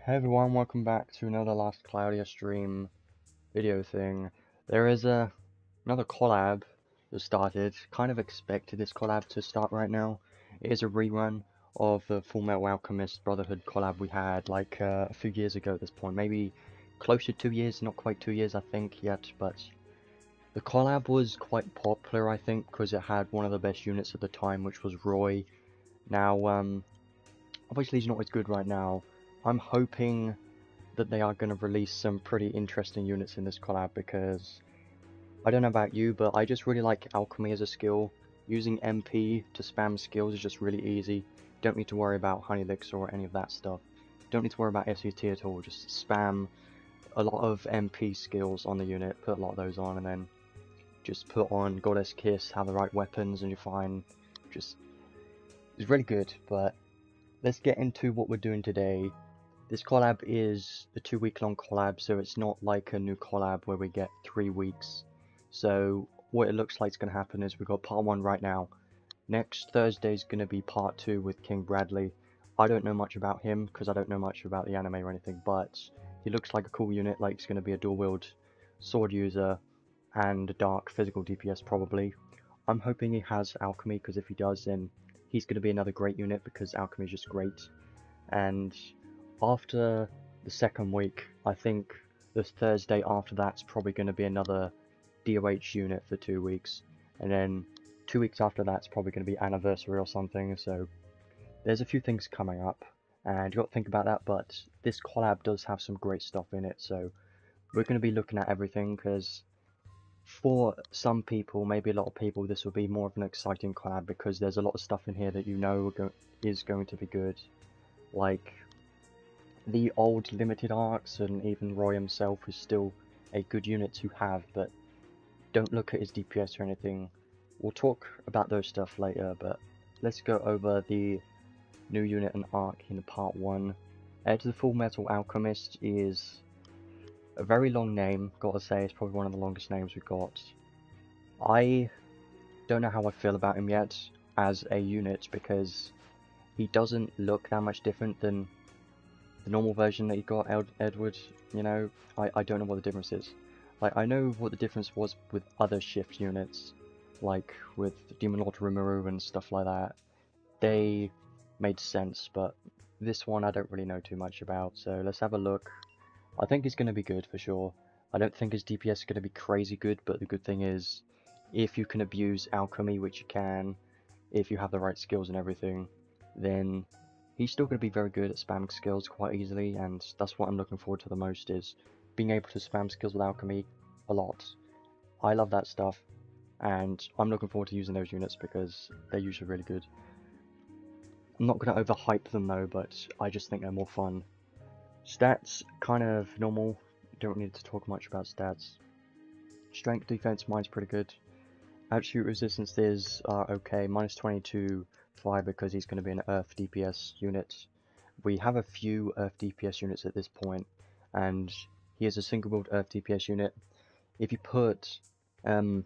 Hey everyone, welcome back to another Last Cloudia stream video thing. There is another collab that started. Kind of expected this collab to start right now. It is a rerun of the Fullmetal Alchemist Brotherhood collab we had like a few years ago at this point. Maybe close to 2 years, not quite 2 years I think yet, but the collab was quite popular I think because it had one of the best units at the time, which was Roy. Now, obviously he's not as good right now. I'm hoping that they are going to release some pretty interesting units in this collab because I don't know about you, but I just really like Alchemy as a skill. Using MP to spam skills is just really easy. Don't need to worry about Honey Elixir or any of that stuff. Don't need to worry about SUT at all. Just spam a lot of MP skills on the unit, put a lot of those on, and then just put on Goddess Kiss, have the right weapons, and you're fine. It's really good, but let's get into what we're doing today. This collab is a 2-week-long collab, so it's not like a new collab where we get 3 weeks. So what it looks like is going to happen is we've got part 1 right now. Next Thursday is going to be part 2 with King Bradley. I don't know much about him because I don't know much about the anime or anything, but he looks like a cool unit, like he's going to be a dual-wield sword user and dark physical DPS probably. I'm hoping he has Alchemy, because if he does, then he's going to be another great unit because Alchemy is just great. And after the second week, I think the Thursday after that's probably going to be another DOH unit for 2 weeks, and then 2 weeks after that's probably going to be anniversary or something, so there's a few things coming up, and you got to think about that, but this collab does have some great stuff in it, so we're going to be looking at everything, because for some people, maybe a lot of people, this will be more of an exciting collab, because there's a lot of stuff in here that you know is going to be good, like the old limited arks, and even Roy himself is still a good unit to have, but don't look at his DPS or anything. We'll talk about those stuff later, but let's go over the new unit and arc in part 1. Ed the Fullmetal Alchemist is a very long name, gotta say, it's probably one of the longest names we've got. I don't know how I feel about him yet as a unit, because he doesn't look that much different than the normal version that you got, Edward, you know. I don't know what the difference is. Like, I know what the difference was with other shift units, like with Demon Lord Rimuru and stuff like that. They made sense, but this one I don't really know too much about, so let's have a look. I think he's going to be good for sure. I don't think his DPS is going to be crazy good, but the good thing is, if you can abuse Alchemy, which you can, if you have the right skills and everything, then he's still going to be very good at spamming skills quite easily, and that's what I'm looking forward to the most, is being able to spam skills with Alchemy a lot. I love that stuff, and I'm looking forward to using those units because they're usually really good. I'm not going to overhype them though, but I just think they're more fun. Stats, kind of normal, don't need to talk much about stats. Strength, defense, mine's pretty good. Absolute resistance is okay, minus 22 fire because he's going to be an earth DPS unit. We have a few earth DPS units at this point, and he is a single build earth DPS unit. If you put Graphel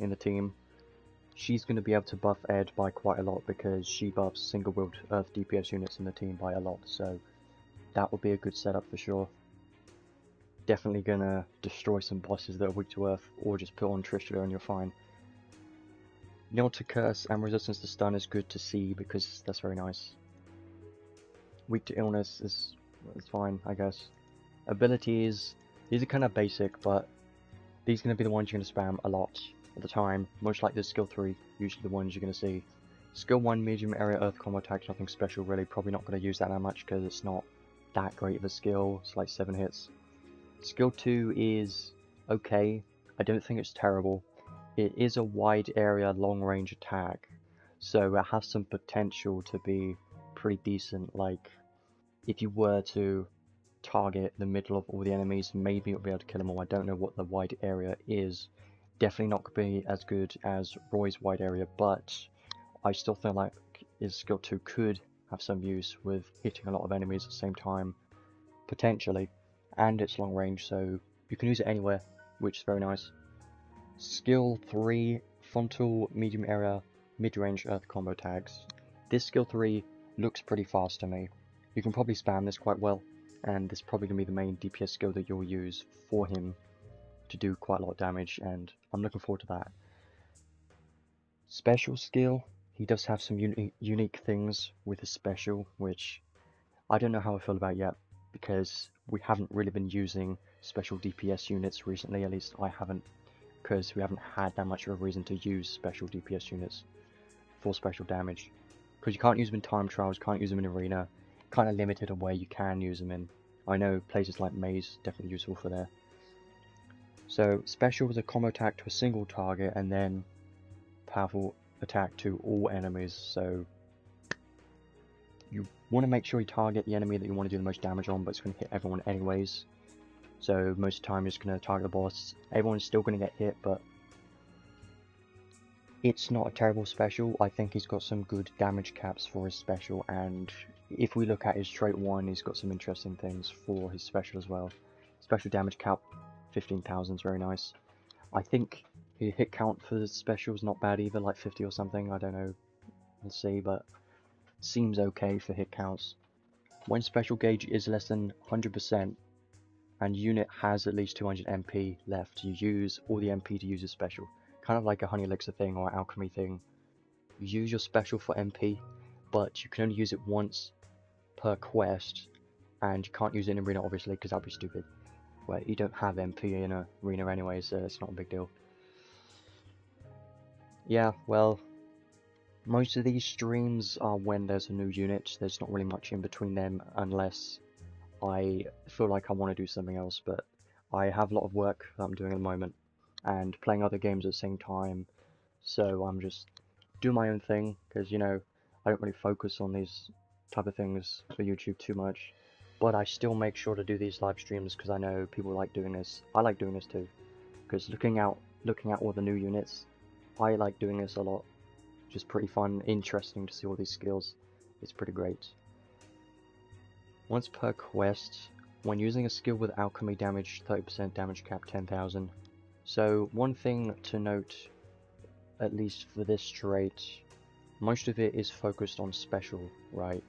in the team, she's going to be able to buff Ed by quite a lot because she buffs single build earth DPS units in the team by a lot, so that would be a good setup for sure. Definitely gonna destroy some bosses that are weak to earth, or just put on Trishula and you're fine. Nil to curse and resistance to stun is good to see because that's very nice. Weak to illness is fine, I guess. Abilities, these are kind of basic, but these are going to be the ones you're going to spam a lot at the time, much like the skill 3, usually the ones you're going to see. Skill 1, medium area earth combo attack, nothing special really, probably not going to use that much because it's not that great of a skill, it's like 7 hits. Skill 2 is okay, I don't think it's terrible. It is a wide area long range attack, so it has some potential to be pretty decent, like if you were to target the middle of all the enemies, maybe you'll be able to kill them all. I don't know what the wide area is. Definitely not going to be as good as Roy's wide area, but I still feel like his skill 2 could have some use with hitting a lot of enemies at the same time, potentially, and it's long range, so you can use it anywhere, which is very nice. Skill 3, frontal, medium area, mid-range earth combo tags. This skill 3 looks pretty fast to me. you can probably spam this quite well, and this is probably going to be the main DPS skill that you'll use for him to do quite a lot of damage, and I'm looking forward to that. Special skill, he does have some unique things with his special, which I don't know how I feel about yet, because we haven't really been using special DPS units recently, at least I haven't, because we haven't had that much of a reason to use special DPS units for special damage. Because you can't use them in time trials, can't use them in arena, kind of limited on where you can use them in. I know places like Maze definitely useful for there. So special is a combo attack to a single target, and then powerful attack to all enemies. So you want to make sure you target the enemy that you want to do the most damage on, but it's going to hit everyone anyways. So most of the time you're just going to target the boss. Everyone's still going to get hit, but it's not a terrible special. I think he's got some good damage caps for his special, and if we look at his trait 1, he's got some interesting things for his special as well. Special damage cap 15,000 is very nice. I think his hit count for the special is not bad either, like 50 or something, I don't know, we'll see, but seems okay for hit counts. When special gauge is less than 100% and unit has at least 200 MP left, you use all the MP to use your special. Kind of like a honey elixir thing or alchemy thing. You use your special for MP, but you can only use it once per quest, and you can't use it in arena obviously because that'd be stupid. Well, you don't have MP in a arena anyway, so it's not a big deal. Yeah, well, most of these streams are when there's a new unit. There's not really much in between them unless I feel like I want to do something else, but I have a lot of work that I'm doing at the moment and playing other games at the same time, so I'm just doing my own thing because, you know, I don't really focus on these type of things for YouTube too much, but I still make sure to do these live streams because I know people like doing this. I like doing this too, because looking at all the new units, I like doing this a lot. Just pretty fun, interesting to see all these skills. It's pretty great. Once per quest, when using a skill with alchemy damage, 30% damage cap 10,000. So one thing to note, at least for this trait, most of it is focused on special, right?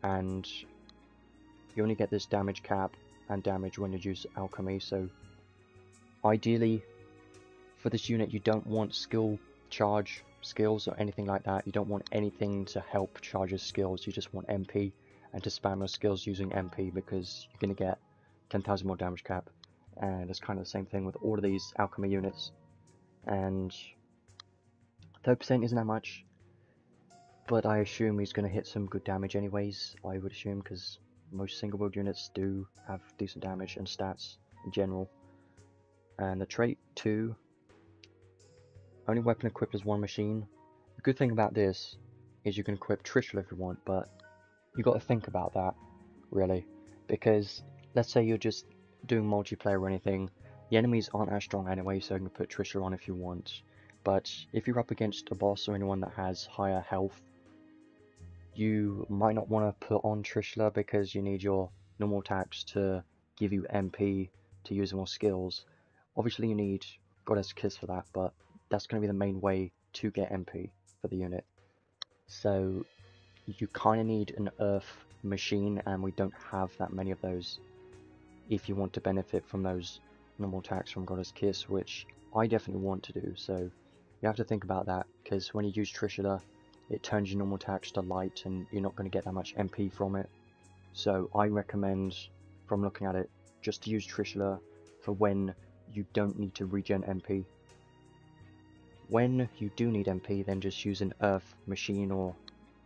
And you only get this damage cap and damage when you use alchemy, so ideally for this unit you don't want skill charge skills or anything like that. You don't want anything to help charge your skills, you just want MP and to spam your skills using MP because you're going to get 10,000 more damage cap, and it's kind of the same thing with all of these alchemy units. And 30% isn't that much, but I assume he's going to hit some good damage anyways, I would assume, because most single build units do have decent damage and stats in general. And the trait 2, only weapon equipped as one machine. The good thing about this is you can equip Trishul if you want, but you got to think about that, really, because let's say you're just doing multiplayer or anything, the enemies aren't as strong anyway, so you can put Trishul on if you want, but if you're up against a boss or anyone that has higher health, you might not want to put on Trishula because you need your normal attacks to give you MP to use more skills. Obviously you need Goddess Kiss for that, but that's going to be the main way to get MP for the unit. So you kind of need an earth machine, and we don't have that many of those if you want to benefit from those normal attacks from Goddess Kiss, which I definitely want to do. So you have to think about that, because when you use Trishula, it turns your normal attacks to light and you're not going to get that much MP from it. So I recommend, from looking at it, just to use Trishula for when you don't need to regen MP. When you do need MP, then just use an earth machine or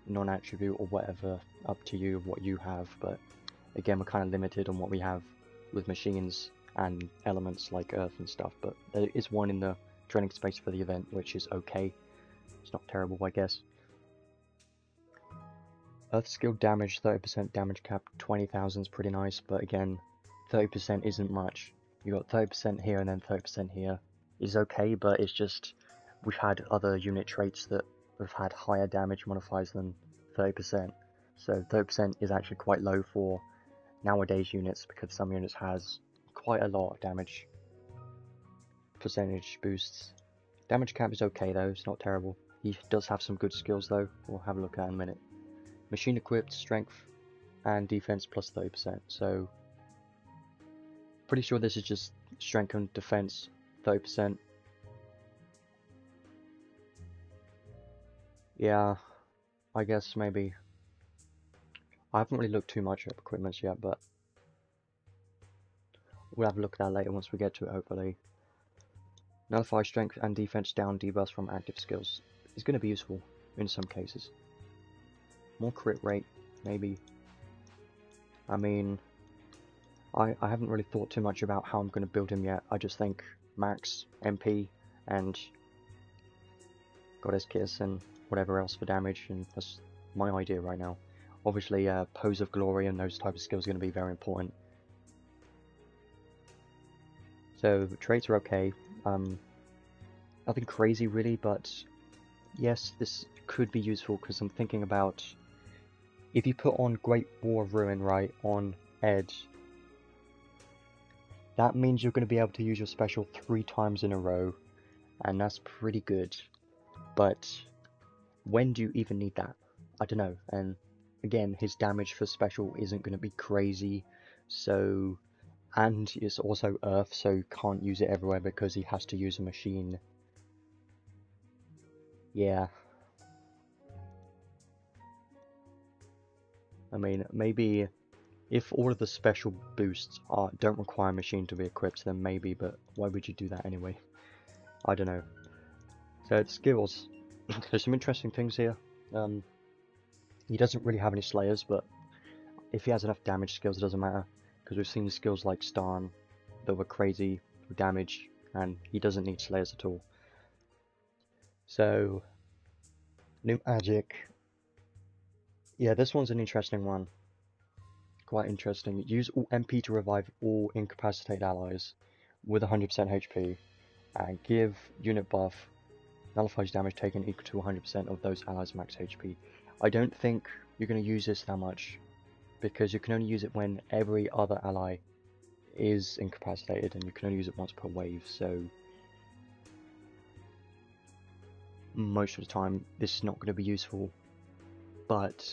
non-attribute or whatever, up to you what you have, but again we're kind of limited on what we have with machines and elements like earth and stuff, but there is one in the training space for the event, which is okay. It's not terrible, I guess. Earth skill damage, 30% damage cap, 20,000 is pretty nice, but again, 30% isn't much. You got 30% here and then 30% here. Is okay, but it's just, we've had other unit traits that have had higher damage modifiers than 30%. So 30% is actually quite low for nowadays units, because some units has quite a lot of damage percentage boosts. Damage cap is okay though, it's not terrible. He does have some good skills though, we'll have a look at in a minute. Machine equipped, strength and defense plus 30%. So pretty sure this is just strength and defense 30%. Yeah, I guess maybe. I haven't really looked too much at equipments yet, but we'll have a look at that later once we get to it, hopefully. Nullify strength and defense down debuffs from active skills. It's going to be useful in some cases. More crit rate, maybe. I mean, I haven't really thought too much about how I'm going to build him yet. I just think max MP and Goddess Kiss and whatever else for damage, and that's my idea right now. Obviously, Pose of Glory and those type of skills are going to be very important. So, traits are okay. Nothing crazy really, but yes, this could be useful because I'm thinking about if you put on Great War Ruin, right, on Ed, that means you're going to be able to use your special 3 times in a row, and that's pretty good. But when do you even need that? I don't know. And again, his damage for special isn't going to be crazy, so, and it's also Earth, so you can't use it everywhere because he has to use a machine. Yeah. I mean, maybe if all of the special boosts don't require a machine to be equipped, then maybe, but why would you do that anyway? I don't know. So it's skills. There's some interesting things here. He doesn't really have any slayers, but if he has enough damage skills, it doesn't matter, because we've seen skills like Starn that were crazy with damage, and he doesn't need slayers at all. So, new magic. Yeah, this one's an interesting one. Quite interesting. Use all MP to revive all incapacitated allies with 100% HP, and give unit buff nullifies damage taken equal to 100% of those allies' max HP. I don't think you're going to use this that much, because you can only use it when every other ally is incapacitated, and you can only use it once per wave, so most of the time this is not going to be useful. But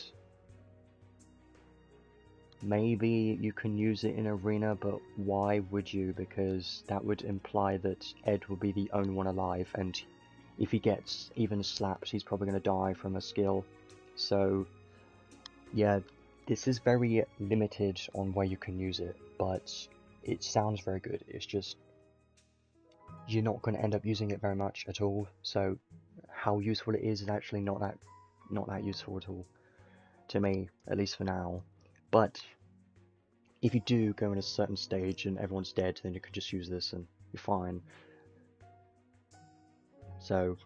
maybe you can use it in arena, but why would you? Because that would imply that Ed will be the only one alive, and if he gets even slapped, he's probably going to die from a skill. So yeah, this is very limited on where you can use it, but it sounds very good. It's just you're not going to end up using it very much at all, so how useful it is actually not that useful at all to me, at least for now. But if you do go in a certain stage and everyone's dead, then you can just use this and you're fine. So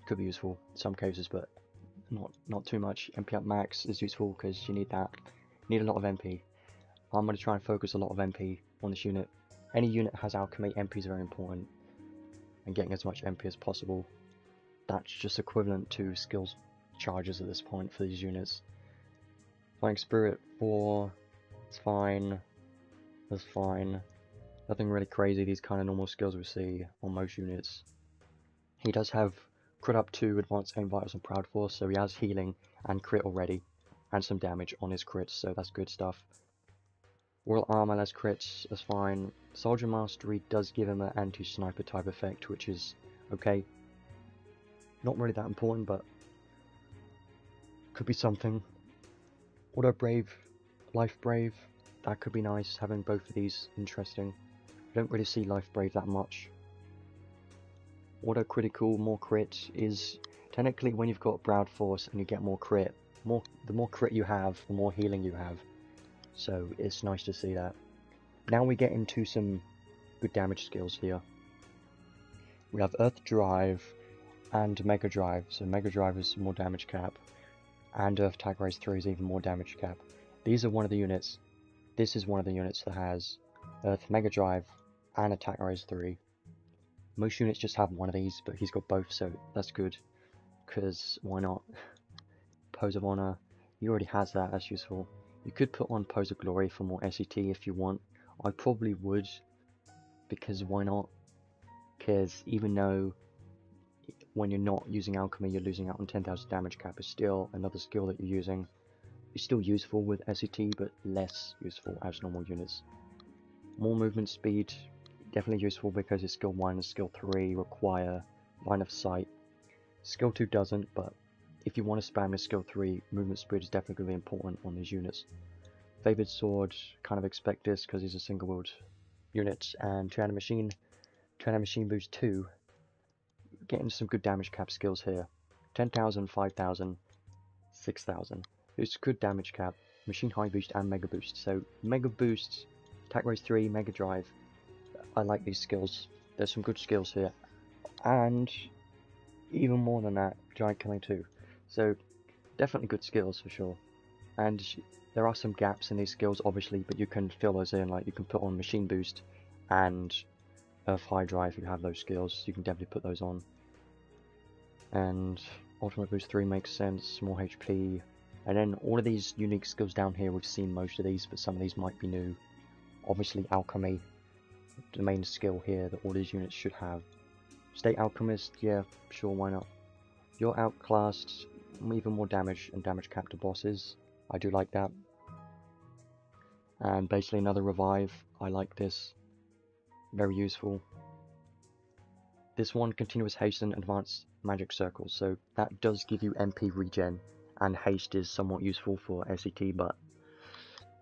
could be useful in some cases, but not too much. MP up max is useful because you need that. You need a lot of MP. I'm going to try and focus a lot of MP on this unit. Any unit that has Alchemy, MP is very important, and getting as much MP as possible. That's just equivalent to skills charges at this point for these units. Flying Spirit 4, it's fine. That's fine. Nothing really crazy, these kind of normal skills we see on most units. He does have crit up 2, advanced aim vitals and proud force, so he has healing and crit already, and some damage on his crits, so that's good stuff. Royal armor, less crits, that's fine. Soldier mastery does give him an anti-sniper type effect, which is okay. Not really that important, but could be something. Auto brave, life brave, that could be nice, having both of these interesting. I don't really see life brave that much. Auto critical, more crit is technically when you've got proud force and you get more crit. The more crit you have, the more healing you have. So it's nice to see that. Now we get into some good damage skills here. We have Earth Drive and Mega Drive. So Mega Drive is more damage cap, and Earth Attack Raise 3 is even more damage cap. These are one of the units. This is one of the units that has Earth Mega Drive and Attack Raise 3. Most units just have one of these, but he's got both, so that's good. Because why not? Pose of Honor, he already has that, that's useful. You could put on Pose of Glory for more SET if you want. I probably would, because why not? Because even though when you're not using Alchemy you're losing out on 10,000 damage cap, is still another skill that you're using. is still useful with SET, but less useful as normal units. More movement speed, definitely useful because his skill 1 and skill 3 require line of sight. Skill 2 doesn't, but if you want to spam his skill 3, movement speed is definitely going to be important on these units. Favored sword, kind of expect this because he's a single wield unit, and two-handed machine boost 2, getting some good damage cap skills here. 10,000, 5,000, 6,000. It's good damage cap, machine high boost and mega boost. So mega boost, attack raise 3, mega drive. I like these skills. There's some good skills here. And even more than that, giant killing 2. So definitely good skills for sure. And there are some gaps in these skills obviously, but you can fill those in. Like you can put on machine boost and earth high drive if you have those skills. You can definitely put those on. And ultimate boost 3 makes sense, more HP. And then all of these unique skills down here, we've seen most of these, but some of these might be new. Obviously Alchemy, the main skill here that all these units should have. State Alchemist, yeah, sure, why not. You're outclassed, even more damage and damage cap to bosses. I do like that. And basically another revive, I like this. Very useful. This one, continuous haste and advanced magic circles, so that does give you MP regen, and haste is somewhat useful for SET, but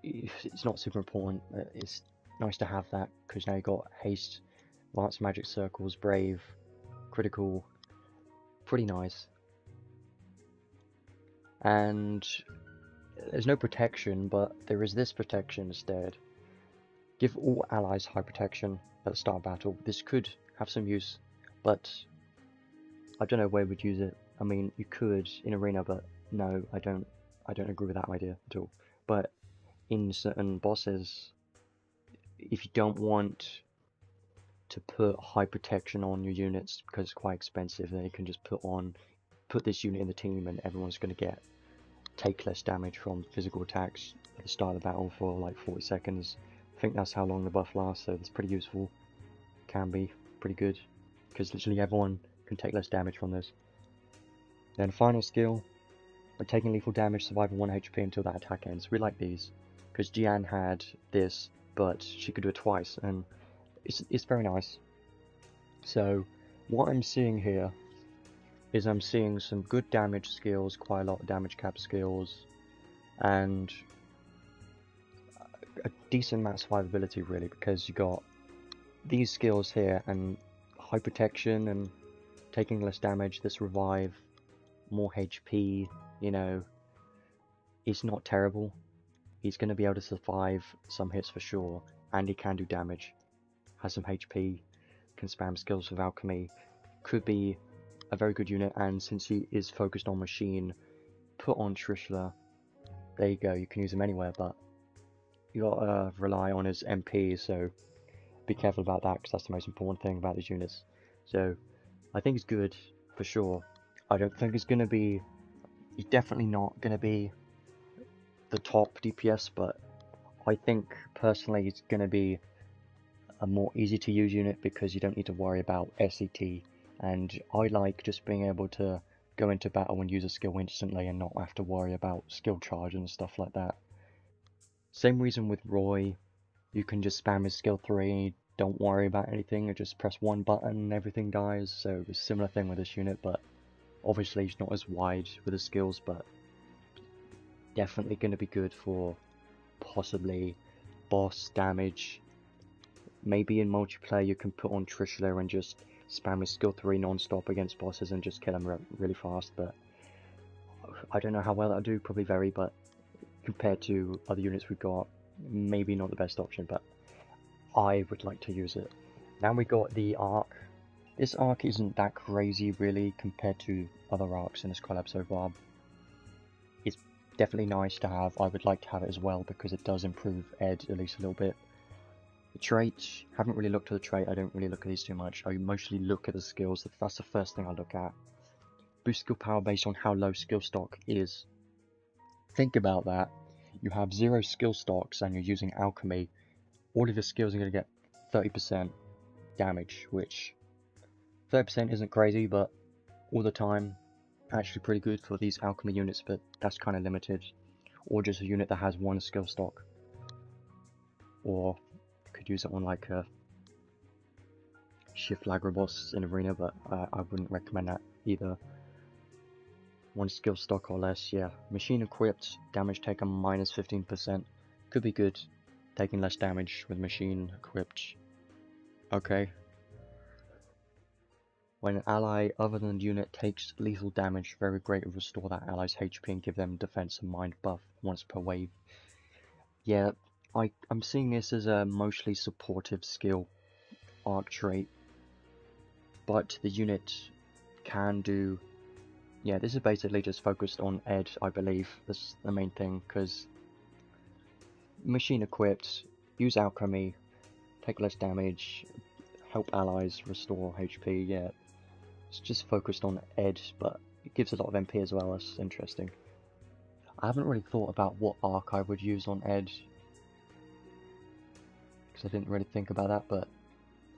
it's not super important. It's nice to have that, because now you got haste, advanced magic circles, brave, critical, pretty nice. And there's no protection, but there is this protection instead. Give all allies high protection at the start of battle. This could have some use, but I don't know where we'd use it. I mean, you could in arena, but no, I don't agree with that idea at all. But in certain bosses, if you don't want to put high protection on your units because it's quite expensive, then you can just put this unit in the team and everyone's going to take less damage from physical attacks at the start of the battle for like 40 seconds. I think that's how long the buff lasts, so that's pretty useful. Can be pretty good, because literally everyone can take less damage from this. Then final skill, when taking lethal damage, survive 1 HP until that attack ends. We like these, because Jian had this, but she could do it twice, and it's very nice. So what I'm seeing here is I'm seeing some good damage skills, quite a lot of damage cap skills, and a decent amount of survivability really, because you got these skills here and high protection and taking less damage, this revive, more HP, you know, it's not terrible. He's going to be able to survive some hits for sure, and he can do damage, has some HP, can spam skills with Alchemy, could be a very good unit. And since he is focused on machine, put on Trishula, there you go, you can use him anywhere, but you gotta rely on his MP, so be careful about that, because that's the most important thing about these units. So I think it's good for sure. I don't think it's gonna be, he's definitely not gonna be the top DPS, but I think personally it's gonna be a more easy to use unit because you don't need to worry about SET, and I like just being able to go into battle and use a skill instantly and not have to worry about skill charge and stuff like that. Same reason with Roy, you can just spam his skill 3, don't worry about anything, and just press one button and everything dies. So it's a similar thing with this unit, but obviously he's not as wide with his skills, but definitely going to be good for possibly boss damage. Maybe in multiplayer you can put on Trishula and just spam his skill 3 non-stop against bosses and just kill them really fast, but I don't know how well that'll do, probably very, but compared to other units we've got, maybe not the best option, but I would like to use it. Now we got the ark. This ark isn't that crazy really compared to other arks in this collab so far. It's definitely nice to have. I would like to have it as well because it does improve Ed at least a little bit. The traits, haven't really looked at the trait, I don't really look at these too much. I mostly look at the skills, that's the first thing I look at. Boost skill power based on how low skill stock is. Think about that. You have 0 skill stocks and you're using Alchemy. All of your skills are going to get 30% damage, which 30% isn't crazy, but all the time actually pretty good for these Alchemy units, but that's kind of limited. or just a unit that has one skill stock. Or you could use it on like a shift lag robots in arena, but I wouldn't recommend that either. One skill stock or less, yeah. Machine equipped, damage taken minus 15%. Could be good, taking less damage with machine equipped. Okay. When an ally other than the unit takes lethal damage, very great will restore that ally's HP and give them defense and mind buff once per wave. Yeah, I'm seeing this as a mostly supportive skill arc trait, but the unit can do. Yeah, this is basically just focused on Ed, I believe. That's the main thing, because machine equipped, use Alchemy, take less damage, help allies restore HP. Yeah, it's just focused on Ed, but it gives a lot of MP as well. That's interesting. I haven't really thought about what arc I would use on Ed, because I didn't really think about that, but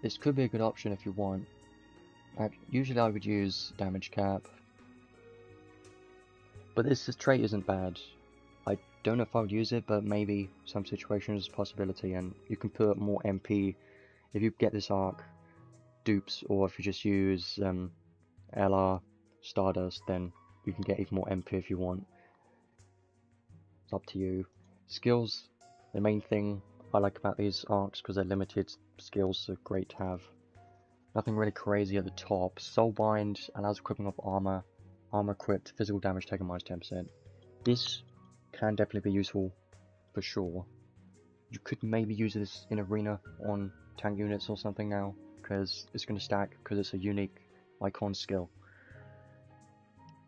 this could be a good option if you want. Usually I would use damage cap, but this trait isn't bad. I don't know if I would use it, but maybe some situations is a possibility, and you can put more MP if you get this arc dupes, or if you just use LR Stardust, then you can get even more MP if you want. It's up to you. Skills, the main thing I like about these arcs, because they're limited skills, so great to have. Nothing really crazy at the top. Soulbind allows equipping of armor, armor equipped, physical damage taken minus 10%. This can definitely be useful for sure. You could maybe use this in arena on tank units or something now, because it's going to stack, because it's a unique icon skill.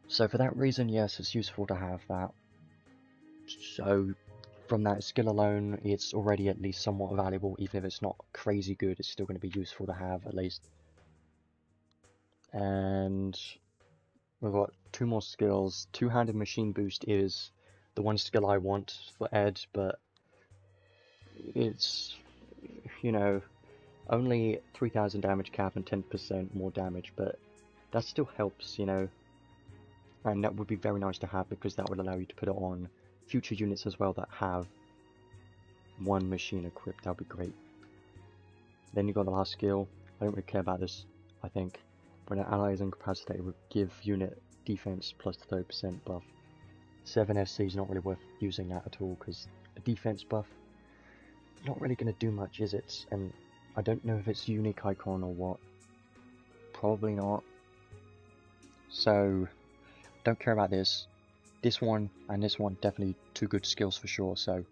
So for that reason, yes, it's useful to have that. So from that skill alone, it's already at least somewhat valuable. Even if it's not crazy good, it's still going to be useful to have at least. And we've got two more skills. Two-handed machine boost is the one skill I want for Ed, but it's, you know, only 3000 damage cap and 10% more damage, but that still helps, you know, and that would be very nice to have, because that would allow you to put it on future units as well that have one machine equipped. That would be great. Then you got the last skill. I don't really care about this. I think when an ally is incapacitated, it would give unit defense plus 30% buff. 7 FC is not really worth using that at all, because a defense buff not really going to do much, is it? And I don't know if it's unique icon or what. Probably not. So don't care about this. This one and this one, definitely two good skills for sure. So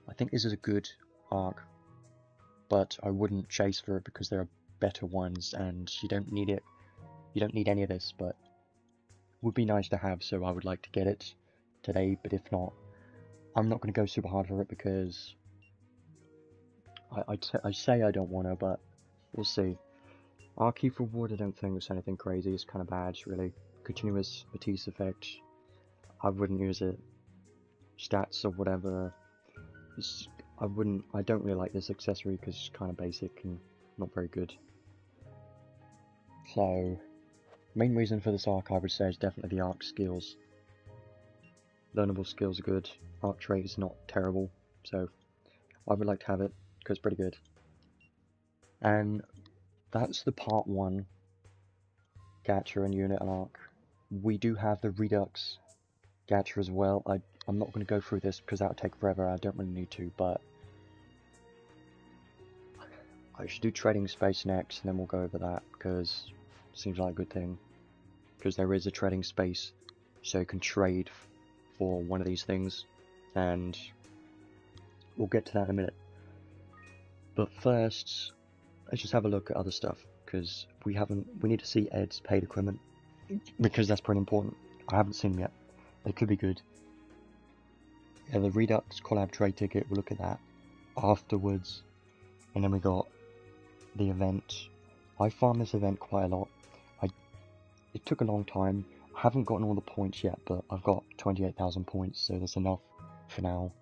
I think this is a good arc, but I wouldn't chase for it because there are better ones, and you don't need it. You don't need any of this, but it would be nice to have, so I would like to get it today. But if not, I'm not going to go super hard for it, because I say I don't want to, but we'll see. Archive reward, I don't think it's anything crazy. It's kind of bad, really. Continuous Matisse effect, I wouldn't use it. Stats or whatever, I don't really like this accessory because it's kind of basic and not very good. So, main reason for this arc, I would say, is definitely the arc skills. Learnable skills are good. Arc trait is not terrible, so I would like to have it because it's pretty good. And that's the part 1 gacha and unit and arc. We do have the Redux gacha as well. I'm not going to go through this because that would take forever. I don't really need to, but I should do trading space next, and then we'll go over that, because it seems like a good thing. Because there is a trading space, so you can trade for one of these things, and we'll get to that in a minute. But first, let's just have a look at other stuff, because we need to see Ed's paid equipment, because that's pretty important. I haven't seen them yet. They could be good. Yeah, the Redux Collab trade ticket, we'll look at that afterwards. And then we got the event. I farmed this event quite a lot. It took a long time. I haven't gotten all the points yet, but I've got 28,000 points, so that's enough for now.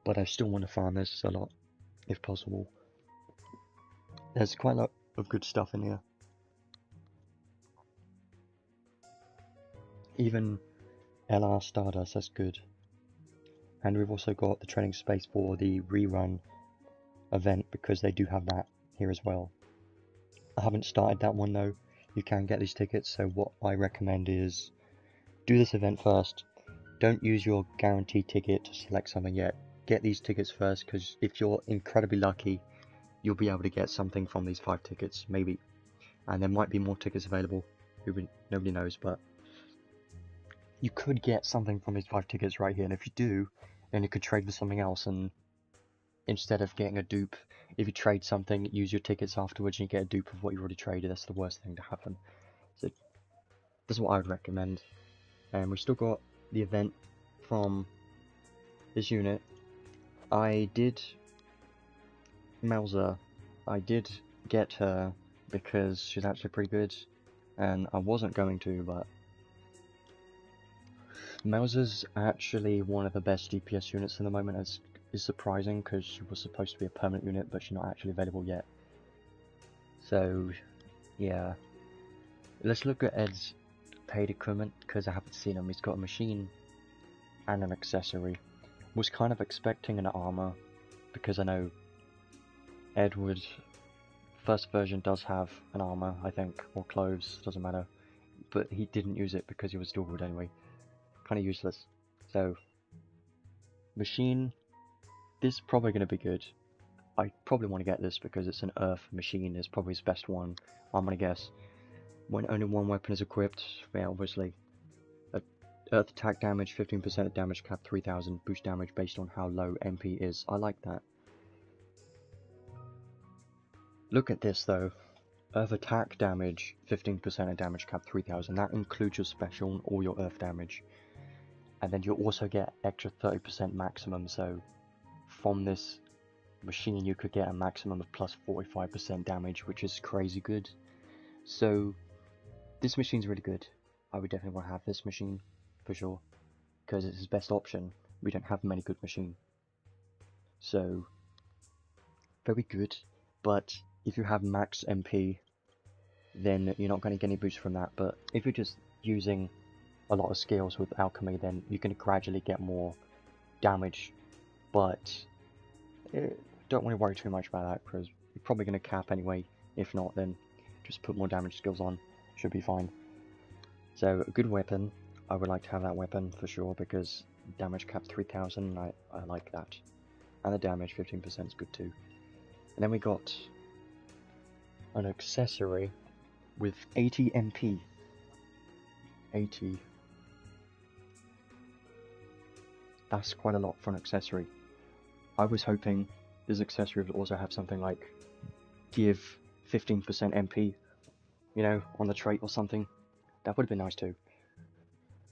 But I still want to farm this a lot, if possible. There's quite a lot of good stuff in here. Even LR Stardust, that's good. And we've also got the training space for the rerun event, because they do have that here as well. I haven't started that one though. You can get these tickets, so what I recommend is do this event first. Don't use your guaranteed ticket to select something yet. Get these tickets first, because if you're incredibly lucky, you'll be able to get something from these 5 tickets, maybe. And there might be more tickets available. Nobody knows, but you could get something from these 5 tickets right here. And if you do, then you could trade for something else, and instead of getting a dupe, if you trade something, use your tickets afterwards and you get a dupe of what you already traded. That's the worst thing to happen. So this is what I would recommend. And we still got the event from this unit. I did Melza. I did get her because she's actually pretty good, and I wasn't going to, but Melza's actually one of the best DPS units in the moment. As is surprising, because she was supposed to be a permanent unit, but she's not actually available yet. So yeah, let's look at Ed's paid equipment, because I haven't seen him. He's got a machine and an accessory. Was kind of expecting an armor, because I know Edward first version does have an armor, I think, or clothes, doesn't matter, but he didn't use it because he was dual wood anyway. Kind of useless. So machine, this is probably going to be good. I probably want to get this because it's an earth machine, is probably his best one, I'm going to guess. When only one weapon is equipped, yeah, obviously. Earth attack damage, 15% of damage cap, 3000, boost damage based on how low MP is. I like that. Look at this though. Earth attack damage, 15% of damage cap, 3000. That includes your special and all your earth damage. And then you'll also get extra 30% maximum, so from this machine you could get a maximum of plus 45% damage, which is crazy good. So this machine's really good. I would definitely want to have this machine for sure, because it's his best option. We don't have many good machines, so very good. But if you have max MP, then you're not going to get any boost from that. But if you're just using a lot of skills with Alchemy, then you can gradually get more damage. But don't really worry too much about that, because you're probably going to cap anyway. If not, then just put more damage skills on, should be fine. So a good weapon, I would like to have that weapon for sure, because damage cap 3000, I like that. And the damage 15% is good too. And then we got an accessory with 80 MP. 80. That's quite a lot for an accessory. I was hoping this accessory would also have something like give 15% MP, you know, on the trait or something. That would have been nice too.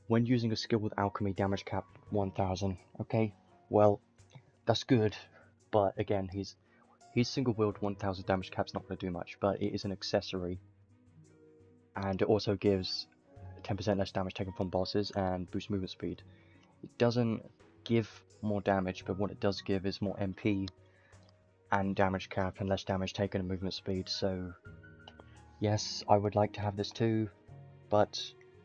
When using a skill with Alchemy, damage cap 1000. Okay, well, that's good, but again, his single wield 1000 damage cap's not going to do much, but it is an accessory. And it also gives 10% less damage taken from bosses and boost movement speed. It doesn't give more damage, but what it does give is more MP and damage cap and less damage taken and movement speed. So yes, I would like to have this too, but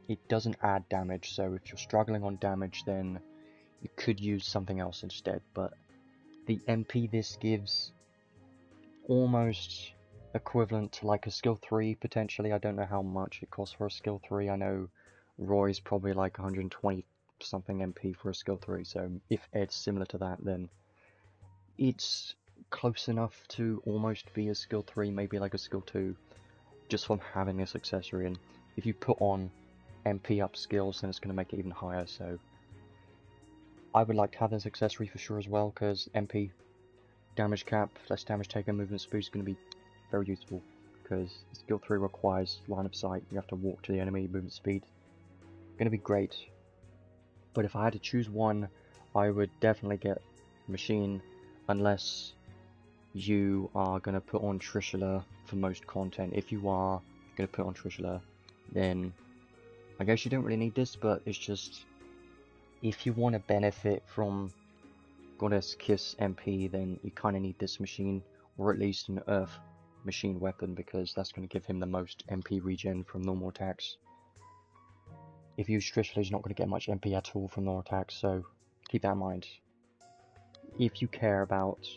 it doesn't add damage, so if you're struggling on damage, then you could use something else instead. But the MP this gives, almost equivalent to like a skill 3 potentially. I don't know how much it costs for a skill 3. I know Roy's probably like 120 something MP for a skill 3, so if Ed's similar to that, then it's close enough to almost be a skill 3, maybe like a skill 2, just from having this accessory. And if you put on MP up skills, then it's going to make it even higher. So I would like to have this accessory for sure as well, because MP, damage cap, less damage taken, movement speed is going to be very useful, because skill 3 requires line of sight. You have to walk to the enemy, movement speed. Going to be great. But if I had to choose one, I would definitely get machine, unless you are going to put on Trishula for most content. If you are going to put on Trishula, then I guess you don't really need this, but it's just, if you want to benefit from Goddess Kiss MP, then you kind of need this machine, or at least an Earth machine weapon, because that's going to give him the most MP regen from normal attacks. If you use Trishula, he's not going to get much MP at all from normal attacks, so keep that in mind. if you care about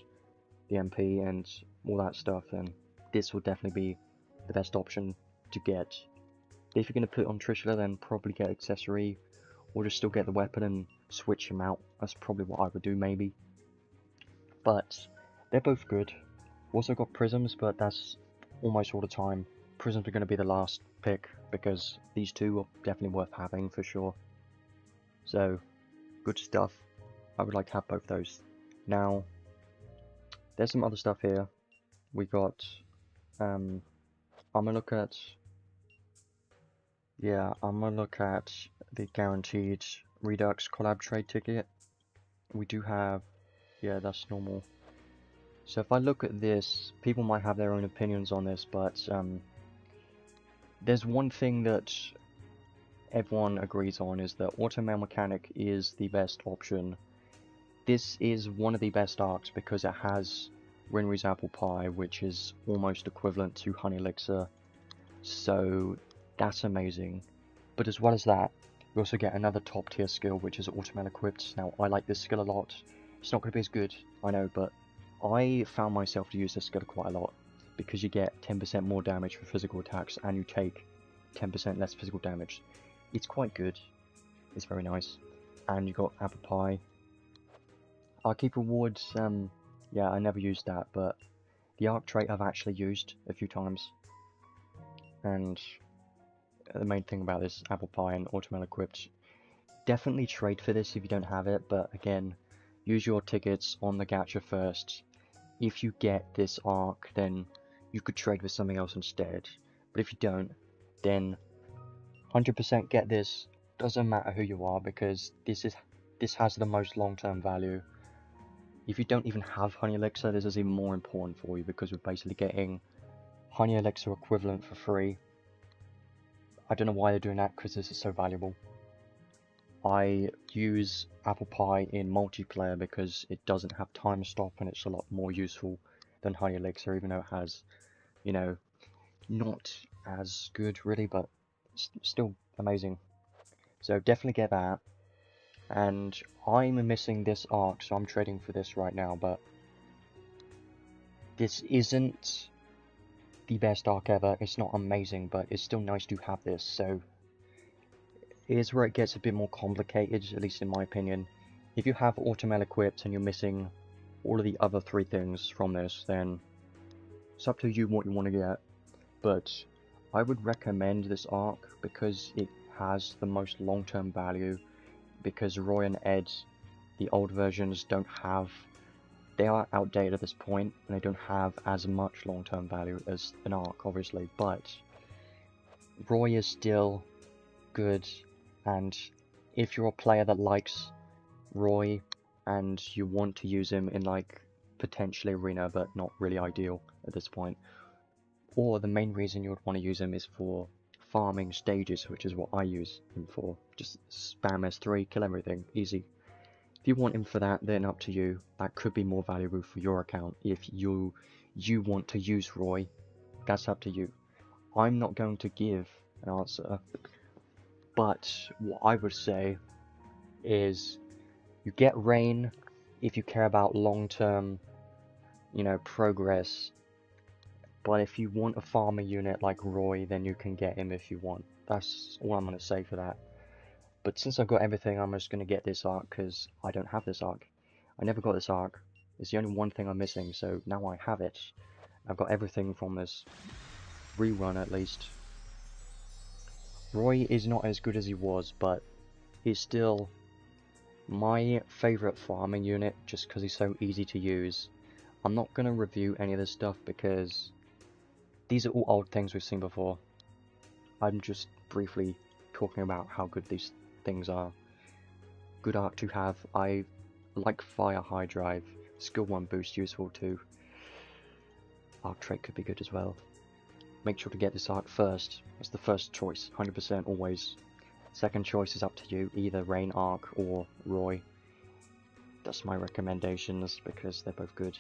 the MP and all that stuff, then this will definitely be the best option to get. If you're going to put on Trishula, then probably get accessory, or just still get the weapon and switch him out. That's probably what I would do, maybe. But they're both good. Also got prisms, but that's almost all the time. Prisms are going to be the last pick, because these two are definitely worth having for sure. So, good stuff. I would like to have both those. Now, there's some other stuff here. We got, I'm gonna look at, I'm gonna look at the guaranteed Redux collab trade ticket. We do have, yeah, that's normal. So if I look at this, people might have their own opinions on this, but there's one thing that everyone agrees on, is that Automail Mechanic is the best option. This is one of the best arcs because it has Rinry's Apple Pie, which is almost equivalent to Honey Elixir, so that's amazing. But as well as that, we also get another top tier skill, which is Automail Equipped. Now, I like this skill a lot. It's not going to be as good, I know, but I found myself to use this skill quite a lot, because you get 10% more damage for physical attacks, and you take 10% less physical damage. It's quite good. It's very nice. And you got Apple Pie. Our keep rewards, yeah, I never used that, but the arc trait I've actually used a few times. And the main thing about this Apple Pie and Automail Equipped, definitely trade for this if you don't have it, but again, use your tickets on the gacha first. If you get this arc, then you could trade with something else instead. But if you don't, then 100% get this. Doesn't matter who you are, because this has the most long-term value. If you don't even have Honey Elixir, this is even more important for you, because we're basically getting Honey Elixir equivalent for free. I don't know why they're doing that, because this is so valuable. I use Apple Pie in multiplayer because it doesn't have time stop, and it's a lot more useful than Honey Elixir, even though it has, you know, not as good really, but still amazing. So definitely get that. And I'm missing this arc, so I'm trading for this right now, but this isn't the best arc ever. It's not amazing, but it's still nice to have this. So here's where it gets a bit more complicated, at least in my opinion. If you have Automail equipped and you're missing all of the other three things from this, then it's up to you what you want to get. But I would recommend this arc because it has the most long-term value, because Roy and Ed, the old versions, don't have, they are outdated at this point, and they don't have as much long-term value as an arc, obviously, but Roy is still good, and if you're a player that likes Roy and you want to use him in, like, potentially arena, but not really ideal at this point, or the main reason you would want to use him is for farming stages, which is what I use him for. Just spam S3, kill everything, easy. If you want him for that, then up to you. That could be more valuable for your account. If you want to use Roy, that's up to you. I'm not going to give an answer, but what I would say is you get Rain if you care about long-term, you know, progress. But if you want a farmer unit like Roy, then you can get him if you want. That's all I'm going to say for that. But since I've got everything, I'm just going to get this arc, because I don't have this arc. I never got this arc. It's the only one thing I'm missing, so now I have it. I've got everything from this rerun, at least. Roy is not as good as he was, but he's still my favourite farming unit, just because he's so easy to use. I'm not going to review any of this stuff, because these are all old things we've seen before. I'm just briefly talking about how good these things are. Good arc to have. I like Fire High Drive. Skill 1 boost useful too. Arc trait could be good as well. Make sure to get this arc first. That's the first choice, 100% always. Second choice is up to you, either Rain Arc or Roy. That's my recommendations because they're both good.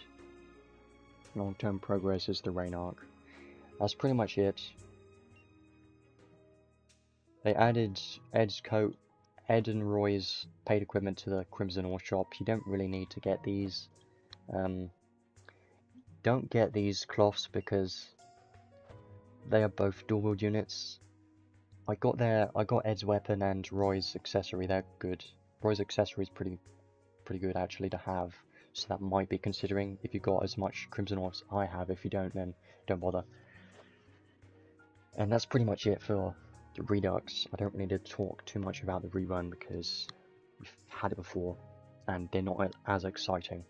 Long-term progress is the Rain Arc. That's pretty much it. They added Ed's coat Ed and Roy's paid equipment to the Crimson Ore shop. You don't really need to get these. Don't get these cloths because they are both dual wield units. I got Ed's weapon and Roy's accessory. They're good. Roy's accessory is pretty good actually to have. So that might be considering if you got as much Crimson Ore as I have. If you don't, then don't bother. And that's pretty much it for the Redux. I don't really need to talk too much about the rerun because we've had it before and they're not as exciting.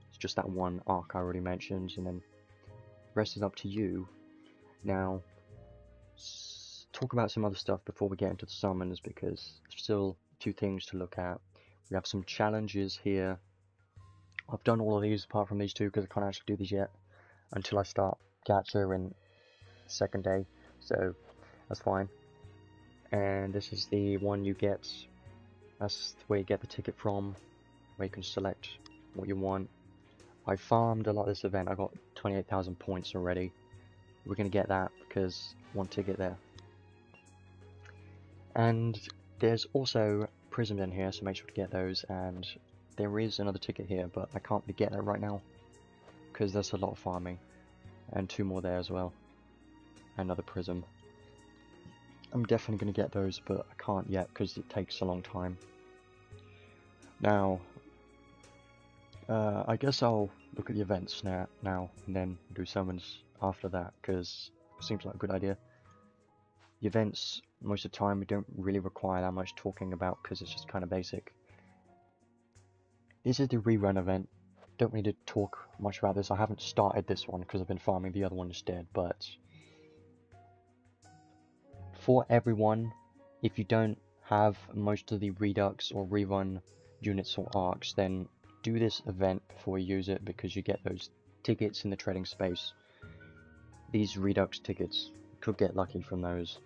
It's just that one arc I already mentioned, and then the rest is up to you. Now, talk about some other stuff before we get into the summons because there's still two things to look at. We have some challenges here. I've done all of these apart from these two because I can't actually do these yet until I start Gacha in the second day, so that's fine. And this is the one you get, that's where you get the ticket from, where you can select what you want. I farmed a lot of this event. I got 28,000 points already. We're going to get that because one ticket there. And there's also prisms in here, so make sure to get those. And there is another ticket here, but I can't really get that right now because there's a lot of farming. And two more there as well. Another prism. I'm definitely going to get those, but I can't yet because it takes a long time. Now, I guess I'll look at the events now and then do summons after that because it seems like a good idea. The events, most of the time, we don't really require that much talking about because it's just kind of basic. This is the rerun event. Don't need to talk much about this. I haven't started this one because I've been farming the other one instead, but for everyone, if you don't have most of the Redux or rerun units or arcs, then do this event before you use it because you get those tickets in the trading space. These Redux tickets, could get lucky from those.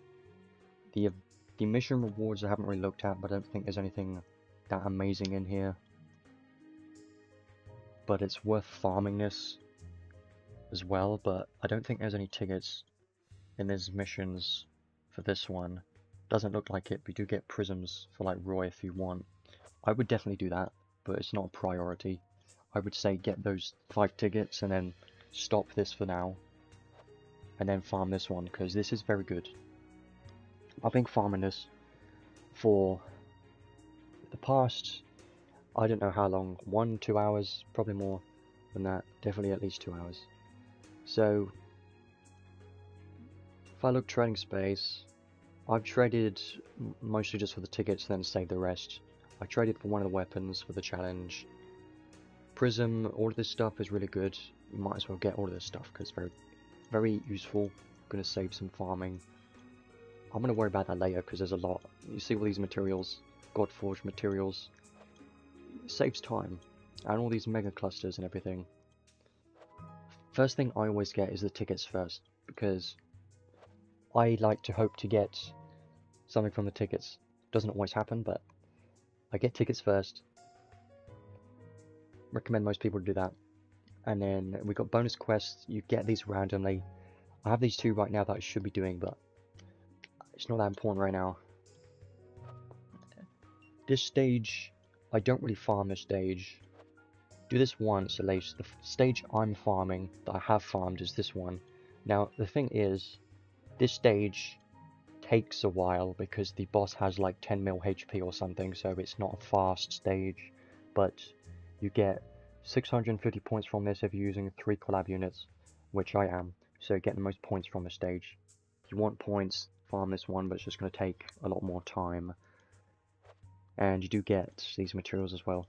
The mission rewards I haven't really looked at, but I don't think there's anything that amazing in here. But it's worth farming this as well, but I don't think there's any tickets in these missions for this one. Doesn't look like it, but you do get prisms for like Roy if you want. I would definitely do that, but it's not a priority. I would say get those 5 tickets and then stop this for now. And then farm this one, because this is very good. I've been farming this for the past, I don't know how long, 1-2 hours, probably more than that, definitely at least 2 hours. So, if I look trading space, I've traded mostly just for the tickets, then saved the rest. I traded for one of the weapons for the challenge. Prism, all of this stuff is really good. You might as well get all of this stuff because it's very useful. Going to save some farming. I'm going to worry about that later because there's a lot. You see all these materials, Godforged materials. It saves time. And all these mega clusters and everything. First thing I always get is the tickets first because I like to hope to get something from the tickets. Doesn't always happen, but I get tickets first. Recommend most people do that. And then we got bonus quests. You get these randomly. I have these 2 right now that I should be doing, but it's not that important right now. This stage, I don't really farm this stage. Do this once at least. The stage I'm farming, that I have farmed, is this one. Now, the thing is, this stage takes a while because the boss has like 10 mil HP or something, so it's not a fast stage. But you get 650 points from this if you're using 3 collab units, which I am. So get the most points from the stage. If you want points, farm this one, but it's just going to take a lot more time. And you do get these materials as well.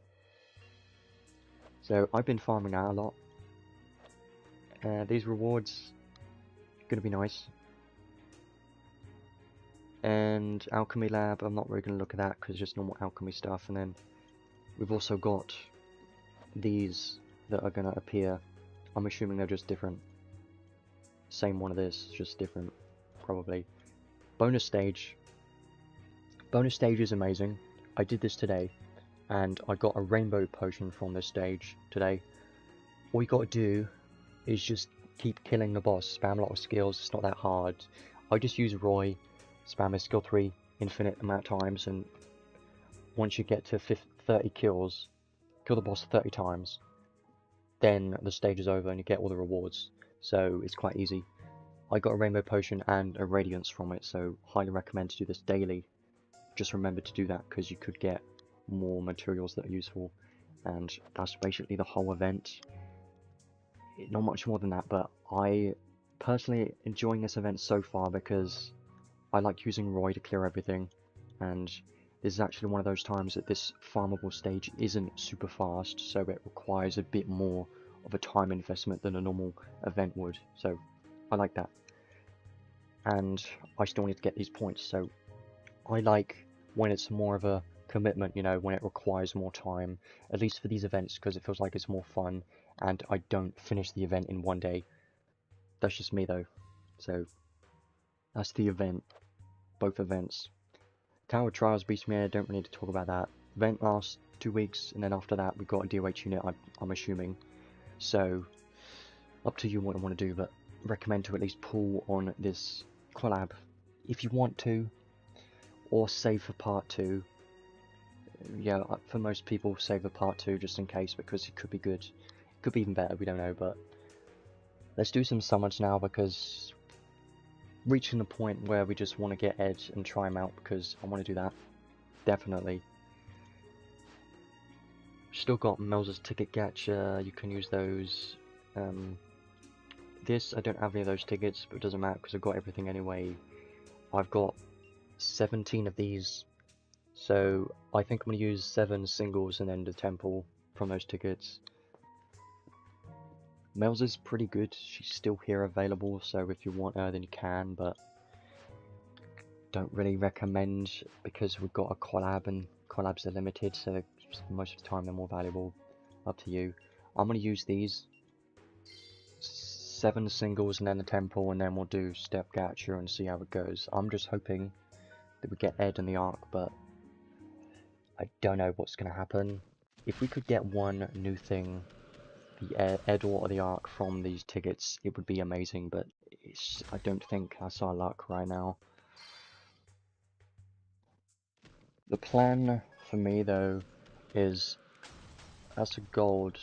So I've been farming that a lot. These rewards are going to be nice. And Alchemy Lab, I'm not really going to look at that because it's just normal alchemy stuff. And then we've also got these that are going to appear. I'm assuming they're just different. Same one of this, just different, probably. Bonus stage. Bonus stage is amazing. I did this today, and I got a rainbow potion from this stage today. All you got to do is just keep killing the boss, spam a lot of skills, it's not that hard. I just use Roy, spam his skill 3 infinite amount of times, and once you get to 30 kills, kill the boss 30 times, then the stage is over and you get all the rewards. So it's quite easy. I got a rainbow potion and a radiance from it, so highly recommend to do this daily. Just remember to do that because you could get more materials that are useful, and that's basically the whole event. Not much more than that, but I personally enjoying this event so far because I like using Roy to clear everything, and this is actually one of those times that this farmable stage isn't super fast, so it requires a bit more of a time investment than a normal event would, so I like that. And I still need to get these points, so I like when it's more of a commitment, you know, when it requires more time, at least for these events, because it feels like it's more fun, and I don't finish the event in one day. That's just me though. So that's the event, both events. Tower Trials Beast Me, I don't really need to talk about that. Event lasts 2 weeks, and then after that we got a DOH unit, I'm assuming. So up to you what you want to do, but recommend to at least pull on this collab if you want to, or save for part 2. Yeah, for most people save a part 2 just in case, because it could be good. It could be even better, we don't know, but let's do some summons now, because reaching the point where we just want to get Ed and try him out, because I want to do that. Definitely. Still got Melza's ticket gacha, you can use those. This, I don't have any of those tickets, but it doesn't matter because I've got everything anyway. I've got 17 of these, so I think I'm going to use 7 singles and then the temple from those tickets. Melza's pretty good, she's still here available, so if you want her then you can, but don't really recommend because we've got a collab and collabs are limited, so most of the time they're more valuable. Up to you. I'm going to use these 7 singles and then the temple, and then we'll do step gacha and see how it goes. I'm just hoping that we get Ed and the Ark, but I don't know what's going to happen. If we could get one new thing, the Ed or the Ark from these tickets, it would be amazing, but I don't think that's our luck right now. The plan for me though is, as a gold,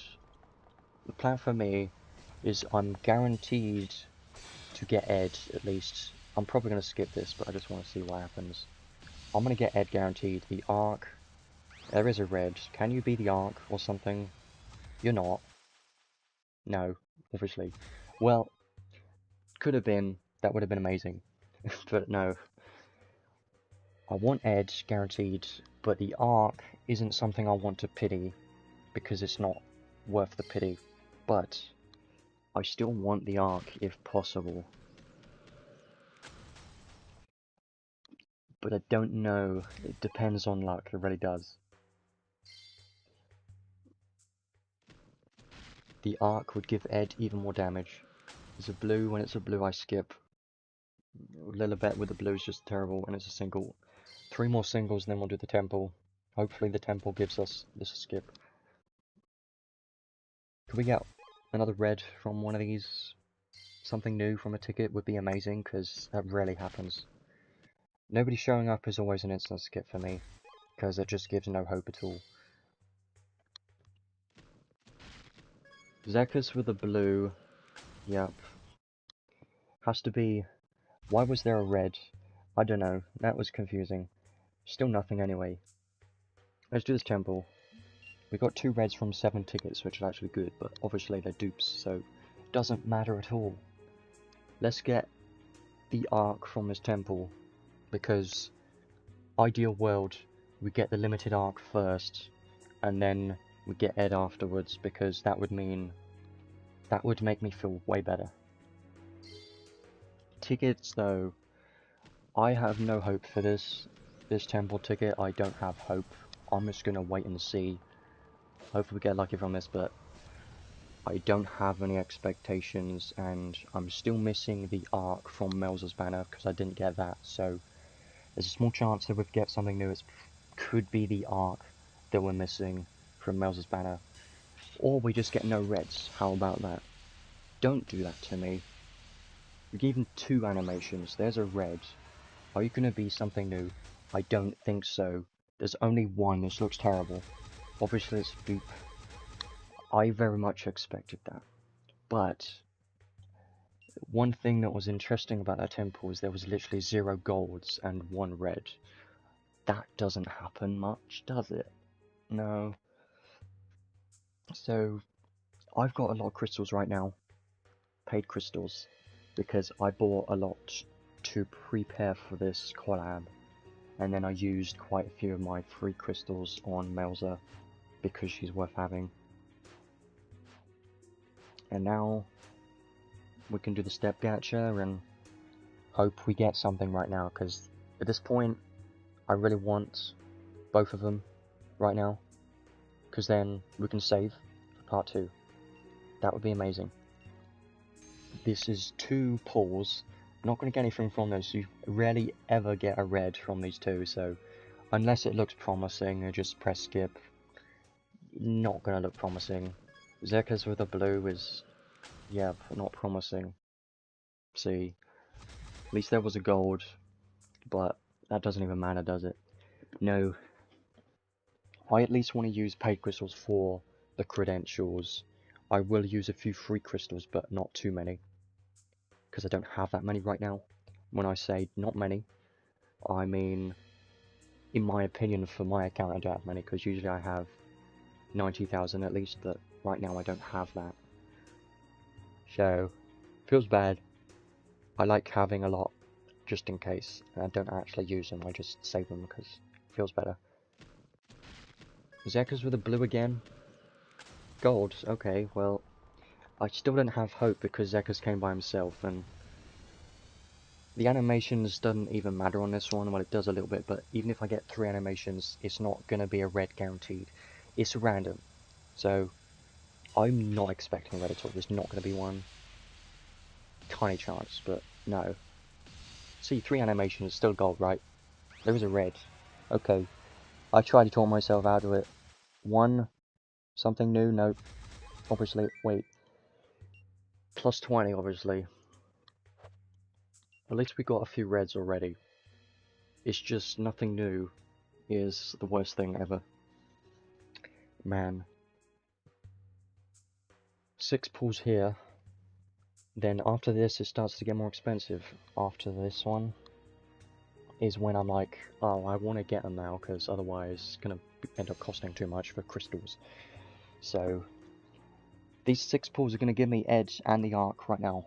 the plan for me is I'm guaranteed to get Ed at least. I'm probably going to skip this, but I just want to see what happens. I'm going to get Ed guaranteed. The Ark, there is a red. Can you be the Ark or something? You're not. No, obviously. Well, could have been. That would have been amazing. But no. I want Ed guaranteed, but the Ark isn't something I want to pity, because it's not worth the pity. But I still want the Ark if possible. But I don't know. It depends on luck, it really does. The Ark would give Ed even more damage. It's a blue, when it's a blue I skip. Lilibet with the blue is just terrible, and it's a single. 3 more singles and then we'll do the temple. Hopefully the temple gives us this skip. Could we get another red from one of these? Something new from a ticket would be amazing, because that rarely happens. Nobody showing up is always an instant skip for me, because it just gives no hope at all. Zekus with the blue. Yep. Has to be... Why was there a red? I don't know. That was confusing. Still nothing anyway. Let's do this temple. We got 2 reds from 7 tickets, which is actually good, but obviously they're dupes, so it doesn't matter at all. Let's get the Ark from this temple, because ideal world, we get the limited Ark first, and then we get Ed afterwards, because that would make me feel way better. Tickets though, I have no hope for this temple ticket. I don't have hope. I'm just gonna wait and see. Hopefully we get lucky from this, but I don't have any expectations, and I'm still missing the Ark from Melza's banner because I didn't get that, so there's a small chance that we get something new. It could be the Ark that we're missing from Melza's banner, or we just get no reds. How about that? Don't do that to me. We gave him 2 animations. There's a red. Are you gonna be something new? I don't think so. There's only one. This looks terrible. Obviously it's dupe. I very much expected that. But one thing that was interesting about that temple is there was literally 0 golds and 1 red. That doesn't happen much, does it? No. So, I've got a lot of crystals right now. Paid crystals. Because I bought a lot to prepare for this collab. And then I used quite a few of my free crystals on Melza. Because she's worth having. And now we can do the step gacha and hope we get something right now, because at this point I really want both of them right now, because then we can save for part 2. That would be amazing. This is 2 pulls. I'm not going to get anything from those. You rarely ever get a red from these 2, so unless it looks promising, I just press skip. Not going to look promising. Zekka's with a blue is, yeah, not promising. See, at least there was a gold, but that doesn't even matter, does it? No. I at least want to use paid crystals for the credentials. I will use a few free crystals, but not too many, because I don't have that many right now. When I say not many, I mean, in my opinion, for my account I don't have many, because usually I have 90,000 at least, but right now I don't have that. So, feels bad. I like having a lot, just in case, and I don't actually use them, I just save them because it feels better. Zekka's with a blue again. Gold, okay, well, I still don't have hope because Zekka's came by himself, and the animations doesn't even matter on this one. Well, it does a little bit, but even if I get 3 animations, it's not going to be a red guaranteed. It's random. So, I'm not expecting a red at all. There's not going to be one. Tiny chance, but no. See, 3 animations, still gold, right? There is a red. Okay. I tried to talk myself out of it. 1, something new, nope. Obviously, wait. Plus 20, obviously. At least we got a few reds already. It's just nothing new is the worst thing ever. Man. 6 pulls here. Then after this it starts to get more expensive. After this one is when I'm like, oh, I want to get them now, because otherwise it's going to end up costing too much for crystals. So these 6 pulls are going to give me Ed and the Ark right now.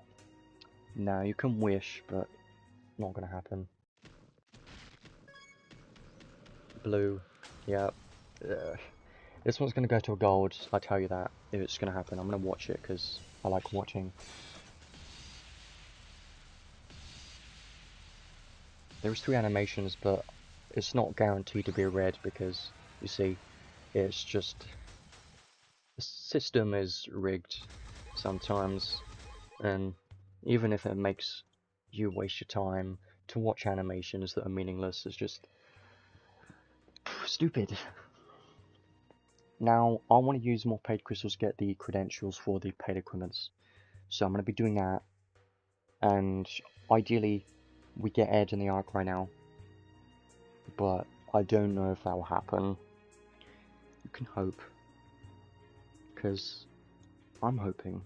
Now you can wish, but not going to happen. Blue, yeah. This one's going to go to a gold, I tell you that, if it's going to happen. I'm going to watch it, because I like watching. There's 3 animations, but it's not guaranteed to be a red, because, you see, it's just... the system is rigged sometimes, and even if it makes you waste your time to watch animations that are meaningless, it's just... stupid. Now, I want to use more paid crystals to get the credentials for the paid equipments. So I'm going to be doing that. And ideally, we get Ed in the Ark right now. But I don't know if that will happen. You can hope. Because I'm hoping.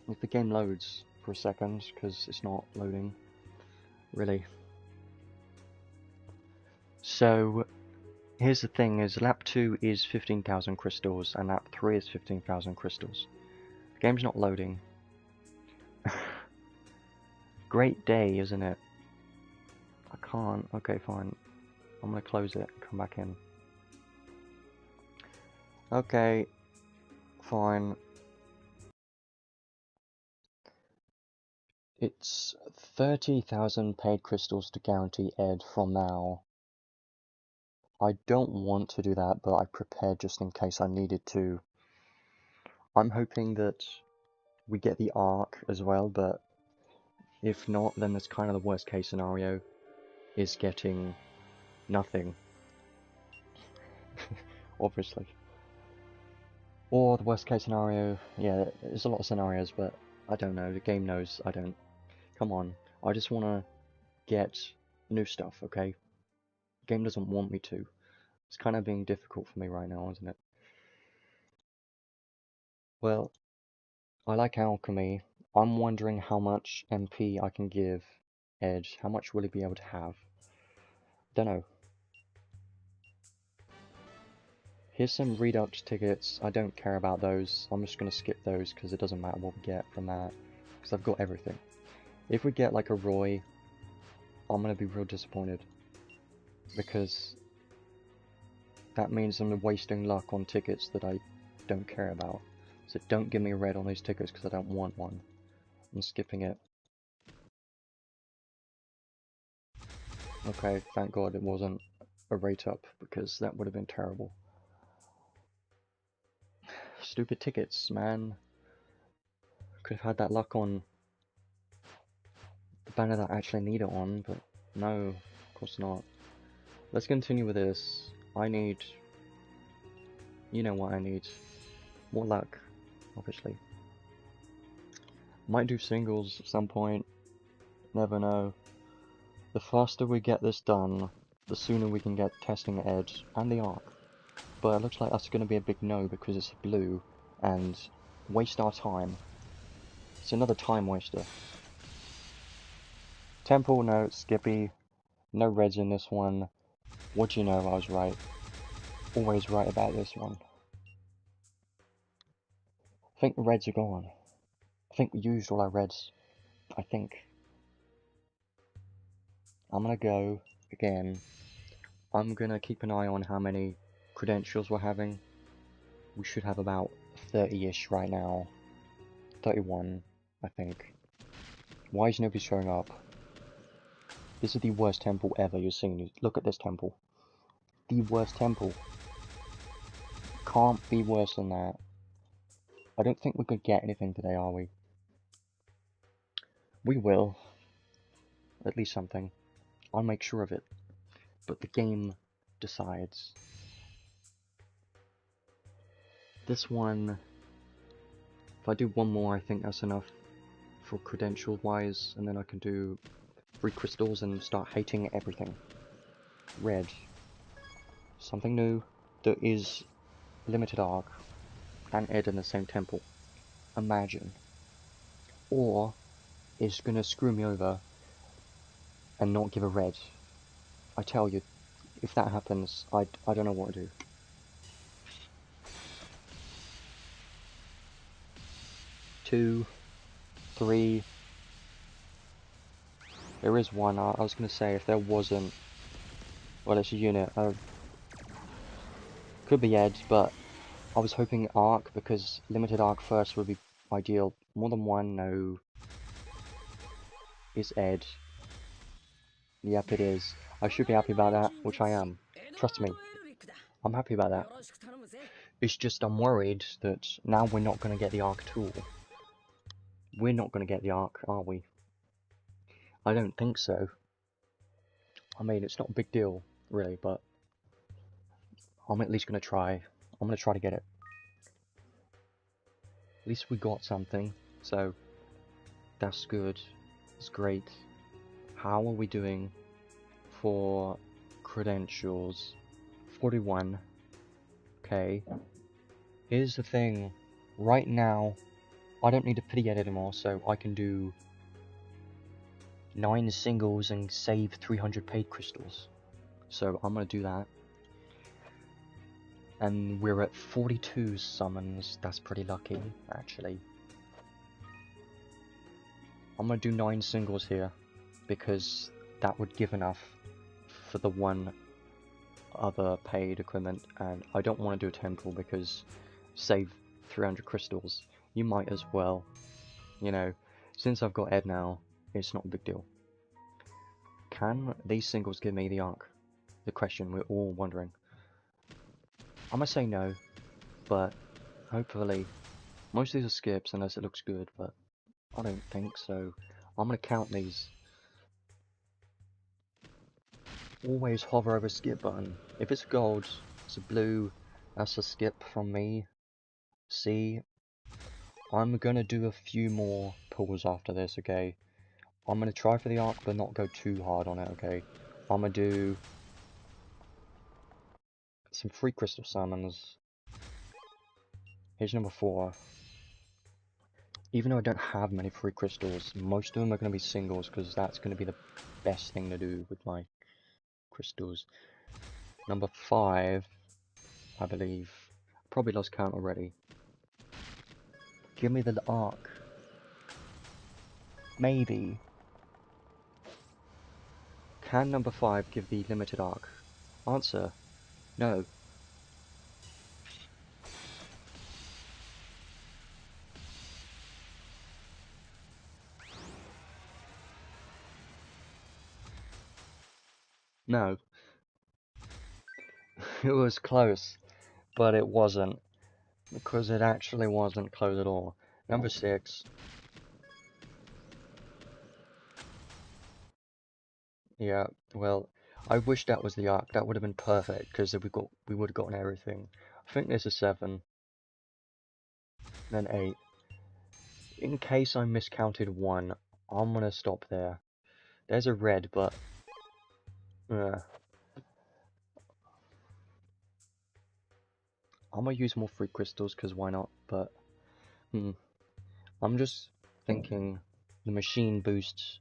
If the game loads for a second, because it's not loading. Really. So, here's the thing, is lap 2 is 15,000 crystals, and lap 3 is 15,000 crystals. The game's not loading. Great day, isn't it? I can't. Okay, fine. I'm gonna close it and come back in. Okay, fine. It's 30,000 paid crystals to guarantee Ed from now. I don't want to do that, but I prepared just in case I needed to. I'm hoping that we get the Ark as well, but if not, then that's kind of the worst case scenario, is getting nothing. Obviously. Or the worst case scenario, yeah, there's a lot of scenarios, but I don't know, the game knows I don't. Come on, I just want to get new stuff, okay? game doesn't want me to. It's kind of being difficult for me right now, isn't it? Well, I like Alchemy. I'm wondering how much MP I can give Ed. How much will he be able to have? Don't know. Here's some Redux tickets. I don't care about those. I'm just going to skip those because it doesn't matter what we get from that. Because I've got everything. If we get like a Roy, I'm going to be real disappointed. Because that means I'm wasting luck on tickets that I don't care about. So don't give me a red on these tickets because I don't want one. I'm skipping it. Okay, thank God it wasn't a rate up because that would have been terrible. Stupid tickets, man. Could have had that luck on the banner that I actually need it on, but no, of course not. Let's continue with this. I need... You know what I need. More luck, obviously. Might do singles at some point. Never know. The faster we get this done, the sooner we can get testing Ed and the Ark. But it looks like that's going to be a big no because it's blue and waste our time. It's another time waster. Temple, no, Skippy. No reds in this one. What do you know, I was right. Always right about this one. I think the reds are gone. I think we used all our reds. I think. I'm gonna go again. I'm gonna keep an eye on how many credentials we're having. We should have about 30-ish right now. 31, I think. Why is nobody showing up? This is the worst temple ever you've seen. Look at this temple. The worst temple. Can't be worse than that. I don't think we could get anything today, are we? We will. At least something. I'll make sure of it. But the game decides. This one, if I do one more, I think that's enough for credential-wise, and then I can do 3 crystals and start hating everything. Red. Something new. There is limited arc and Ed in the same temple. Imagine. Or it's gonna screw me over and not give a red. I tell you, if that happens, I don't know what to do. 2, 3. There is one. I was gonna say if there wasn't, well, it's a unit. Could be Ed, but I was hoping arc because limited arc first would be ideal. More than one, no. Is Ed. Yep, it is. I should be happy about that, which I am. Trust me. I'm happy about that. It's just I'm worried that now we're not going to get the arc tool. We're not going to get the arc, are we? I don't think so. I mean, it's not a big deal, really, but I'm at least going to try. I'm going to try to get it. At least we got something, so that's good. It's great. How are we doing for credentials? 41. Okay. Here's the thing. Right now, I don't need a pity edit anymore, so I can do 9 singles and save 300 paid crystals. So I'm gonna do that. And we're at 42 summons. That's pretty lucky, actually. I'm gonna do 9 singles here, because that would give enough for the one other paid equipment, and I don't want to do a temple because save 300 crystals. You might as well. You know, since I've got Ed now, it's not a big deal. Can these singles give me the arc? The question we're all wondering. I'm gonna say no, but hopefully, most of these are skips unless it looks good, but I don't think so. I'm gonna count these. Always hover over skip button. If it's gold, it's a blue, that's a skip from me. See, I'm gonna do a few more pulls after this, okay? I'm gonna try for the arc, but not go too hard on it, okay? I'm gonna do some free crystal summons. Here's number 4. Even though I don't have many free crystals, most of them are going to be singles, because that's going to be the best thing to do with my crystals. Number 5, I believe. Probably lost count already. Give me the arc. Maybe. Can number 5 give the limited arc? Answer: no. No. It was close, but it wasn't. Because it actually wasn't close at all. Number 6. Yeah, well, I wish that was the arc. That would have been perfect, because we would have gotten everything. I think this is 7. Then 8. In case I miscounted 1, I'm gonna stop there. There's a red, but I'm gonna use more free crystals, because why not? But I'm just thinking the machine boost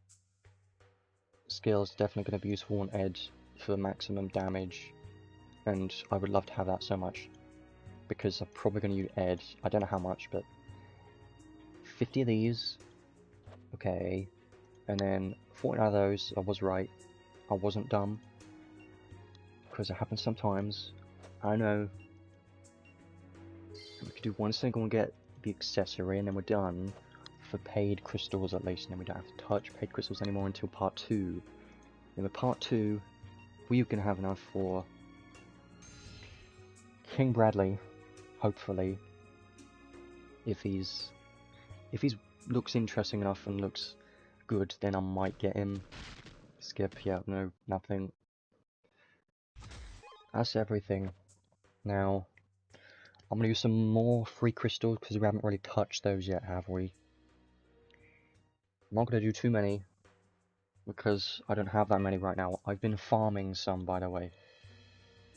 skill is definitely going to be useful on Ed for maximum damage, and I would love to have that so much, because I'm probably going to use Ed. I don't know how much, but 50 of these, okay, and then 49 of those. I was right, I wasn't dumb, because it happens sometimes. I know. We could do one single and get the accessory, and then we're done for paid crystals at least, and then we don't have to touch paid crystals anymore until part 2. In the part 2, we're going to have enough for King Bradley, hopefully. If he's looks interesting enough and looks good, then I might get him. Skip, yeah, no, nothing. That's everything. Now, I'm gonna use some more free crystals, because we haven't really touched those yet, have we? I'm not gonna do too many, because I don't have that many right now. I've been farming some, by the way.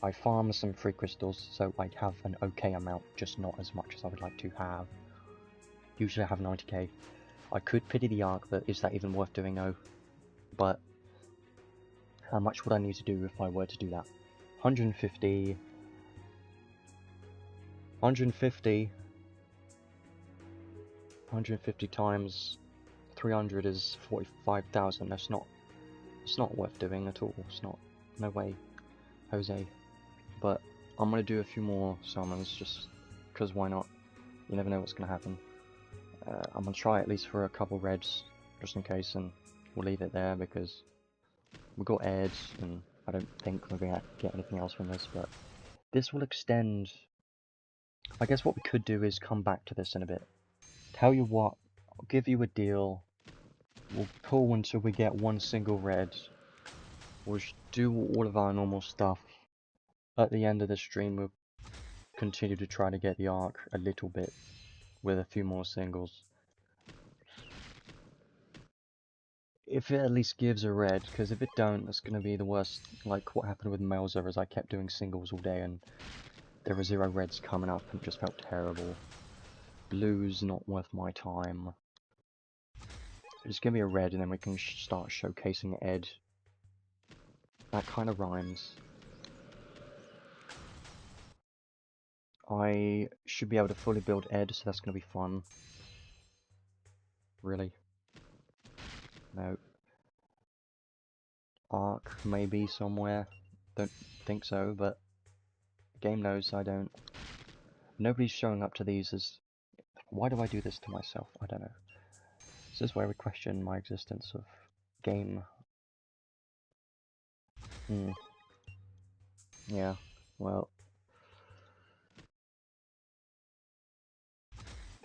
I farmed some free crystals, so I have an okay amount, just not as much as I would like to have. Usually I have 90k. I could pity the arc, but is that even worth doing? No. But how much would I need to do if I were to do that? 150. 150. 150 times 300 is 45,000. That's not. It's not worth doing at all. It's not. No way, Jose. But I'm gonna do a few more summons just because why not? You never know what's gonna happen. I'm gonna try at least for a couple reds just in case, and we'll leave it there because we got Ed, and I don't think we're gonna get anything else from this. But this will extend. I guess what we could do is come back to this in a bit. Tell you what, I'll give you a deal. We'll pull until we get one single red. We'll do all of our normal stuff. At the end of the stream, we'll continue to try to get the arc a little bit with a few more singles. If it at least gives a red, because if it don't, it's going to be the worst, like what happened with Melza, as I kept doing singles all day and there were 0 reds coming up and it just felt terrible. Blue's not worth my time. Just give me a red and then we can start showcasing Ed. That kind of rhymes. I should be able to fully build Ed, so that's going to be fun. Really? No. Arc, maybe somewhere. Don't think so, but game knows I don't. Nobody's showing up to these as... Why do I do this to myself? I don't know. This is where we question my existence of game. Yeah, well...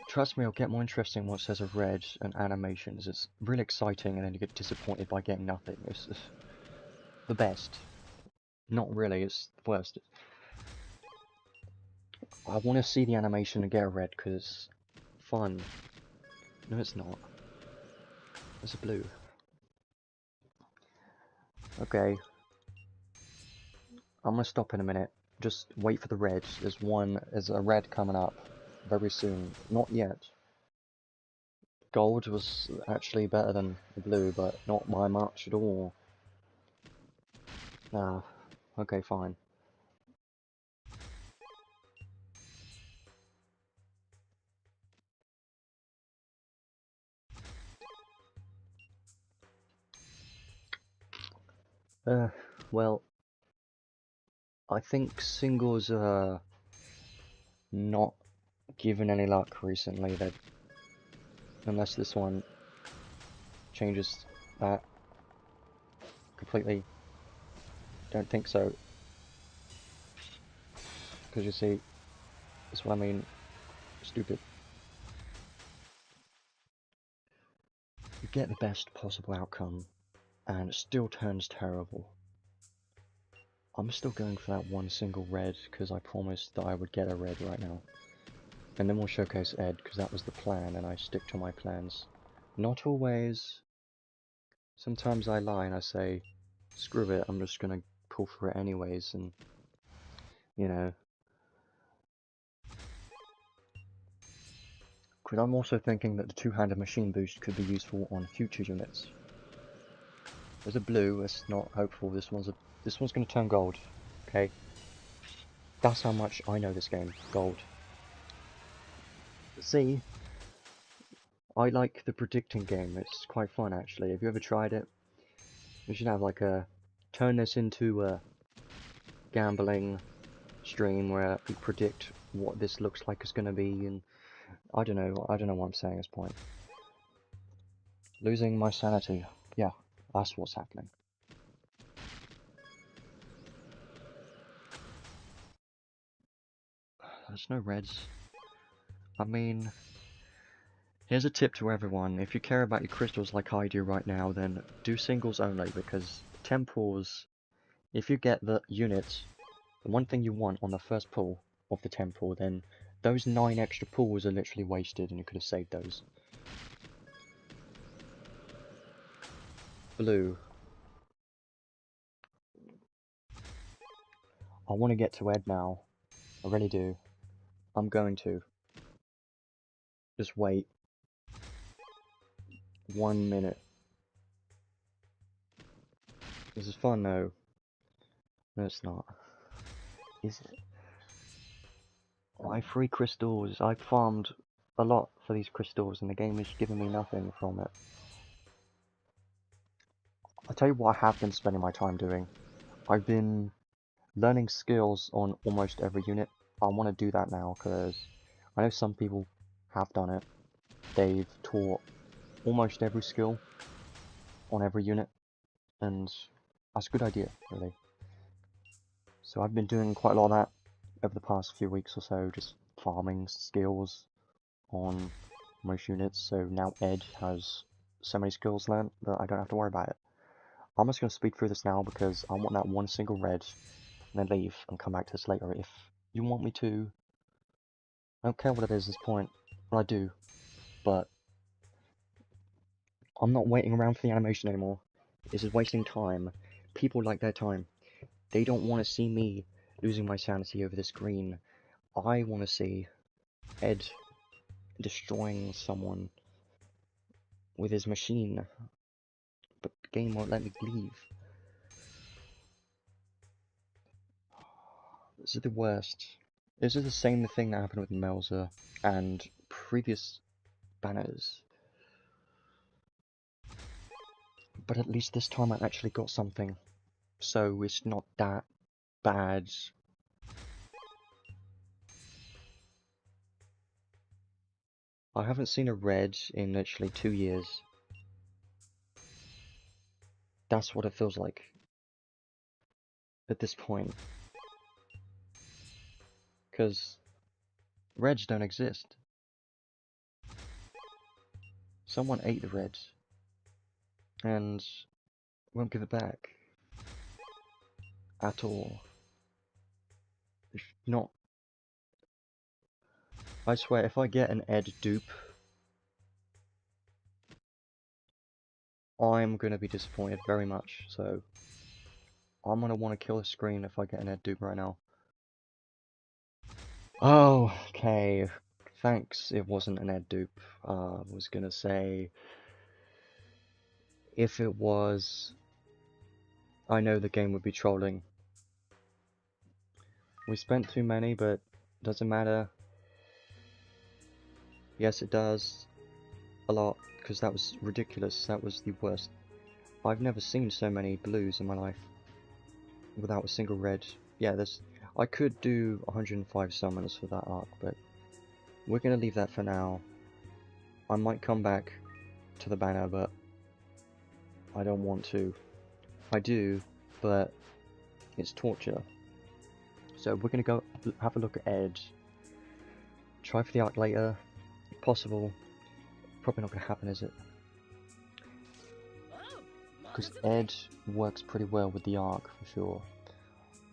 Trust me, it'll get more interesting once there's a red and animations. It's really exciting, and then you get disappointed by getting nothing. It's the best. Not really, it's the worst. I want to see the animation and get a red, because it's fun. No, it's not. There's a blue. Okay. I'm gonna stop in a minute. just wait for the red. There's a red coming up very soon. Not yet. Gold was actually better than blue, but not by much at all. Ah, okay, fine. Well, I think singles are not given any luck recently. That unless this one changes that completely. Don't think so. Because you see, that's what I mean. Stupid. You get the best possible outcome, and it still turns terrible. I'm still going for that one single red, because I promised that I would get a red right now. And then we'll showcase Ed, because that was the plan, and I stick to my plans. Not always. Sometimes I lie and I say, screw it, I'm just gonna pull for it anyways, and, you know. Because I'm also thinking that the two-handed machine boost could be useful on future units. There's a blue, it's not hopeful, this one's gonna turn gold, okay? That's how much I know this game, gold. See, I like the predicting game, it's quite fun actually. Have you ever tried it? We should have like turn this into a gambling stream where we predict what this looks like it's gonna be, and I don't know what I'm saying at this point. Losing my sanity, yeah, that's what's happening. There's no reds. I mean, here's a tip to everyone, if you care about your crystals like I do right now, then do singles only, because temples, if you get the unit, the one thing you want on the first pull of the temple, then those 9 extra pulls are literally wasted and you could have saved those. Blue. I want to get to Ed now. I really do. I'm going to. Just wait. 1 minute. This is fun though. No, it's not. Is it? My 3 crystals. I farmed a lot for these crystals and the game is giving me nothing from it. I'll tell you what I have been spending my time doing. I've been learning skills on almost every unit. I want to do that now because I know some people have done it. They've taught almost every skill on every unit, and that's a good idea, really. So I've been doing quite a lot of that over the past few weeks or so, just farming skills on most units. So now Ed has so many skills learned that I don't have to worry about it. I'm just going to speed through this now because I want that one single red and then leave and come back to this later if you want me to. I don't care what it is at this point. Well, I do, but I'm not waiting around for the animation anymore. This is wasting time. People like their time. They don't want to see me losing my sanity over this green. I want to see Ed destroying someone with his machine, but the game won't let me leave. This is the worst. This is the same thing that happened with Melza and previous banners. But at least this time I actually got something, so it's not that bad. I haven't seen a red in literally 2 years. That's what it feels like at this point. Because reds don't exist. Someone ate the reds and won't give it back at all. It's not. I swear, if I get an Ed dupe, I'm gonna be disappointed very much. So I'm gonna want to kill the screen if I get an Ed dupe right now. Oh, okay. Thanks, it wasn't an Ed dupe. I was gonna say, if it was, I know the game would be trolling. We spent too many, but doesn't matter. Yes, it does. A lot, because that was ridiculous. That was the worst. I've never seen so many blues in my life without a single red. Yeah, I could do 105 summons for that arc, but we're gonna leave that for now. I might come back to the banner, but I don't want to. I do, but it's torture. So we're gonna go have a look at Ed. Try for the arc later, if possible. Probably not gonna happen, is it? Because Ed works pretty well with the arc for sure.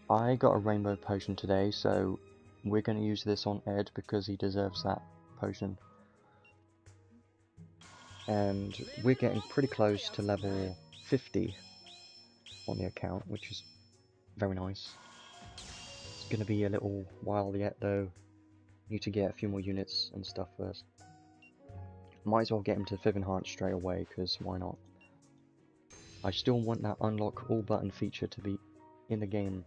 I got a rainbow potion today, so we're gonna use this on Ed because he deserves that potion. And we're getting pretty close to level 50 on the account, which is very nice. It's gonna be a little while yet though. Need to get a few more units and stuff first. Might as well get him to 5 enhanced straight away, because why not? I still want that unlock all button feature to be in the game.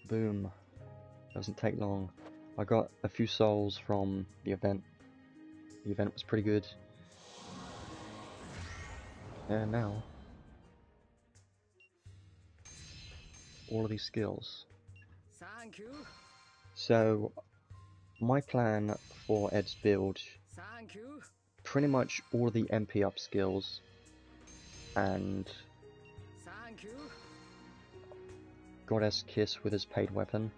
Boom. Doesn't take long. I got a few souls from the event. The event was pretty good. And now, all of these skills. So, my plan for Ed's build, pretty much all the MP up skills, and Goddess Kiss with his paid weapon,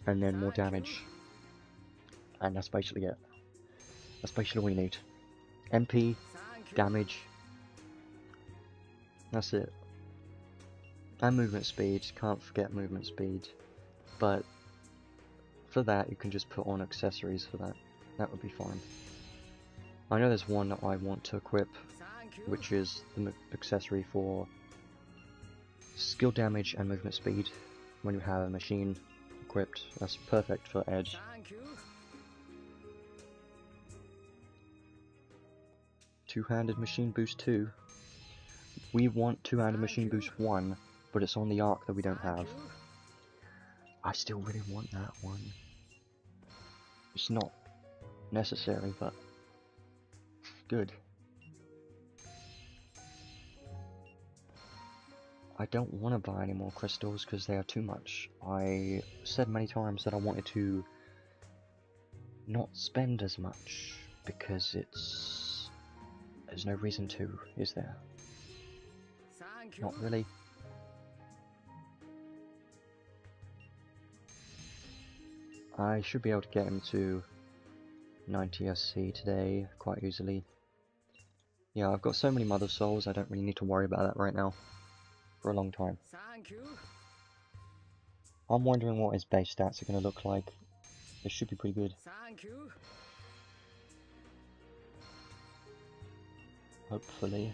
and then more damage. And that's basically it. That's basically all we need. MP, damage, that's it. And movement speed, can't forget movement speed. But for that you can just put on accessories for that. That would be fine. I know there's one that I want to equip, which is the accessory for skill damage and movement speed when you have a machine equipped. That's perfect for Edge. Two-handed machine boost 2. We want two-handed machine boost 1, but it's on the arc that we don't have. I still really want that one. It's not necessary, but good. I don't want to buy any more crystals because they are too much. I said many times that I wanted to not spend as much because there's no reason to, is there? Not really. I should be able to get him to 90 SC today quite easily. Yeah, I've got so many Mother Souls, I don't really need to worry about that right now. For a long time. I'm wondering what his base stats are going to look like. It should be pretty good. Hopefully.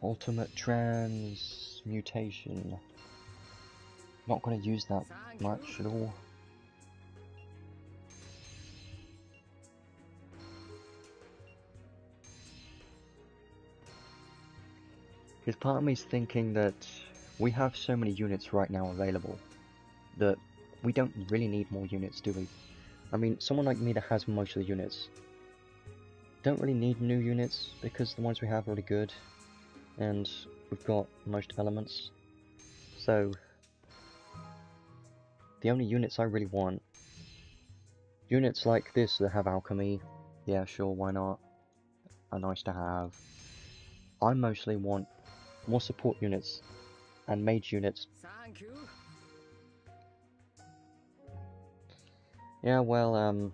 Ultimate Transmutation. Not going to use that much at all. Because part of me is thinking that we have so many units right now available that we don't really need more units, do we? I mean, someone like me that has most of the units don't really need new units because the ones we have are really good and we've got most elements. So the only units I really want, units like this that have Alchemy, yeah sure, why not, are nice to have. I mostly want more support units and mage units. Yeah, well,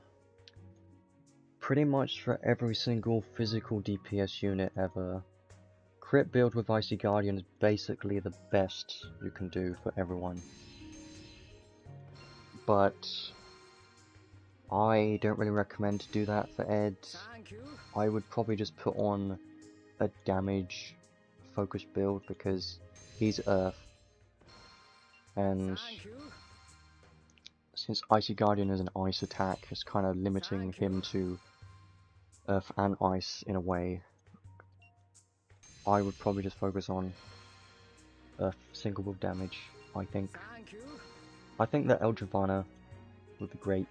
pretty much for every single physical DPS unit ever, crit build with Icy Guardian is basically the best you can do for everyone. But I don't really recommend to do that for Ed. I would probably just put on a damage focused build because he's Earth, and since Icy Guardian is an ice attack, it's kind of limiting him to Earth and Ice in a way. I would probably just focus on Earth single build damage, I think. I think that Eldravana would be great.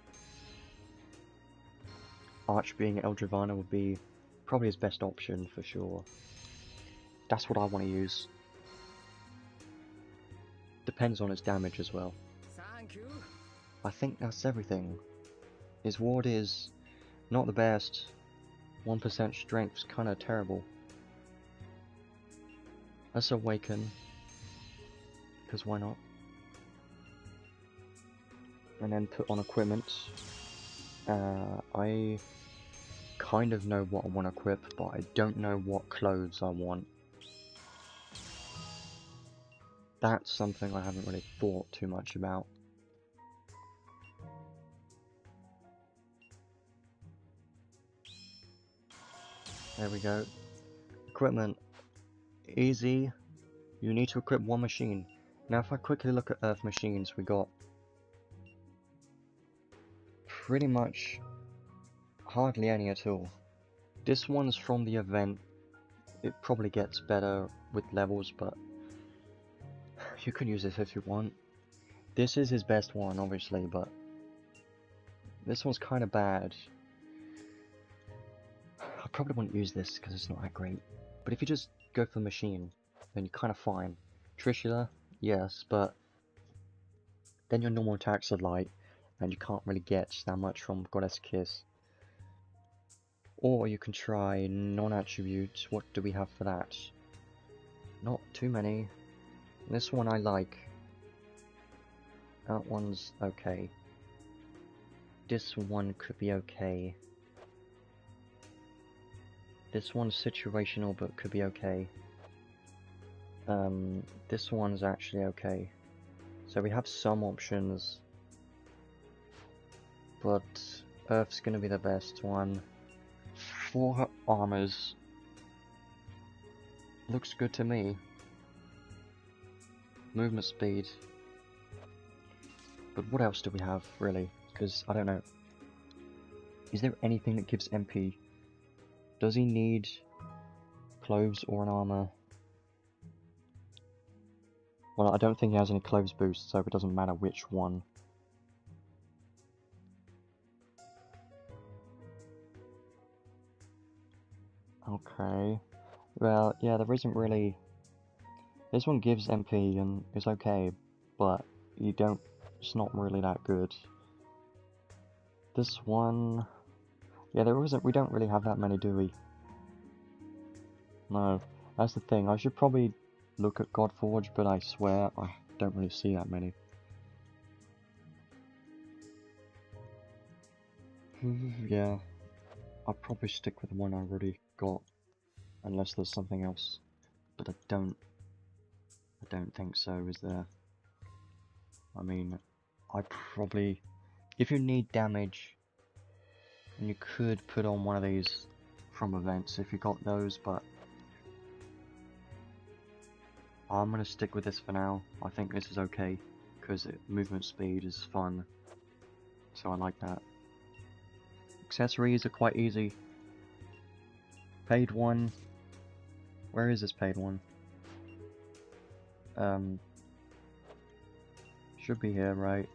Arch being Eldravana would be probably his best option for sure. That's what I want to use. Depends on his damage as well. I think that's everything. His ward is not the best. 1% strength's kinda terrible. Let's awaken. Because why not? And then put on equipment. I kind of know what I want to equip, but I don't know what clothes I want. That's something I haven't really thought too much about. There we go. Equipment. Easy. You need to equip one machine. Now if I quickly look at Earth machines, we got pretty much hardly any at all. This one's from the event. It probably gets better with levels, but you can use this if you want. This is his best one, obviously, but this one's kind of bad. I probably wouldn't use this because it's not that great. But if you just go for the machine, then you're kind of fine. Trishula, yes, but then your normal attacks are light, and you can't really get that much from Goddess Kiss. Or you can try non-attribute. What do we have for that? Not too many. This one I like. That one's okay. This one could be okay. This one's situational but could be okay. This one's actually okay. So we have some options. But Earth's gonna be the best one. 4 armors. Looks good to me. Movement speed. But what else do we have, really? Because, I don't know. Is there anything that gives MP? Does he need clothes or an armor? Well, I don't think he has any clothes boost, so it doesn't matter which one. Okay. Well, yeah, there isn't really... This one gives MP and is okay, but you don't... It's not really that good. This one... Yeah, there isn't... We don't really have that many, do we? No. That's the thing. I should probably look at Godforge, but I swear I don't really see that many. Yeah. I'll probably stick with the one I already got. Unless there's something else. But I don't think so, is there? I mean, I probably... If you need damage, and you could put on one of these from events if you got those, but I'm gonna stick with this for now. I think this is okay, because movement speed is fun, so I like that. Accessories are quite easy. Paid one. Where is this paid one? Should be here, right?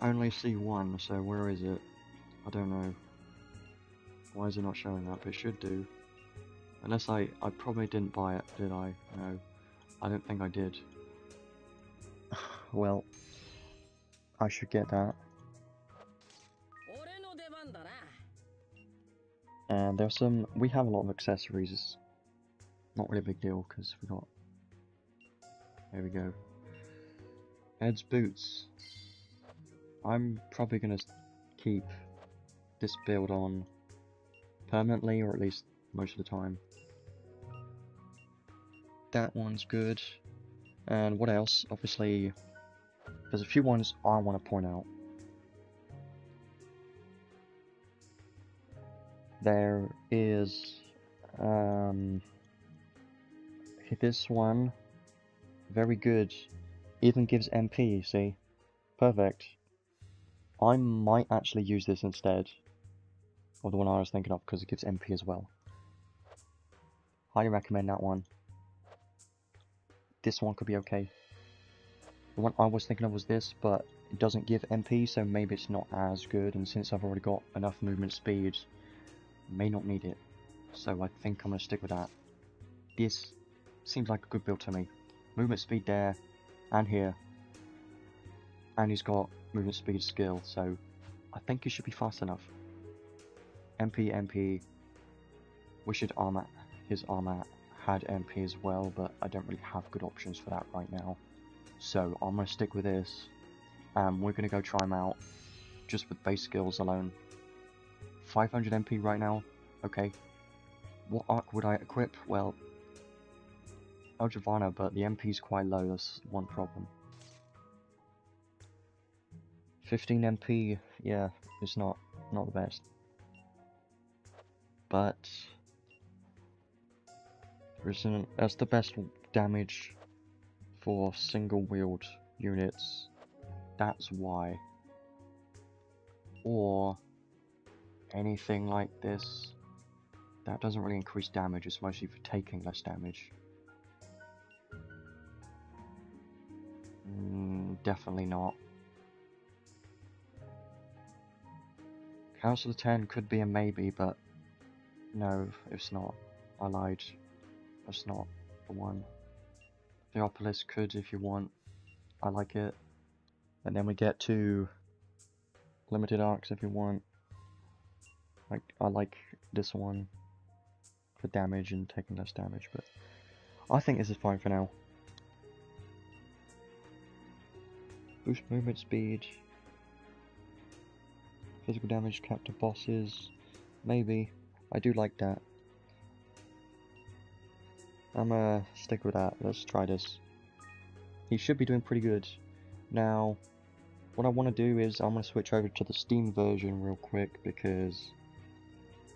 I only see one, so where is it? I don't know. Why is it not showing that? But it should do. Unless I probably didn't buy it, did I? No. I don't think I did. Well, I should get that. And there's some... We have a lot of accessories. Not really a big deal, because we got... There we go. Ed's boots. I'm probably gonna keep this build on permanently, or at least most of the time. That one's good. And what else? Obviously, There's a few ones I want to point out. There is this one, very good, even gives MP, see? Perfect. I might actually use this instead of the one I was thinking of because it gives MP as well. Highly recommend that one. This one could be okay. The one I was thinking of was this, but it doesn't give MP, so maybe it's not as good, and since I've already got enough movement speed, I may not need it. So I think I'm going to stick with that. This seems like a good build to me. Movement speed there, and here. And he's got movement speed skill, so I think he should be fast enough. MP, MP. Wish his armor had MP as well, but I don't really have good options for that right now. So I'm going to stick with this. We're going to go try him out, just with base skills alone. 500 MP right now, okay. What arc would I equip? Well, Eldravana, but the MP is quite low, that's one problem. 15 MP, yeah, it's not the best. But that's the best damage for single wield units. That's why. Or anything like this. That doesn't really increase damage, it's mostly for taking less damage. Definitely not. Council of 10 could be a maybe, but no, it's not. I lied. That's not the one. Theopolis could if you want. I like it. And then we get to limited arcs if you want. I like this one for damage and taking less damage, but I think this is fine for now. Boost movement speed. Physical damage capped to bosses. Maybe. I do like that. I'm gonna stick with that. Let's try this. He should be doing pretty good. Now, what I want to do is I'm going to switch over to the Steam version real quick because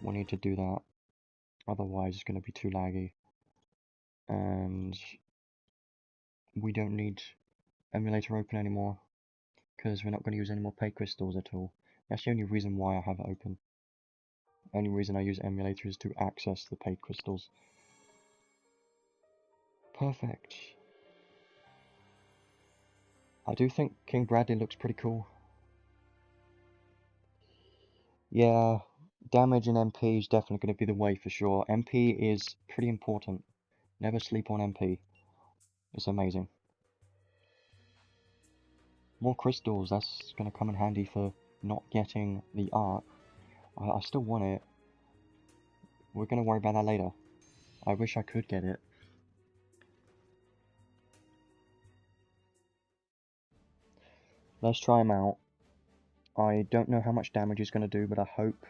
we need to do that. Otherwise it's going to be too laggy. And we don't need emulator open anymore because we're not going to use any more paid crystals at all. That's the only reason why I have it open. The only reason I use emulator is to access the paid crystals. Perfect. I do think King Bradley looks pretty cool. Yeah, damage and MP is definitely going to be the way for sure. MP is pretty important. Never sleep on MP. It's amazing. More crystals, that's going to come in handy for not getting the arc. I still want it. We're going to worry about that later. I wish I could get it. Let's try him out. I don't know how much damage he's going to do, but I hope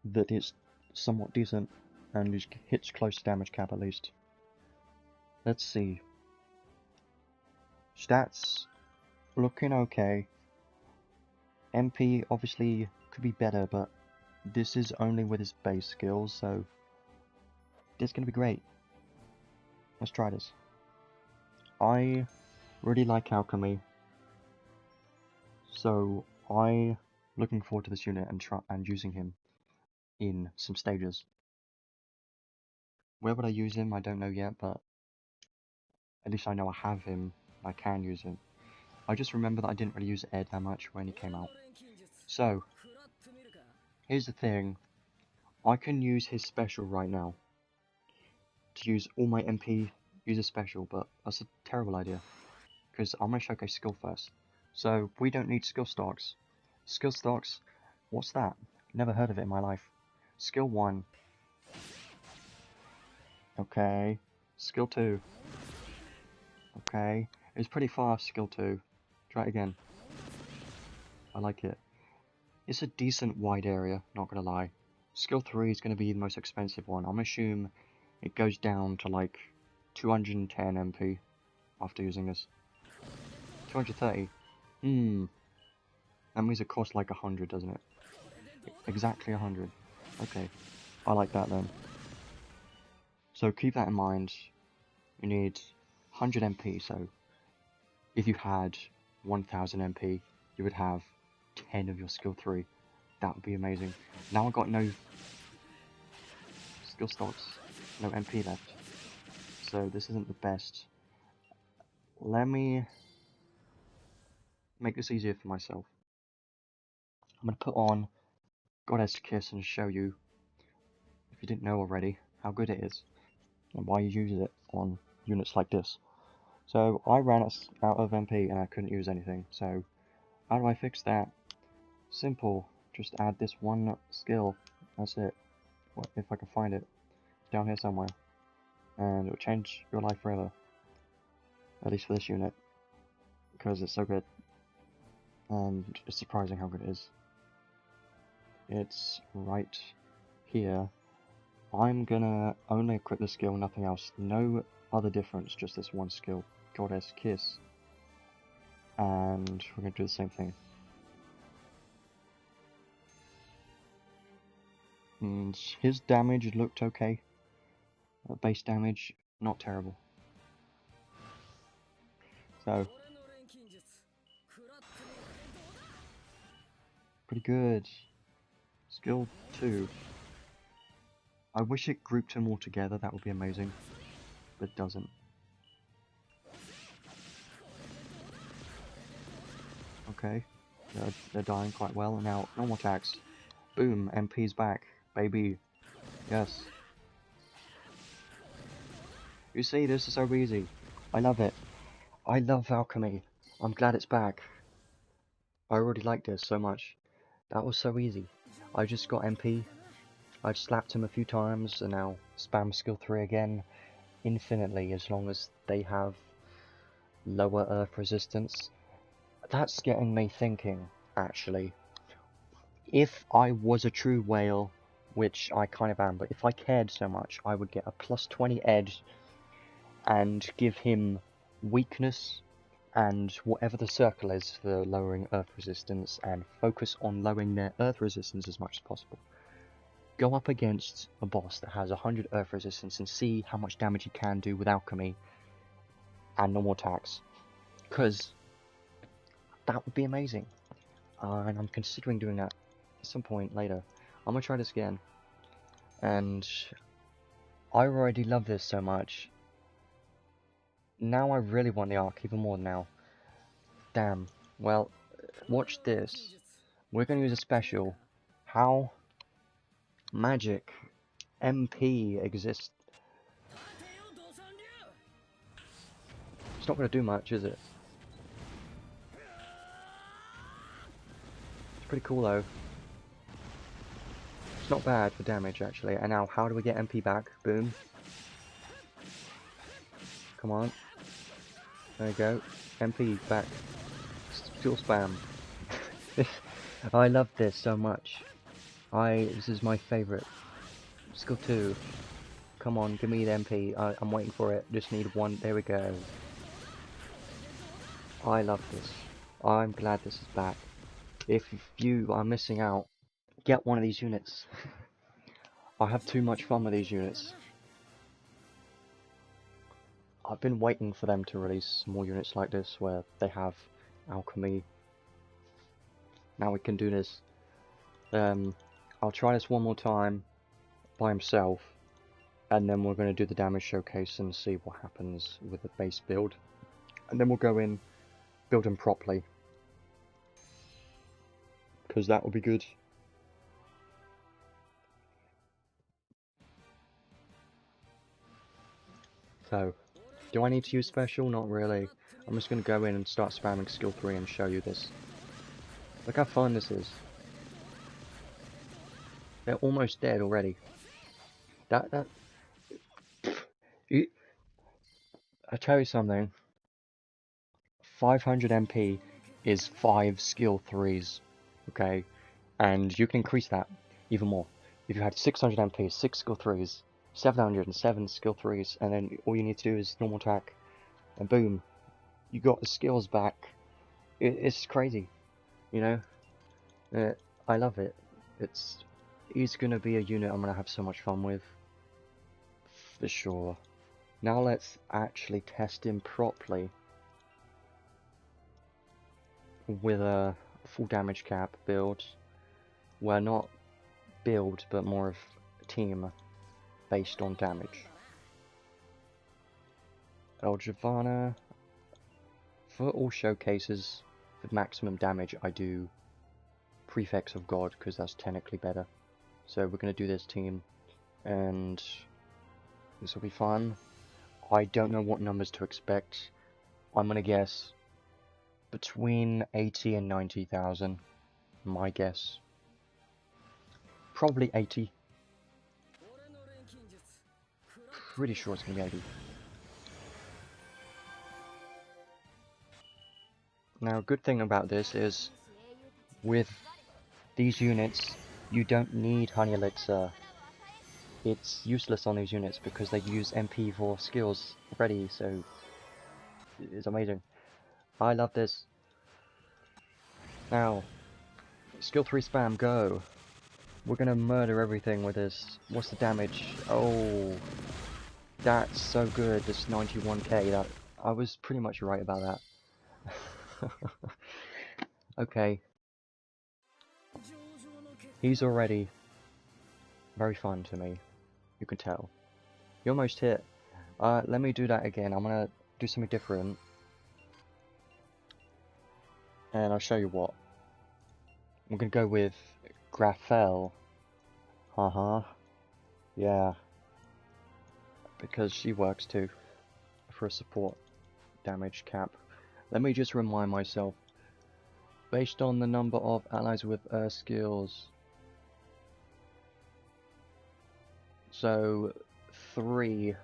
that it's somewhat decent and he hits close to damage cap at least. Let's see. Stats looking okay. MP obviously could be better, but this is only with his base skills, so this is going to be great. Let's try this. I really like Alchemy, so I'm looking forward to this unit and using him in some stages. Where would I use him? I don't know yet, but at least I know I have him. I can use him. I just remember that I didn't really use Ed that much when he came out. So, here's the thing. I can use his special right now. To use all my MP, use a special, but that's a terrible idea. Because I'm going to showcase skill first. So, we don't need skill stocks. Skill stocks, what's that? Never heard of it in my life. Skill 1. Okay. Skill 2. Okay. It's pretty fast, skill 2. Try it again. I like it. It's a decent wide area, not gonna lie. Skill 3 is gonna be the most expensive one. I'm gonna assume it goes down to like 210 MP after using this. 230. That means it costs like 100, doesn't it? Exactly 100. Okay, I like that then. So keep that in mind. You need 100 MP, so if you had 1000 MP, you would have 10 of your skill 3. That would be amazing. Now I've got no skill slots, no MP left. So this isn't the best. Let me make this easier for myself. I'm going to put on Goddess Kiss and show you, if you didn't know already, how good it is and why you use it on units like this. So I ran out of MP and I couldn't use anything. So how do I fix that? Simple. Just add this one skill. That's it. If I can find it. It's down here somewhere. And it will change your life forever. At least for this unit. Because it's so good. And it's surprising how good it is. It's right here. I'm gonna only equip the skill, nothing else. No other difference, just this one skill. Goddess Kiss. And we're gonna do the same thing. And his damage looked okay. Base damage, not terrible. So, pretty good. Skill 2. I wish it grouped them all together, that would be amazing. But it doesn't. Okay, they're dying quite well. And now, normal attacks. Boom, MP's back. Baby. Yes. You see, this is so easy. I love it. I love Alchemy. I'm glad it's back. I already liked this so much. That was so easy. I just got MP. I just slapped him a few times and now spam skill 3 again infinitely as long as they have lower earth resistance. That's getting me thinking, actually. If I was a true whale, which I kind of am, but if I cared so much, I would get a plus 20 edge and give him weakness and whatever the circle is for lowering earth resistance and focus on lowering their earth resistance as much as possible. Go up against a boss that has 100 earth resistance and see how much damage he can do with alchemy and normal attacks, because that would be amazing. And I'm considering doing that at some point later. I'm gonna try this again, and I already love this so much. Now I really want the arc even more now. Damn. Well, watch this. We're gonna use a special. How magic MP exists. It's not gonna do much, is it? It's pretty cool though. It's not bad for damage actually. And now, how do we get MP back? Boom. Come on. There you go. MP back. Skill spam. I love this so much. This is my favourite. Skill 2. Come on, give me the MP. I'm waiting for it. Just need one. There we go. I love this. I'm glad this is back. If you are missing out, get one of these units. I have too much fun with these units. I've been waiting for them to release more units like this where they have alchemy. Now we can do this. I'll try this one more time by himself, and then we're going to do the damage showcase and see what happens with the base build. And then we'll go in, build him properly, because that will be good. So, do I need to use special? Not really. I'm just going to go in and start spamming skill 3 and show you this. Look how fun this is. They're almost dead already. I tell you something. 500 MP is 5 skill 3s, okay? And you can increase that even more. If you had 600 MP, 6 skill 3s, 707 skill 3s, and then all you need to do is normal attack, and boom, you got the skills back It's crazy, you know? I love it. He's gonna be a unit I'm gonna have so much fun with. For sure. Now let's actually test him properly with a full damage cap build. Well, not build, but more of a team based on damage. El Giovanna. For all showcases with maximum damage, I do Prefects of God, because that's technically better. So we're going to do this team, and this will be fun. I don't know what numbers to expect. I'm going to guess between 80 and 90,000. My guess. Probably 80. Pretty sure it's going to be 80. Now, a good thing about this is, with these units, you don't need Honey Elixir. It's useless on these units because they use MP for skills already, so it's amazing. I love this. Now, skill 3 spam, go. We're gonna murder everything with this. What's the damage? Oh, that's so good, this 91k. That I was pretty much right about that. Okay. He's already very fun to me. You can tell. You almost hit. Let me do that again. I'm gonna do something different. And I'll show you what. We're gonna go with Graphel. Yeah. Because she works too. For a support damage cap. Let me just remind myself. Based on the number of allies with skills. So, 3.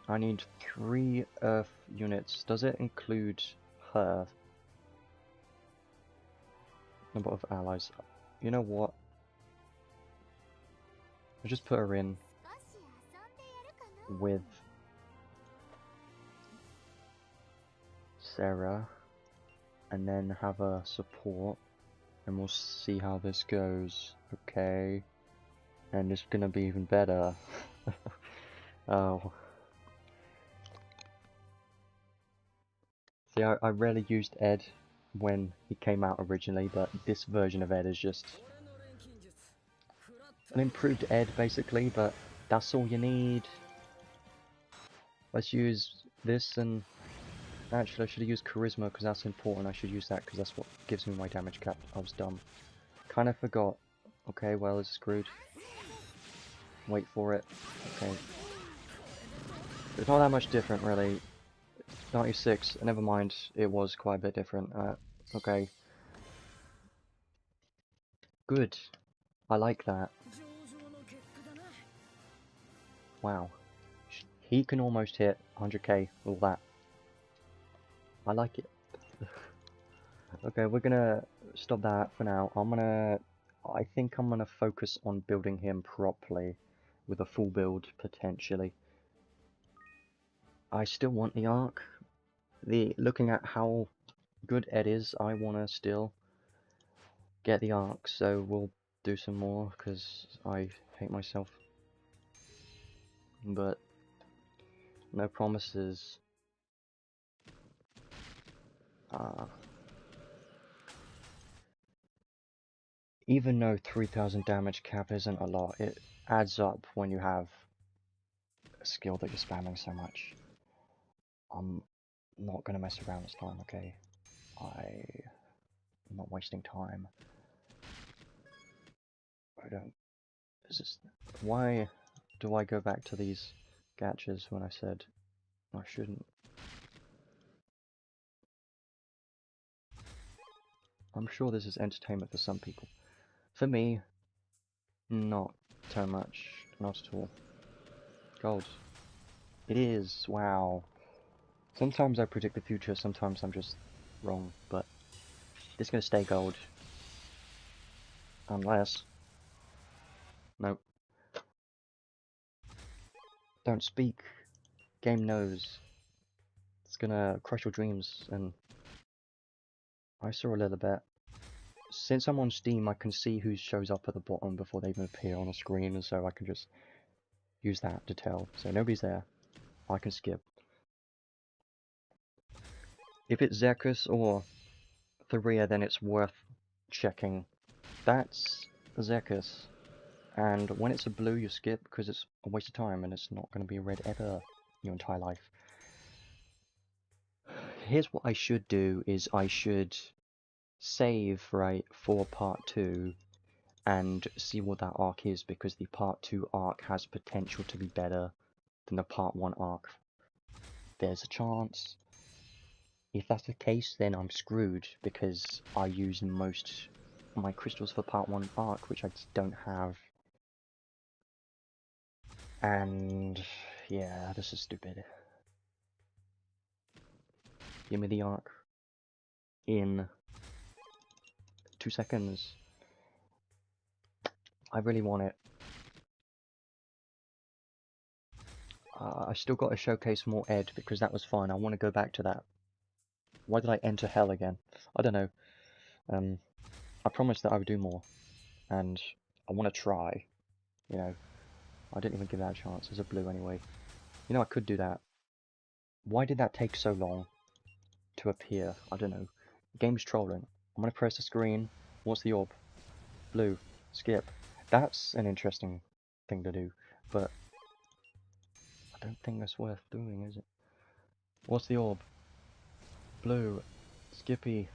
I need 3 Earth units. Does it include her? Number of allies. You know what? I'll just put her in with Sarah and then have a support, and we'll see how this goes. Okay. And it's gonna be even better. Oh. See, I rarely used Ed when he came out originally, but this version of Ed is just an improved Ed, basically, but that's all you need. Let's use this, and actually I should have used Charisma, because that's important. I should use that, because that's what gives me my damage cap. I was dumb. Kind of forgot. Okay, well, it's screwed. Wait for it. Okay. It's not that much different, really. 96, never mind, it was quite a bit different. Okay. Good. I like that. Wow. He can almost hit 100k with all that. I like it. Okay, we're gonna stop that for now. I think I'm gonna focus on building him properly with a full build, potentially. I still want the arc. Looking at how good Ed is, I wanna still get the arc, so we'll do some more, because I hate myself. But no promises. Even though 3000 damage cap isn't a lot, it adds up when you have a skill that you're spamming so much. I'm not gonna mess around this time, okay? I'm not wasting time. Why do I go back to these gachas when I said I shouldn't? I'm sure this is entertainment for some people. For me, not so much. Not at all. Gold. It is, wow. Sometimes I predict the future, sometimes I'm just wrong, but it's gonna stay gold. Unless... Nope. Don't speak. Game knows. It's gonna crush your dreams, and I saw a little bit. Since I'm on Steam, I can see who shows up at the bottom before they even appear on the screen, and so I can just use that to tell. So nobody's there. I can skip. If it's Zekus or Theria, then it's worth checking. That's Zekus. And when it's a blue, you skip because it's a waste of time and it's not going to be a red ever your entire life. Here's what I should do, is I should save, right, for part 2 and see what that arc is, because the part 2 arc has potential to be better than the part 1 arc. There's a chance. If that's the case, then I'm screwed, because I used most of my crystals for part 1 arc, which I just don't have. And yeah, this is stupid. Give me the arc in 2 seconds. I really want it. I still got to showcase more Ed, because that was fun. I want to go back to that. Why did I enter hell again? I don't know. I promised that I would do more, and I want to try. You know, I didn't even give that a chance. There's a blue anyway. You know, I could do that. Why did that take so long to appear? I don't know. Game's trolling. I'm gonna press the screen. What's the orb? Blue. Skip. That's an interesting thing to do, but I don't think that's worth doing, is it? What's the orb? Blue. Skippy.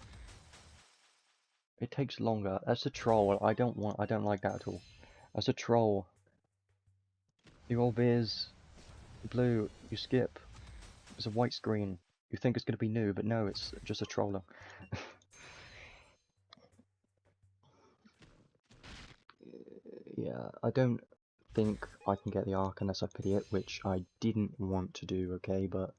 It takes longer. That's a troll. I don't like that at all. That's a troll. The orb is blue. You skip. It's a white screen. You think it's going to be new, but no, it's just a troller. Yeah, I don't think I can get the arc unless I pity it, which I didn't want to do, okay, but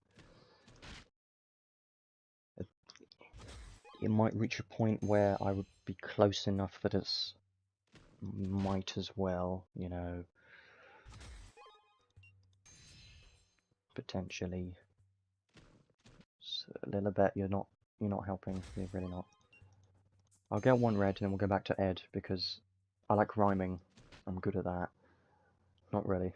it might reach a point where I would be close enough that it's might as well, you know, potentially. So, little bit, you're not helping, you're really not. I'll get 1 red and then we'll go back to Ed, because I like rhyming. I'm good at that. Not really.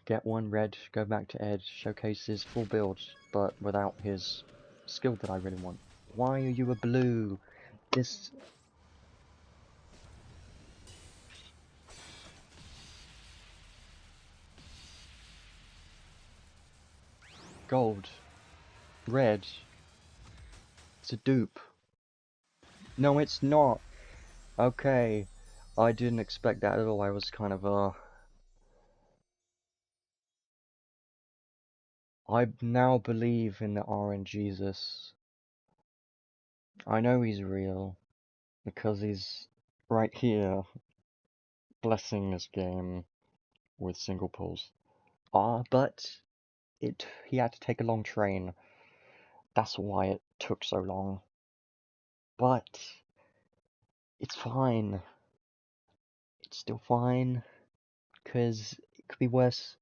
Get 1 red, go back to Ed, showcase his full build, but without his skill that I really want. Why are you a blue? This... Gold. Red. It's a dupe. No, it's not. Okay. I didn't expect that at all. I was kind of, I now believe in the RNGesus. I know he's real, because he's right here, blessing this game with single pulls. But he had to take a long train. That's why it took so long. But it's fine. It's still fine, because it could be worse.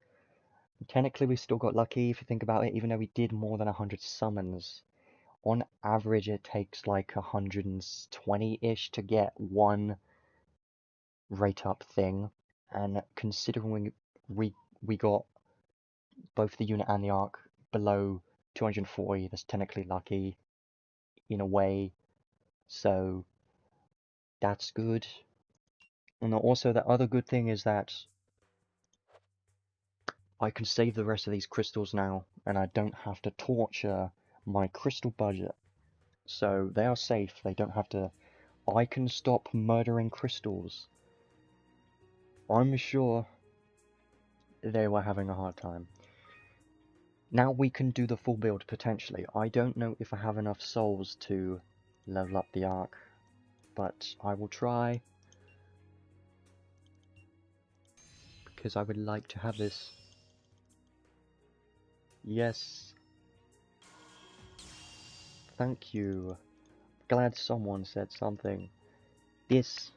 Technically, we still got lucky if you think about it, even though we did more than 100 summons. On average, it takes like 120-ish to get 1 rate up thing, and considering we got both the unit and the arc below 240, that's technically lucky in a way, so that's good. And also, the other good thing is that I can save the rest of these crystals now, and I don't have to torture my crystal budget. So they are safe, they don't have to... I can stop murdering crystals. I'm sure they were having a hard time. Now we can do the full build, potentially. I don't know if I have enough souls to level up the arc, but I will try, because I would like to have this. Yes. Thank you. Glad someone said something. This.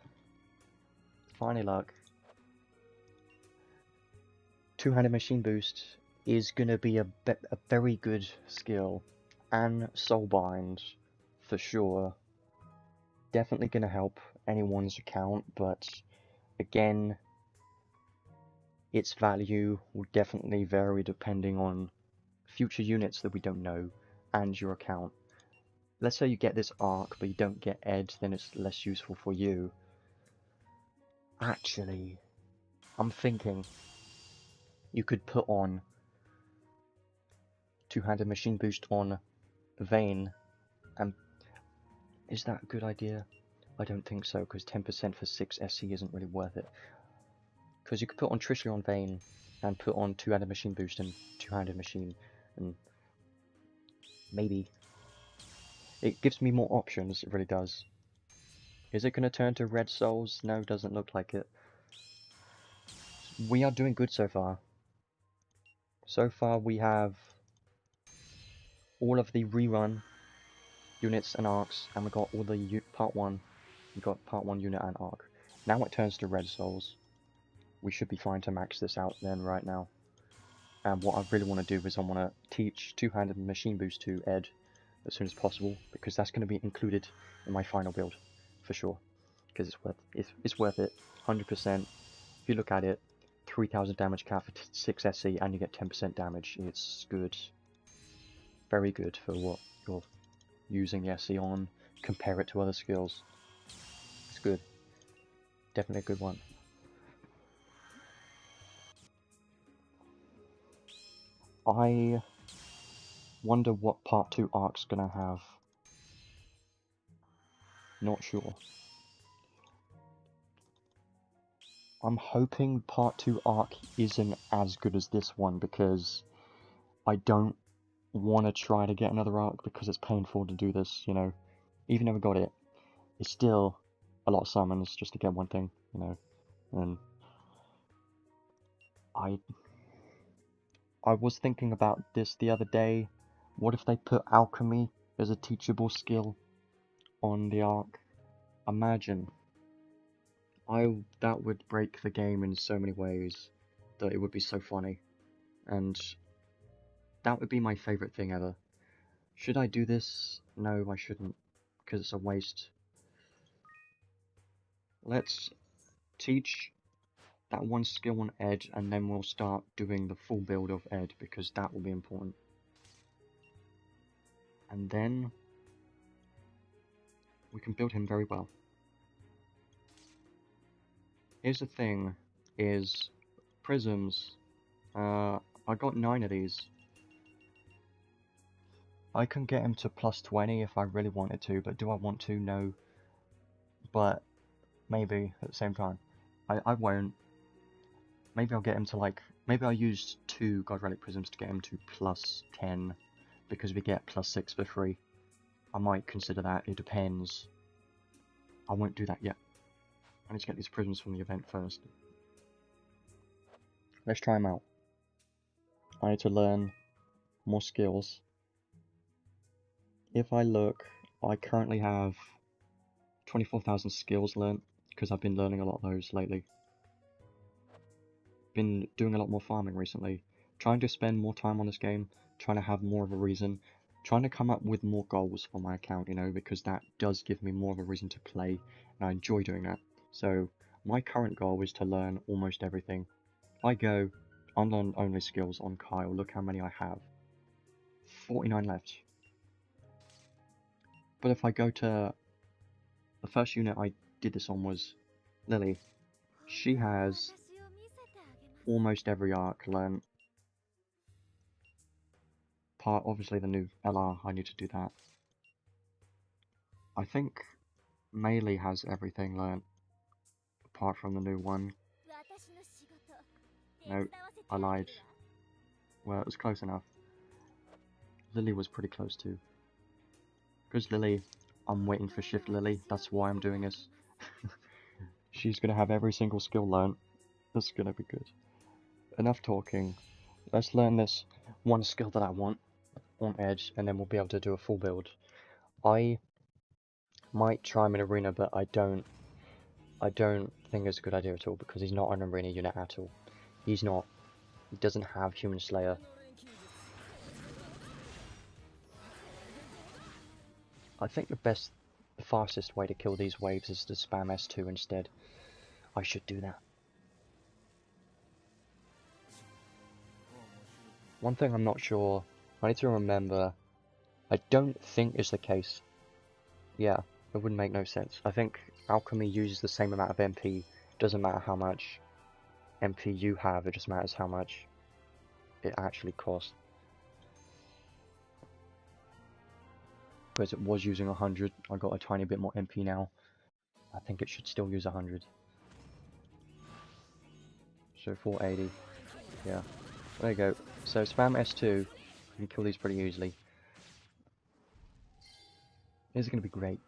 Finally luck. 2-handed machine boost. is gonna be a very good skill, and Soulbind, for sure. Definitely gonna help anyone's account, but again, its value will definitely vary depending on future units that we don't know, and your account. Let's say you get this arc, but you don't get Ed, then it's less useful for you. Actually, I'm thinking you could put on two-handed machine boost on Vayne, and is that a good idea? I don't think so, because 10% for 6 SC isn't really worth it. Because you could put on Trishly on Vayne, and put on two-handed machine boost and two-handed machine, and maybe it gives me more options, it really does. Is it going to turn to red souls? No, doesn't look like it. We are doing good so far. So far we have all of the rerun units and arcs, and we got all the part 1. We got part 1 unit and arc. Now it turns to red souls. We should be fine to max this out then right now. And what I really want to do is I want to teach two-handed machine boost to Ed as soon as possible, because that's going to be included in my final build for sure. Because it's worth it, 100%. If you look at it, 3000 damage cap for 6 SC and you get 10% damage. It's good, very good for what you're using the SC on. Compare it to other skills. It's good, definitely a good one. I wonder what part 2 arc's gonna have. Not sure. I'm hoping part 2 arc isn't as good as this one, because I don't want to try to get another arc because it's painful to do this, you know. Even though I got it, it's still a lot of summons just to get one thing, you know. And I was thinking about this the other day. What if they put Alchemy as a teachable skill on the arc? Imagine. That would break the game in so many ways that it would be so funny. And that would be my favorite thing ever. Should I do this? No, I shouldn't, because it's a waste. Let's teach that one skill on Ed, and then we'll start doing the full build of Ed, because that will be important. And then we can build him very well. Here's the thing, is prisms. I got 9 of these. I can get him to plus 20 if I really wanted to, but do I want to? No. But maybe at the same time. I won't. Maybe I'll get him to like, maybe I'll use 2 God Relic Prisms to get him to plus 10, because we get plus 6 for free. I might consider that, it depends. I won't do that yet. I need to get these prisms from the event first. Let's try them out. I need to learn more skills. If I look, I currently have 24,000 skills learnt, because I've been learning a lot of those lately. Been doing a lot more farming recently, trying to spend more time on this game, trying to have more of a reason, trying to come up with more goals for my account, you know, because that does give me more of a reason to play, and I enjoy doing that. So my current goal is to learn almost everything. I go unlearn only skills on Kyle. Look how many I have. 49 left. But if I go to the first unit I did this on was Lily. She has almost every arc learnt. Obviously the new LR, I need to do that. I think Melee has everything learnt, apart from the new one. No, I lied. Well, it was close enough. Lily was pretty close too. Because Lily, I'm waiting for Shift Lily, that's why I'm doing this. She's gonna have every single skill learnt. That's gonna be good. Enough talking. Let's learn this one skill that I want on Edge, and then we'll be able to do a full build. I might try him in Arena, but I don't think it's a good idea at all, because he's not an Arena unit at all. He's not. He doesn't have Human Slayer. I think the fastest way to kill these waves is to spam S2 instead. I should do that. One thing I'm not sure, I need to remember, I don't think is the case. Yeah, it wouldn't make no sense. I think Alchemy uses the same amount of MP, doesn't matter how much MP you have, it just matters how much it actually costs. Whereas it was using 100, I got a tiny bit more MP now. I think it should still use 100. So 480, yeah. There you go. So spam S2, you can kill these pretty easily. This is going to be great.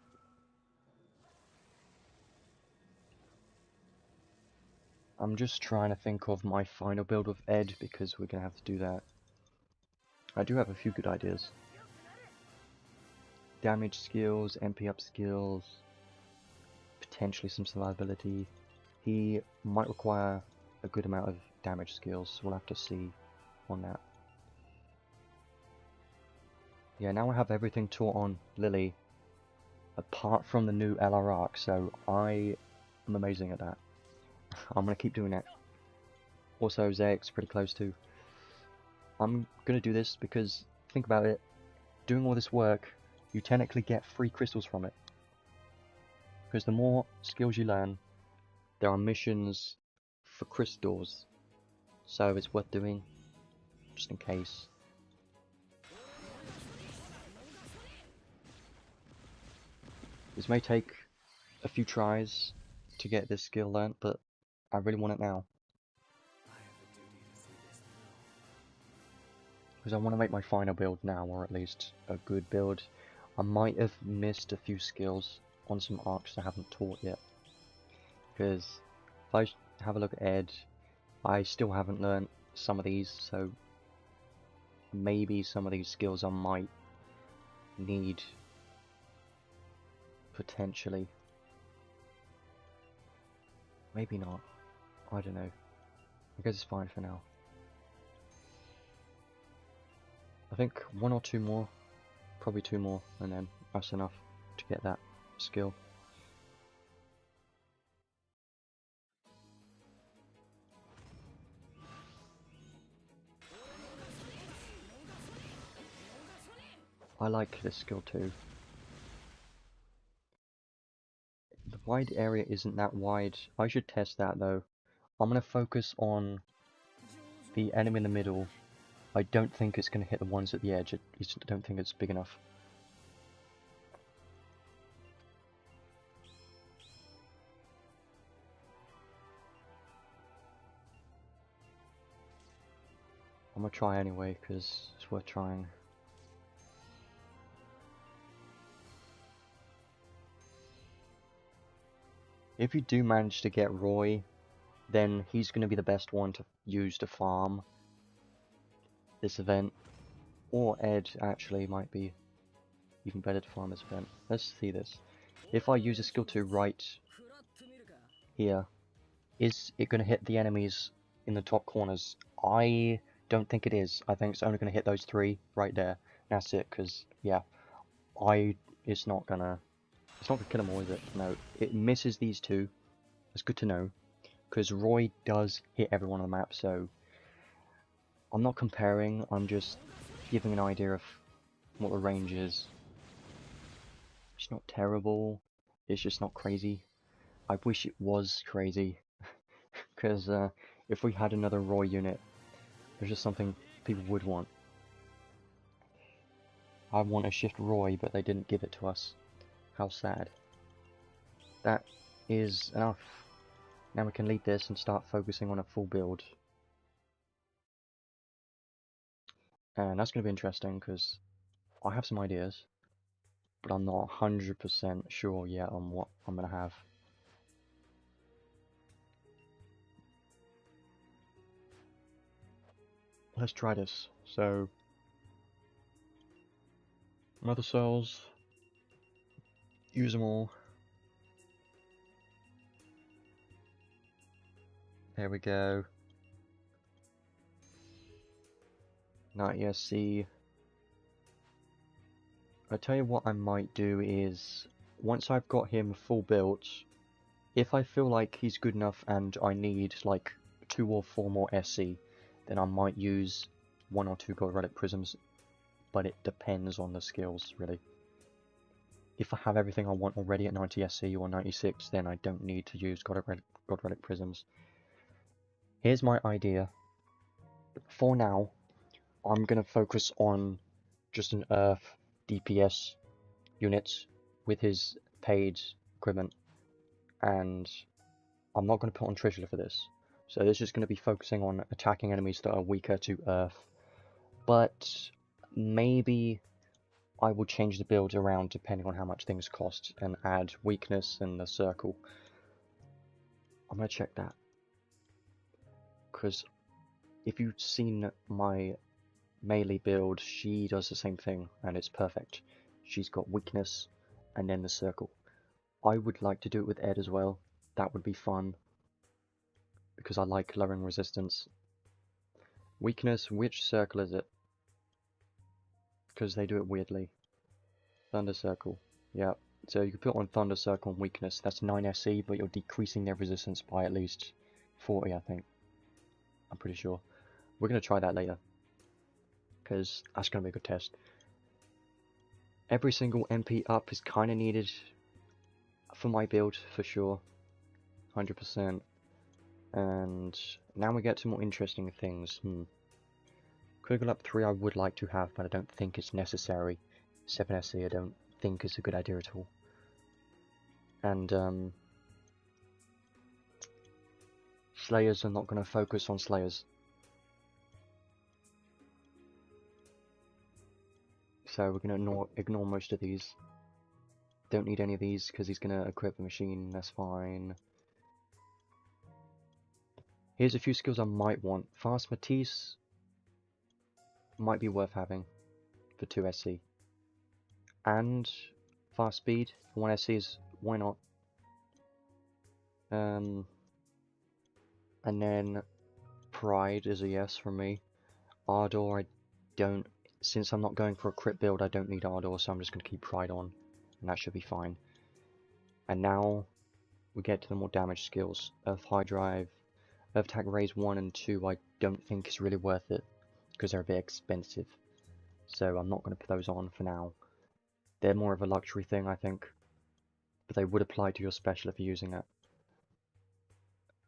I'm just trying to think of my final build with Ed, because we're going to have to do that. I do have a few good ideas. Damage skills, MP up skills, potentially some survivability. He might require a good amount of damage skills, so we'll have to see on that. Yeah, now I have everything taught on Lily, apart from the new LR arc, so I am amazing at that. I'm going to keep doing that. Also, Zayk's pretty close too. I'm going to do this because, think about it, doing all this work, you technically get free crystals from it. Because the more skills you learn, there are missions for crystals, so it's worth doing, just in case. This may take a few tries to get this skill learnt, but I really want it now. Because I want to make my final build now, or at least a good build. I might have missed a few skills on some arcs I haven't taught yet. Because if I have a look at Ed, I still haven't learnt some of these, so maybe some of these skills I might need potentially. Maybe not. I don't know. I guess it's fine for now. I think one or two more, probably two more, and then that's enough to get that skill. I like this skill too. The wide area isn't that wide. I should test that though. I'm going to focus on the enemy in the middle. I don't think it's going to hit the ones at the edge. I don't think it's big enough. I'm going to try anyway because it's worth trying. If you do manage to get Roy, then he's going to be the best one to use to farm this event. Or Ed actually might be even better to farm this event. Let's see this. If I use a skill 2 right here, is it going to hit the enemies in the top corners? I don't think it is. I think it's only going to hit those 3 right there. That's it, because, yeah, it's not going to kill them all, is it? No, it misses these 2. It's good to know, because Roy does hit everyone on the map, so I'm not comparing, I'm just giving an idea of what the range is. It's not terrible, it's just not crazy. I wish it was crazy, because if we had another Roy unit, there's just something people would want. I want a shift Roy, but they didn't give it to us. How sad. That is enough. Now we can lead this and start focusing on a full build. And that's going to be interesting, because I have some ideas, but I'm not 100% sure yet on what I'm going to have. Let's try this. So, mother cells, use them all. There we go. Not ESC. I tell you what I might do is, once I've got him full built, if I feel like he's good enough and I need like 2 or 4 more SC, then I might use 1 or 2 gold relic prisms, but it depends on the skills really. If I have everything I want already at 90 SC or 96, then I don't need to use god relic prisms. Here's my idea. For now, I'm gonna focus on just an Earth DPS unit with his paid equipment, and I'm not going to put on Trishula for this. So this is going to be focusing on attacking enemies that are weaker to Earth, but maybe I will change the build around depending on how much things cost and add weakness in the circle. I'm going to check that, because if you've seen my melee build, she does the same thing and it's perfect. She's got weakness and then the circle. I would like to do it with Ed as well. That would be fun, because I like lowering resistance. Weakness, which circle is it? Because they do it weirdly. Thunder Circle. Yeah, so you can put on Thunder Circle and weakness. That's 9 SC, but you're decreasing their resistance by at least 40, I think. I'm pretty sure. We're going to try that later, because that's going to be a good test. Every single MP up is kind of needed for my build, for sure. 100%. And now we get to more interesting things. Critical up 3 I would like to have, but I don't think it's necessary. 7 SC I don't think is a good idea at all. And Slayers are not going to focus on Slayers. So we're going to ignore most of these. Don't need any of these because he's going to equip the machine, that's fine. Here's a few skills I might want. Fast Matisse might be worth having for 2 SC. And Fast Speed for 1 SC is, why not? And then Pride is a yes from me. Ardor I don't, since I'm not going for a crit build, I don't need Ardor, so I'm just going to keep Pride on, and that should be fine. And now we get to the more damage skills. Earth High Drive, Earth Attack Raise 1 and 2 I don't think is really worth it, because they're a bit expensive. So I'm not going to put those on for now. They're more of a luxury thing, I think, but they would apply to your special if you're using it.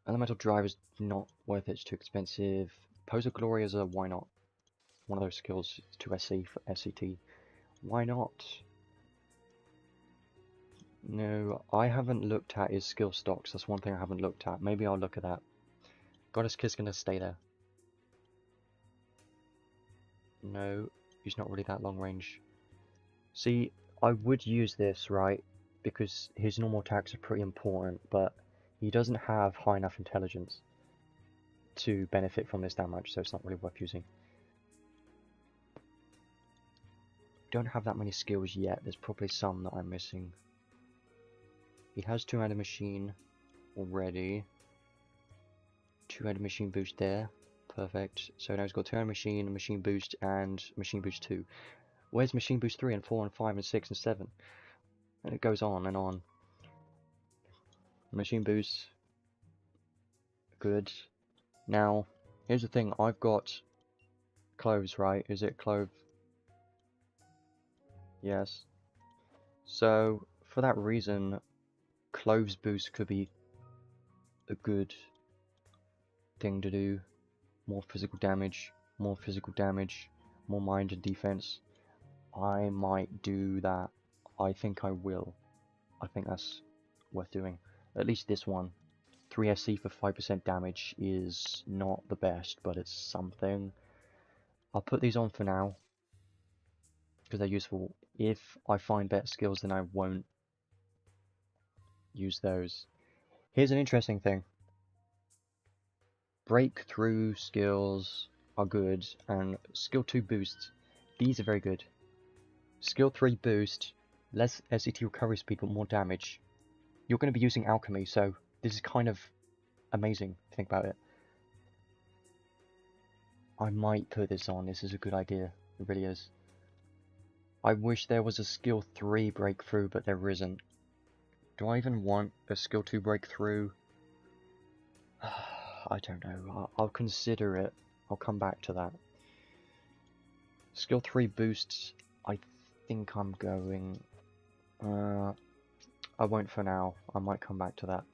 Elemental Drive is not worth it, it's too expensive. Pose of Glory is a why not. One of those skills, 2 SC for SCT. Why not? No, I haven't looked at his skill stocks, that's one thing I haven't looked at. Maybe I'll look at that. Goddess Kiss gonna stay there. No, he's not really that long range. See, I would use this, right, because his normal attacks are pretty important, but he doesn't have high enough intelligence to benefit from this damage, so it's not really worth using. Don't have that many skills yet, there's probably some that I'm missing. He has 2-handed machine already. 2-handed machine boost there. Perfect. So now he's got 2-handed machine boost, and machine boost 2. Where's machine boost 3 and 4 and 5 and 6 and 7? And it goes on and on. Machine boost. Good. Now, here's the thing. I've got cloves, right? Is it clove? Yes. So, for that reason, cloves boost could be a good thing to do. More physical damage, more mind and defense. I might do that. I think I will. I think that's worth doing. At least this one. 3 SC for 5% damage is not the best, but it's something. I'll put these on for now, because they're useful. If I find better skills, then I won't use those. Here's an interesting thing. Breakthrough skills are good, and skill 2 boosts, these are very good. Skill 3 boost, less SCT recovery speed but more damage. You're going to be using Alchemy, so this is kind of amazing if you think about it. I might put this on, this is a good idea, it really is. I wish there was a skill 3 breakthrough, but there isn't. Do I even want a skill 2 breakthrough? I don't know. I'll consider it. I'll come back to that. Skill 3 boosts, I think I'm going... I won't for now. I might come back to that.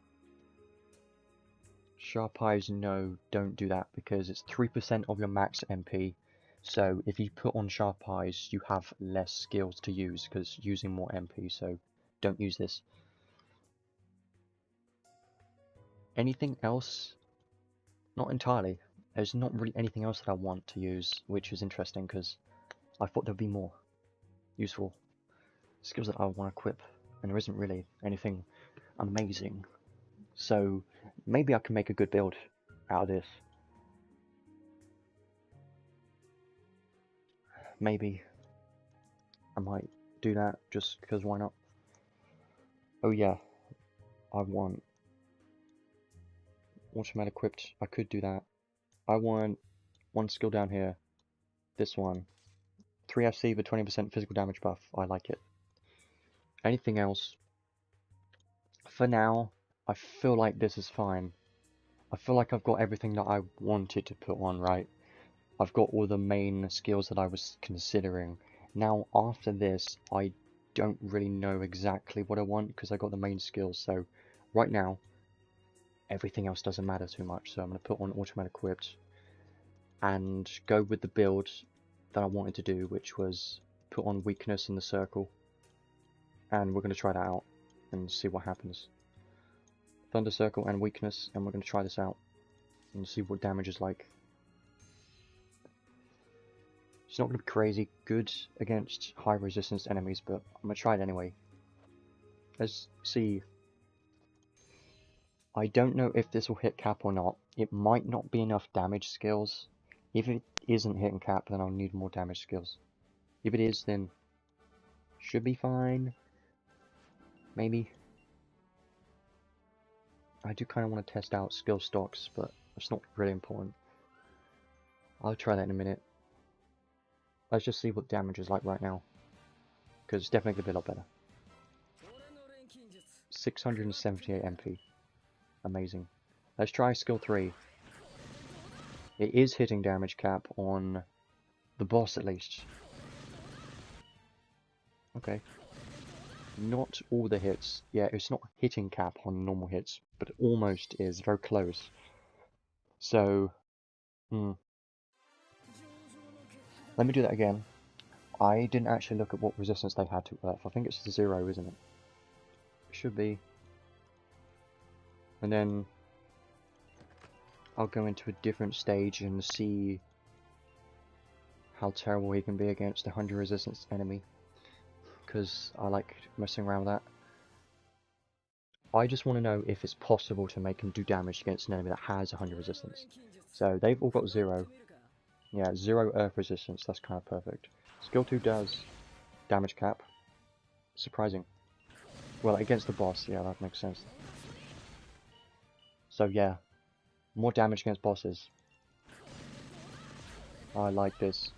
Sharp Eyes, no, don't do that because it's 3% of your max MP. So if you put on Sharp Eyes, you have less skills to use because using more MP, so don't use this. Anything else? Not entirely. There's not really anything else that I want to use, which is interesting because I thought there'd be more useful skills that I want to equip, and there isn't really anything amazing. So maybe I can make a good build out of this. Maybe I might do that just because why not? Oh yeah, I want automatic equipped. I could do that. I want one skill down here. This one. 3 FC with 20% physical damage buff. I like it. Anything else? For now, I feel like this is fine. I feel like I've got everything that I wanted to put on, right? I've got all the main skills that I was considering. Now, after this, I don't really know exactly what I want because I got the main skills. So, right now, everything else doesn't matter too much. So I'm going to put on automatic equipped and go with the build that I wanted to do, which was put on weakness in the circle. And we're going to try that out and see what happens. Thunder circle and weakness, and we're going to try this out and see what damage is like. It's not going to be crazy good against high resistance enemies, but I'm going to try it anyway. Let's see. I don't know if this will hit cap or not. It might not be enough damage skills. If it isn't hitting cap, then I'll need more damage skills. If it is, then should be fine. Maybe. I do kind of want to test out skill stocks, but it's not really important. I'll try that in a minute. Let's just see what damage is like right now, because it's definitely going to be a lot better. 678 MP. Amazing. Let's try skill 3. It is hitting damage cap on the boss at least. Okay. Not all the hits. Yeah, it's not hitting cap on normal hits, but it almost is. Very close. So, let me do that again. I didn't actually look at what resistance they had to Earth. I think it's 0, isn't it? It should be. And then I'll go into a different stage and see how terrible he can be against a 100 resistance enemy. Because I like messing around with that. I just want to know if it's possible to make him do damage against an enemy that has 100 resistance. So they've all got 0. Yeah, 0 earth resistance, that's kind of perfect. Skill 2 does damage cap. Surprising. Well, against the boss, yeah, that makes sense. So yeah, more damage against bosses. I like this.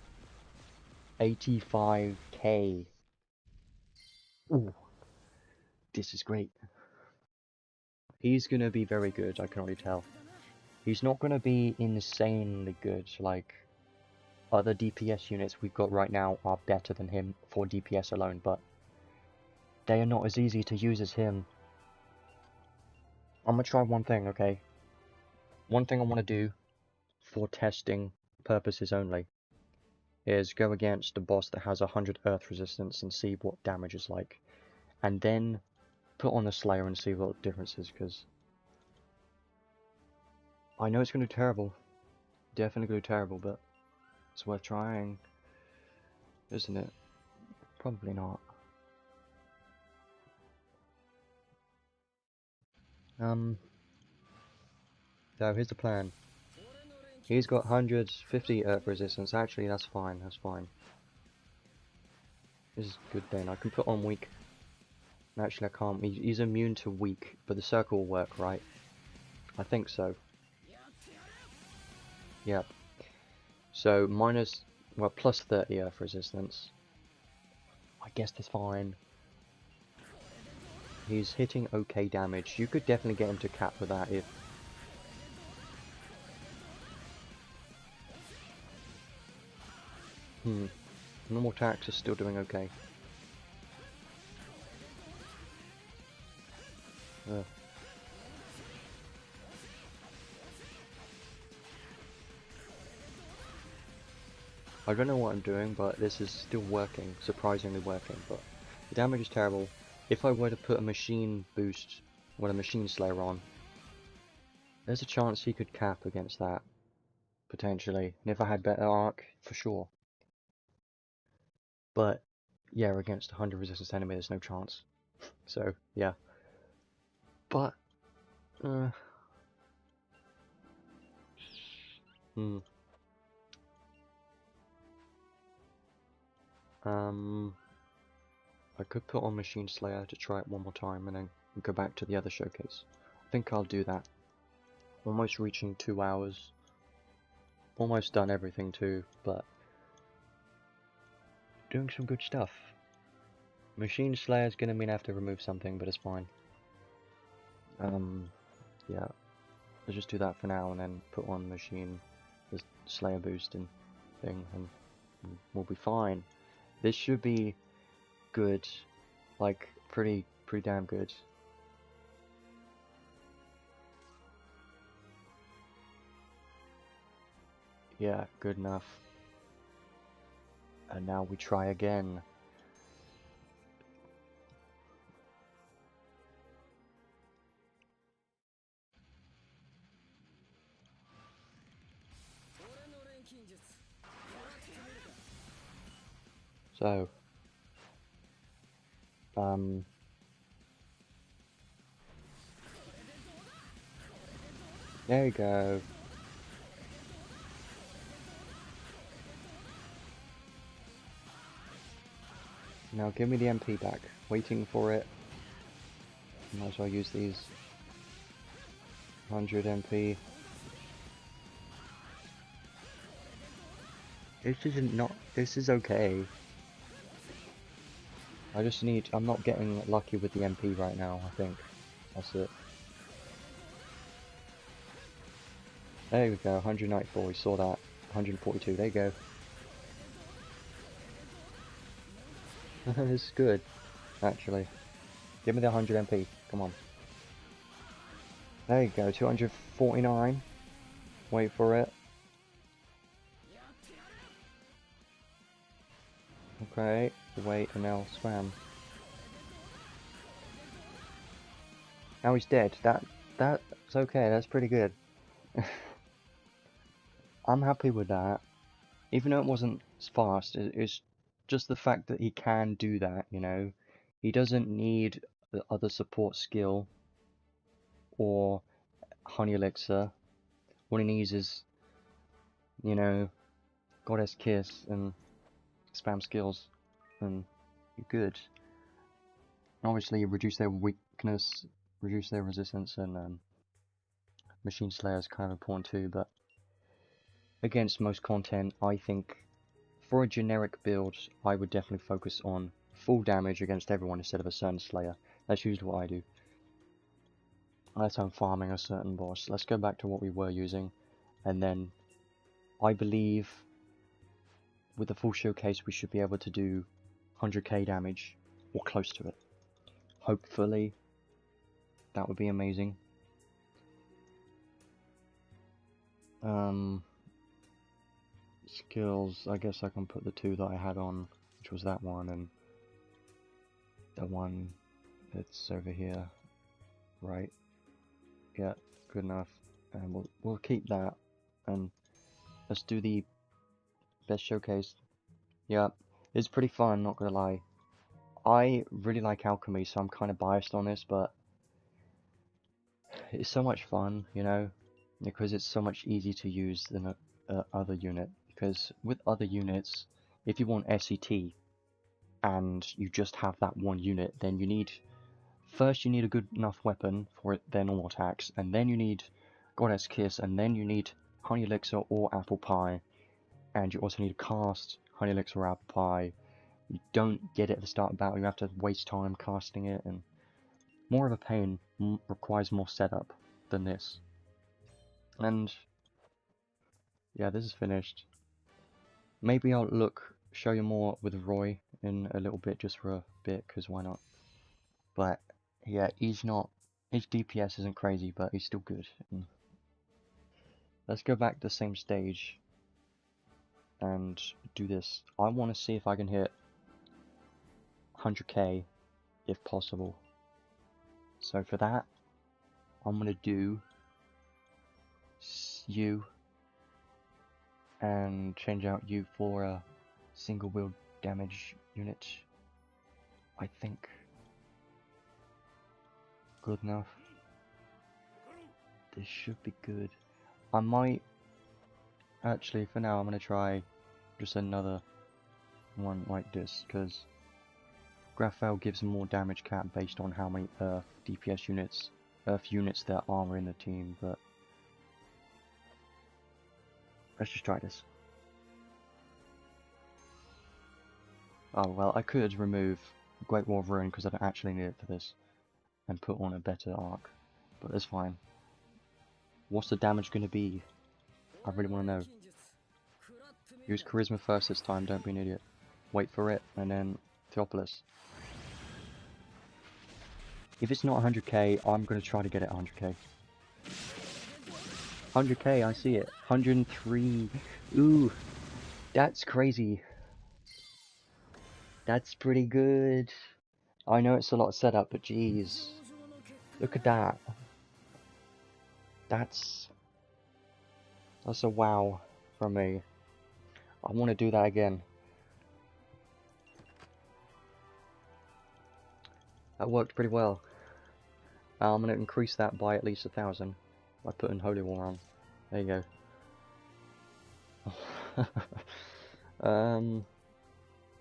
85k. Ooh, this is great. He's gonna be very good, I can already tell. He's not gonna be insanely good, like other DPS units we've got right now are better than him for DPS alone, but they are not as easy to use as him. I'm gonna try one thing, okay? One thing I want to do for testing purposes only is go against a boss that has 100 earth resistance and see what damage is like. And then put on the Slayer and see what the difference is, because I know it's going to do terrible. Definitely going to do terrible, but it's worth trying, isn't it? Probably not. So here's the plan. He's got 150 earth resistance. Actually, that's fine. That's fine. This is good then. I can put on weak. Actually, I can't. He's immune to weak, but the circle will work, right? I think so. Yep. So minus, well, plus 30 earth resistance. I guess that's fine. He's hitting okay damage. You could definitely get him to cap with that if... Normal attacks are still doing okay. Ugh. I don't know what I'm doing, but this is still working, surprisingly working, but the damage is terrible. If I were to put a machine boost, or a machine slayer on, there's a chance he could cap against that, potentially, and if I had better arc, for sure. But, yeah, against 100 resistance enemy, there's no chance. So, yeah. But, I could put on Machine Slayer to try it one more time and then go back to the other showcase. I think I'll do that. Almost reaching 2 hours. Almost done everything too, but doing some good stuff. Machine Slayer's gonna mean I have to remove something, but it's fine. Yeah. Let's just do that for now and then put on Machine, the Slayer boost and thing, and we'll be fine. This should be good. Like, pretty damn good. Yeah, good enough. And now we try again. So, there you go. Now give me the MP back. Waiting for it. Might as well use these. 100 MP. This is okay. I just need, I'm not getting lucky with the MP right now, I think. That's it. There we go, 194, we saw that. 142, there you go. This is good, actually. Give me the 100 MP, come on. There you go, 249. Wait for it. Okay, wait and now spam. Now he's dead. That's okay, that's pretty good. I'm happy with that. Even though it wasn't fast, it's just the fact that he can do that, you know. He doesn't need the other support skill or honey elixir. What he needs is, you know, Goddess Kiss and spam skills, and you're good. Obviously, reduce their weakness, reduce their resistance, and Machine Slayer is kind of important too, but against most content, I think for a generic build, I would definitely focus on full damage against everyone instead of a certain Slayer. That's usually what I do. Unless I'm farming a certain boss. Let's go back to what we were using, and then I believe with the full showcase we should be able to do 100k damage, or close to it. Hopefully, that would be amazing. Skills, I guess I can put the two that I had on, which was that one and the one that's over here, right? Yeah, good enough. And we'll keep that, and let's do the best showcase. Yeah, it's pretty fun, not gonna lie. I really like Alchemy, so I'm kind of biased on this, but it's so much fun, you know, because it's so much easier to use than a other unit. Because with other units, if you want SET and you just have that one unit, then you need first you need a good enough weapon for their normal attacks, and then you need Goddess Kiss, and then you need Honey Elixir or Apple Pie, and you also need to cast Honey Elixir or Apple Pie, You don't get it at the start of battle, you have to waste time casting it, and more of a pain, requires more setup than this. And yeah, this is finished. Maybe I'll show you more with Roy in a little bit, just for a bit, because why not? But yeah, his DPS isn't crazy, but he's still good. And let's go back to the same stage and do this. I want to see if I can hit 100k if possible. So for that, I'm going to do U and change out U for a single wield damage unit. I think good enough. This should be good. I might actually, for now, I'm going to try just another one like this, because Graphael gives more damage cap based on how many Earth units there are in the team, but let's just try this. Oh well, I could remove Great War of Ruin because I don't actually need it for this, and put on a better arc, but that's fine. What's the damage going to be? I really want to know. Use Charisma first this time, don't be an idiot. Wait for it, and then Theopolis. If it's not 100k, I'm going to try to get it 100k. 100k, I see it. 103. Ooh, that's crazy. That's pretty good. I know it's a lot of setup, but geez. Look at that. That's a wow from me. I want to do that again. That worked pretty well. I'm going to increase that by at least 1,000 by putting Holy War on. There you go.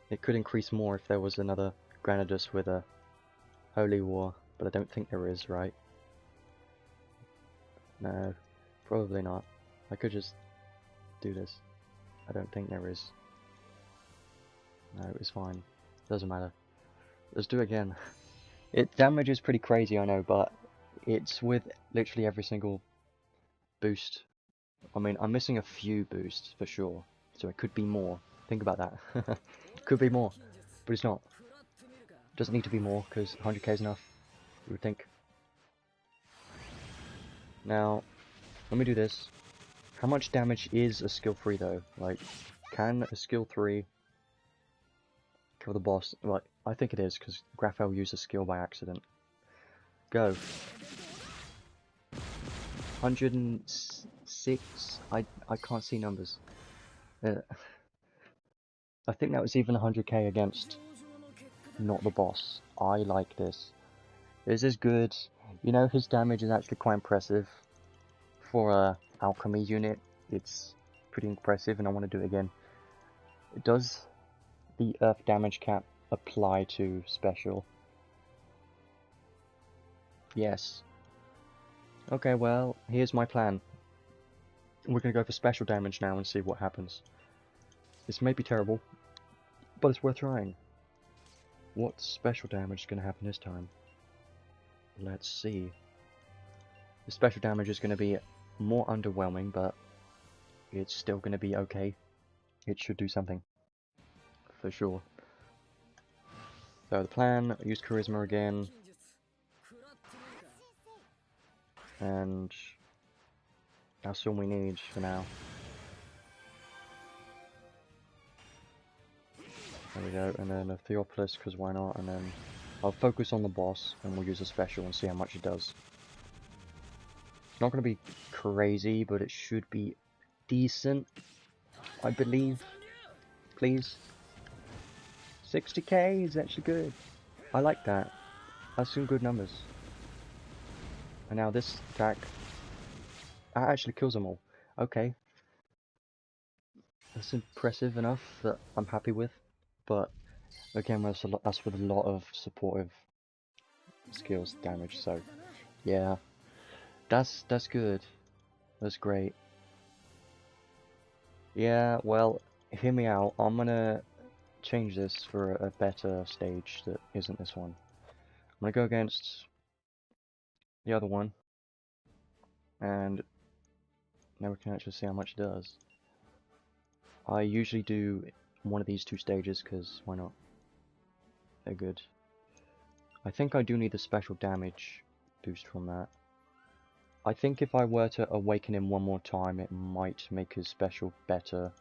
It could increase more if there was another Granadus with a Holy War, but I don't think there is, right? No, probably not. I could just do this. I don't think there is. No, it's fine. Doesn't matter. Let's do it again. It damages pretty crazy, I know, but it's with literally every single boost. I mean, I'm missing a few boosts for sure, so it could be more. Think about that. It could be more, but it's not. Doesn't need to be more, because 100k is enough, you would think. Now, let me do this. How much damage is a skill 3 though? Like, can a skill 3 kill the boss? Like, I think it is, because Graphael used a skill by accident. Go. 106? I can't see numbers. I think that was even 100k against not the boss. I like this. This is good. You know, his damage is actually quite impressive. For a Alchemy unit, it's pretty impressive, and I want to do it again. Does the Earth damage cap apply to special? Yes. Okay, well, here's my plan. We're going to go for special damage now and see what happens. This may be terrible, but it's worth trying. What special damage is going to happen this time? Let's see. The special damage is going to be more underwhelming, but it's still going to be okay. It should do something. For sure. So the plan, use Charisma again. And that's all we need for now. There we go, and then a Theopolis, because why not, and then I'll focus on the boss, and we'll use a special and see how much it does. It's not going to be crazy, but it should be decent, I believe. Please. 60k is actually good. I like that. That's some good numbers. And now this attack, that actually kills them all. Okay. That's impressive enough that I'm happy with. But again, that's with a lot of supportive skills damage, so yeah. That's good. That's great. Yeah, well, hear me out. I'm gonna change this for a better stage that isn't this one. I'm gonna go against the other one, and now we can actually see how much it does. I usually do one of these two stages because why not? They're good. I think I do need the special damage boost from that. I think if I were to awaken him one more time, it might make his special better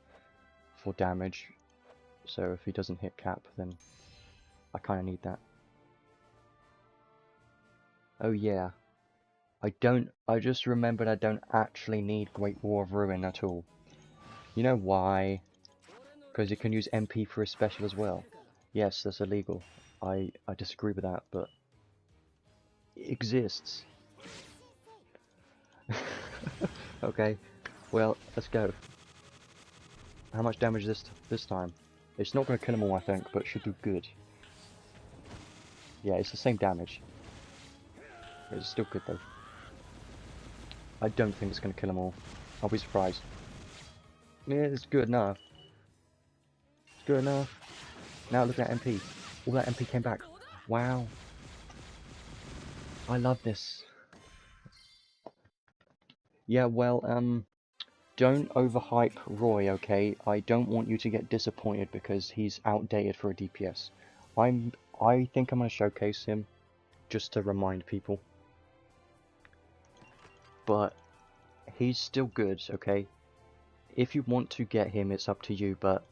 for damage. So if he doesn't hit cap, then I kind of need that. Oh yeah. I just remembered I don't actually need Great War of Ruin at all. You know why? Because you can use MP for a special as well. Yes, that's illegal. I disagree with that, but it exists. Okay, well, let's go. How much damage this time? It's not going to kill them all, I think, but it should do good. Yeah, it's the same damage. It's still good though. I don't think it's going to kill them all. I'll be surprised. Yeah, it's good enough. It's good enough. Now look at that MP. All that MP came back. Wow. I love this. Yeah, well, don't overhype Roy, okay? I don't want you to get disappointed because he's outdated for a DPS. I think I'm going to showcase him just to remind people. But he's still good, okay? If you want to get him, it's up to you, but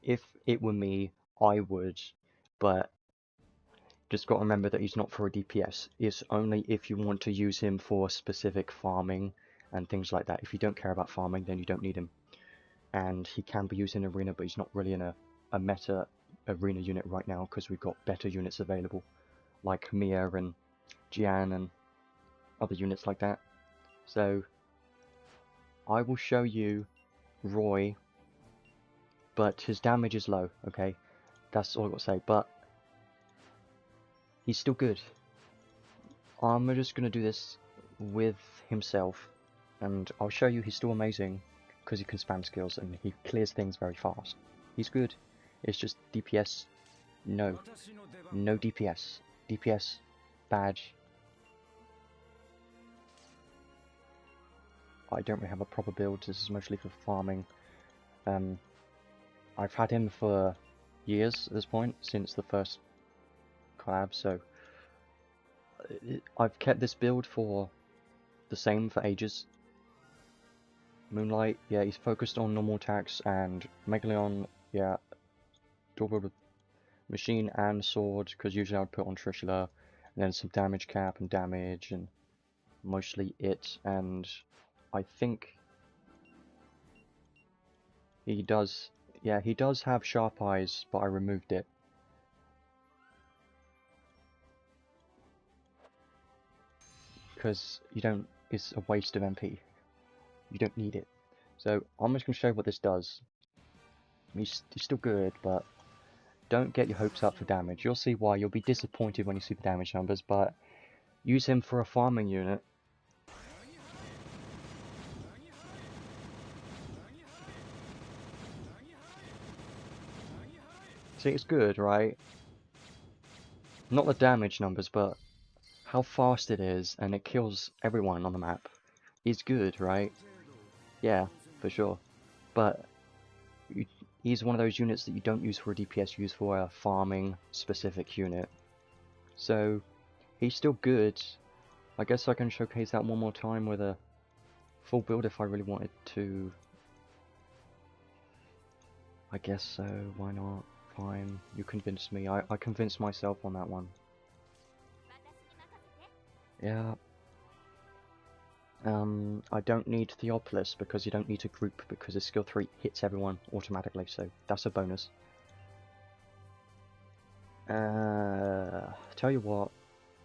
if it were me, I would. But just got to remember that he's not for a DPS. It's only if you want to use him for specific farming and things like that. If you don't care about farming, then you don't need him. And he can be used in arena, but he's not really in a meta arena unit right now because we've got better units available, like Mia and Jian and other units like that. So I will show you Roy, but his damage is low, okay? That's all I've got to say, but he's still good. I'm just going to do this with himself, and I'll show you he's still amazing, because he can spam skills, and he clears things very fast. He's good. It's just DPS, no. No DPS. DPS, badge. I don't really have a proper build, this is mostly for farming. I've had him for years at this point, since the first collab, so I've kept this build for the same for ages. Moonlight, yeah, he's focused on normal attacks, and Megalon, yeah, dual build with machine and sword, because usually I would put on Trishula, and then some damage cap and damage, and mostly it, and I think he does, yeah, he does have sharp eyes, but I removed it. Because you don't, it's a waste of MP. You don't need it. So I'm just going to show you what this does. He's still good, but don't get your hopes up for damage. You'll see why. You'll be disappointed when you see the damage numbers, but use him for a farming unit. See, it's good, right? Not the damage numbers, but how fast it is, and it kills everyone on the map. Is good, right? Yeah, for sure. But he's one of those units that you don't use for a DPS, you use for a farming specific unit. So he's still good. I guess I can showcase that one more time with a full build if I really wanted to. I guess so, why not? Fine, you convinced me. I convinced myself on that one. Yeah. I don't need Theopolis because you don't need to group because his skill 3 hits everyone automatically, so that's a bonus. Tell you what,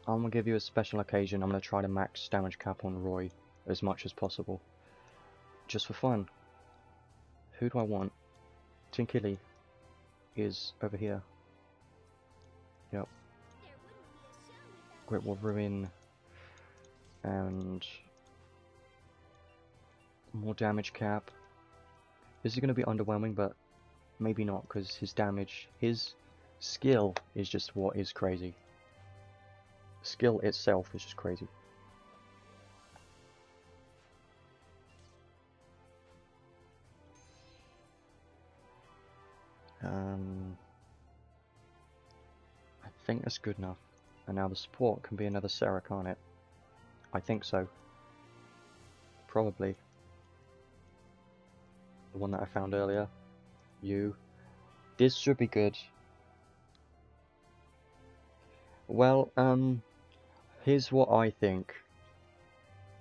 I'm gonna give you a special occasion. I'm gonna try to max damage cap on Roy as much as possible. Just for fun. Who do I want? Tinkili is over here. Yep. Great War Ruin. And more damage cap. This is going to be underwhelming, but maybe not, because his damage, his skill is just what is crazy. Skill itself is just crazy. I think that's good enough. And now the support can be another Sarah, can't it? I think so. Probably. The one that I found earlier. You. This should be good. Well, here's what I think.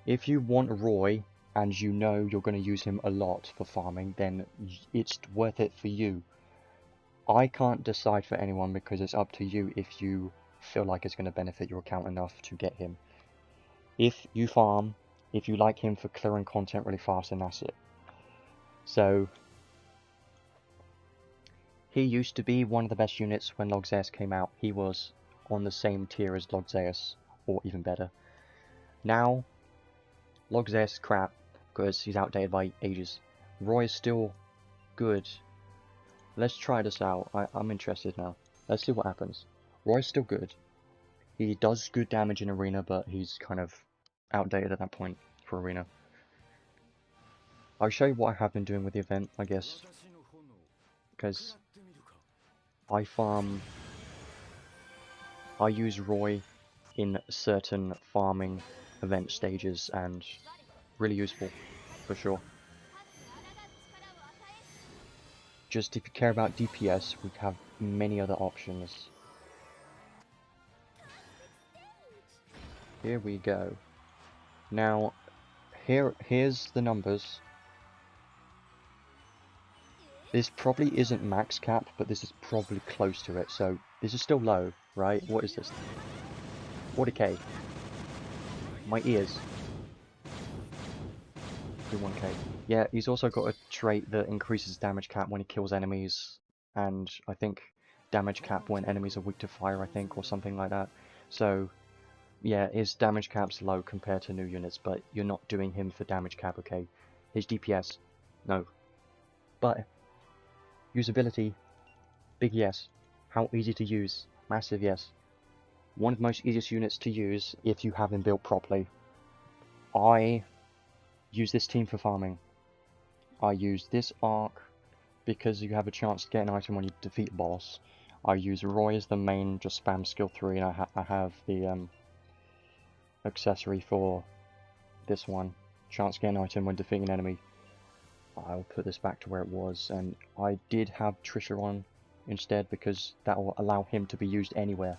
If you want Roy, and you know you're going to use him a lot for farming, then it's worth it for you. I can't decide for anyone because it's up to you if you feel like it's going to benefit your account enough to get him. If you farm, if you like him for clearing content really fast, then that's it. So, he used to be one of the best units when Logzeus came out. He was on the same tier as Logzeus, or even better. Now, Logzeus is crap, because he's outdated by ages. Roy is still good. Let's try this out. I'm interested now. Let's see what happens. Roy's still good. He does good damage in Arena, but he's kind of outdated at that point for Arena. I'll show you what I have been doing with the event, I guess. Because I use Roy in certain farming event stages, and really useful, for sure. Just if you care about DPS, we have many other options. Here we go. Now, here's the numbers. This probably isn't max cap, but this is probably close to it, so this is still low, right? What is this? 40k. My ears. 31k. Yeah, he's also got a trait that increases damage cap when he kills enemies, and I think damage cap when enemies are weak to fire, I think, or something like that. So, yeah, his damage cap's low compared to new units, but you're not doing him for damage cap, okay? His DPS, no. But, usability, big yes. How easy to use, massive yes. One of the most easiest units to use if you have him built properly. I use this team for farming. I use this arc because you have a chance to get an item when you defeat a boss. I use Roy as the main, just spam skill 3, and I have the accessory for this one. Chance to get an item when defeating an enemy. I'll put this back to where it was, and I did have Trisha on instead because that will allow him to be used anywhere,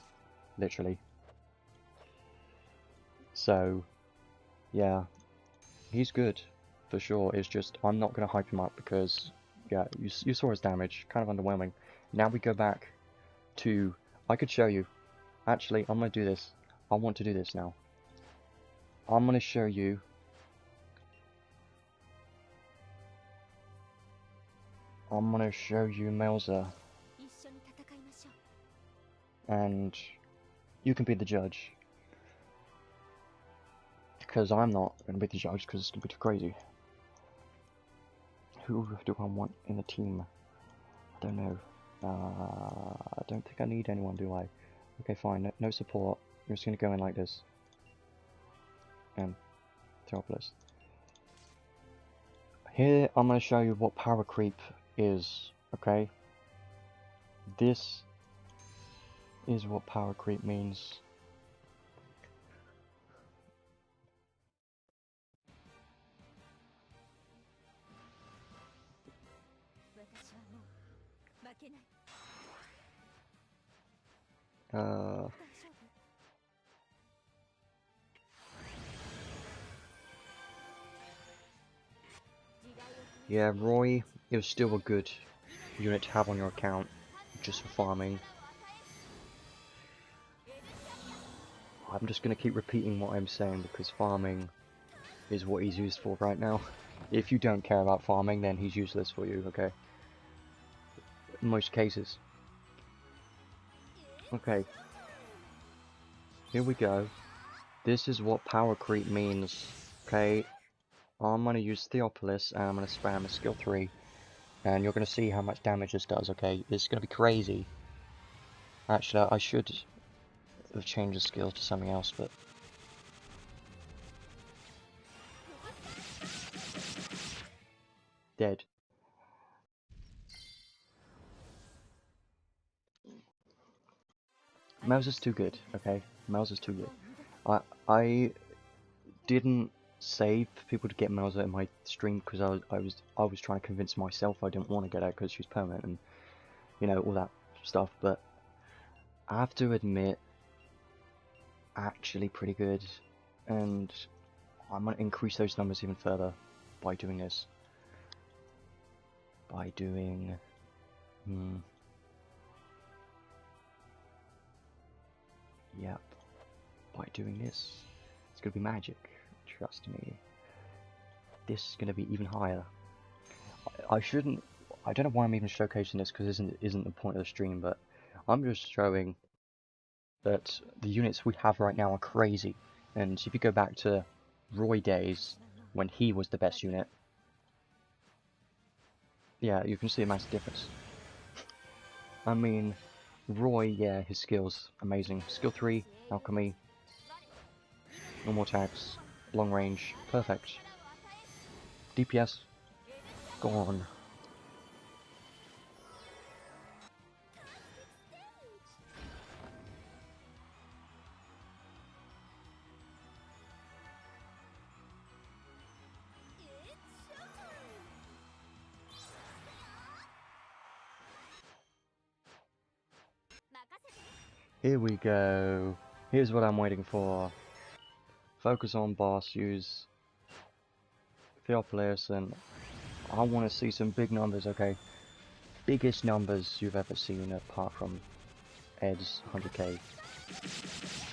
literally. So, yeah, he's good for sure. It's just I'm not going to hype him up because, yeah, you saw his damage, kind of underwhelming. Now we go back to, I could show you. Actually, I'm going to do this. I want to do this now. I'm going to show you Melza, and you can be the judge, because I'm not going to be the judge because it's going to be too crazy. Who do I want in the team? I don't know. I don't think I need anyone, do I? Okay, fine, no support. I'm just going to go in like this. And Theopolis. Here, I'm going to show you what power creep is, okay? This is what power creep means. Yeah, Roy is still a good unit to have on your account, just for farming. I'm just going to keep repeating what I'm saying because farming is what he's used for right now. If you don't care about farming, then he's useless for you, okay? In most cases. Okay. Here we go. This is what power creep means, okay? I'm going to use Theopolis and I'm going to spam a skill 3. and you're going to see how much damage this does, okay? It's going to be crazy. Actually, I should have changed the skills to something else, but... Dead. Melza's too good, okay? Melza's too good. I didn't save people to get Melza in my stream because I was trying to convince myself I didn't want to get her because she's permanent and, you know, all that stuff, but I have to admit, actually pretty good, and I'm going to increase those numbers even further by doing this. By doing... Yep. By doing this. It's going to be magic. Trust me. This is going to be even higher. I shouldn't... I don't know why I'm even showcasing this because it isn't the point of the stream, but I'm just showing that the units we have right now are crazy. And if you go back to Roy days, when he was the best unit, yeah, you can see a massive difference. I mean, Roy, yeah, his skills, amazing. Skill 3, Alchemy, normal attacks, long range, perfect. DPS, gone. Here we go. Here's what I'm waiting for. Focus on boss, use Theopolis, and I want to see some big numbers, okay? Biggest numbers you've ever seen apart from Ed's 100k.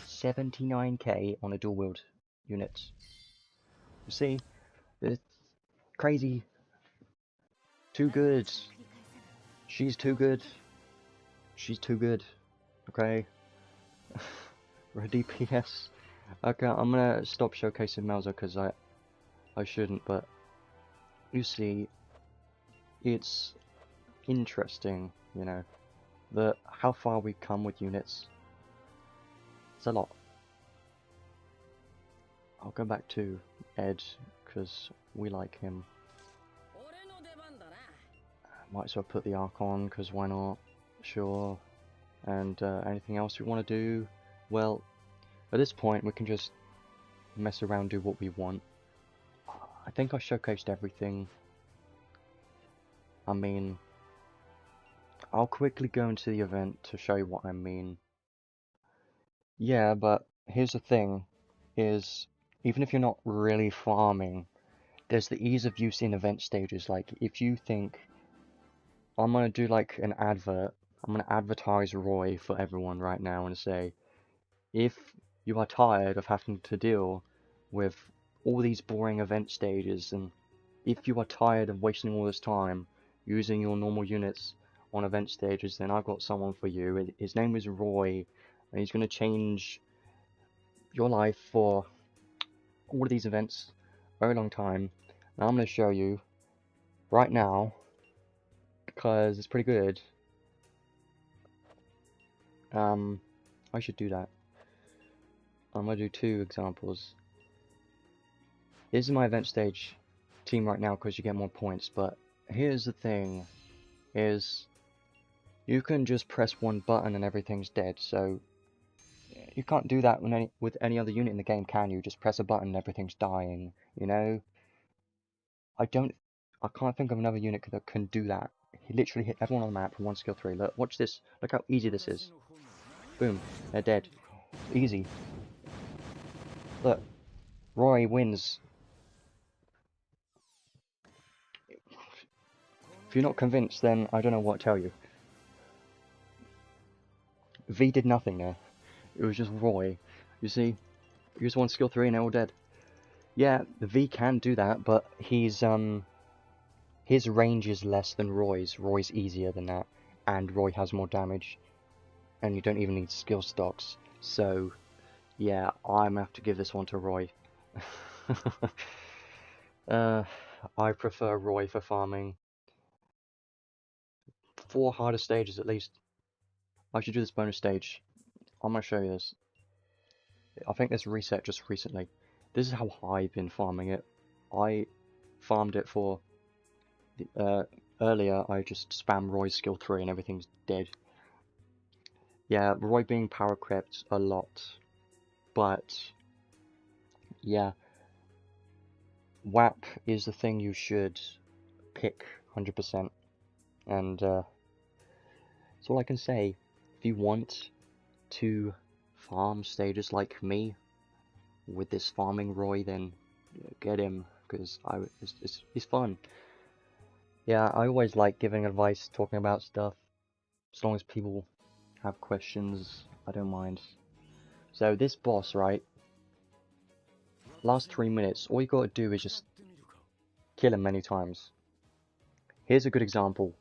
79k on a dual wield unit. You see? It's crazy. Too good. She's too good. She's too good. Okay? We're a DPS. Okay, I'm gonna stop showcasing Melza because I shouldn't, but you see, it's interesting, you know, how far we've come with units. It's a lot. I'll go back to Ed because we like him. Might as well put the arc on because why not? Sure. And anything else we want to do? Well, at this point we can just mess around, do what we want. I think I showcased everything. I mean, I'll quickly go into the event to show you what I mean. Yeah, but here's the thing, is even if you're not really farming, there's the ease of use in event stages. Like, if you think, I'm gonna do like an advert, I'm gonna advertise Roy for everyone right now and say, if you are tired of having to deal with all these boring event stages, and if you are tired of wasting all this time using your normal units on event stages, then I've got someone for you. His name is Roy, and he's going to change your life for all of these events a very long time. And I'm going to show you right now because it's pretty good. I should do that. I'm going to do 2 examples. This is my event stage team right now because you get more points, but here's the thing, is you can just press one button and everything's dead, so you can't do that with any other unit in the game, can you? Just press a button and everything's dying, you know? I can't think of another unit that can do that. He literally hit everyone on the map for 1 skill 3. Look, watch this. Look how easy this is. Boom, they're dead. Easy. Look, Roy wins. If you're not convinced, then I don't know what to tell you. V did nothing there. It was just Roy. You see? He was 1 skill 3 and they're all dead. Yeah, the V can do that, but his range is less than Roy's. Roy's easier than that, and Roy has more damage, and you don't even need skill stocks. So, yeah, I'm gonna have to give this one to Roy. I prefer Roy for farming. 4 harder stages at least. I should do this bonus stage. I'm gonna show you this. I think this reset just recently. This is how high I've been farming it. I farmed it for earlier. I just spam Roy's skill 3 and everything's dead. Yeah, Roy being power crept a lot, but yeah, WAP is the thing you should pick 100%, and that's all I can say. If you want to farm stages like me with this farming Roy, then get him, because it's fun. Yeah, I always like giving advice, talking about stuff, as long as people have questions, I don't mind. So this boss, right, last 3 minutes, all you gotta do is just kill him many times. Here's a good example.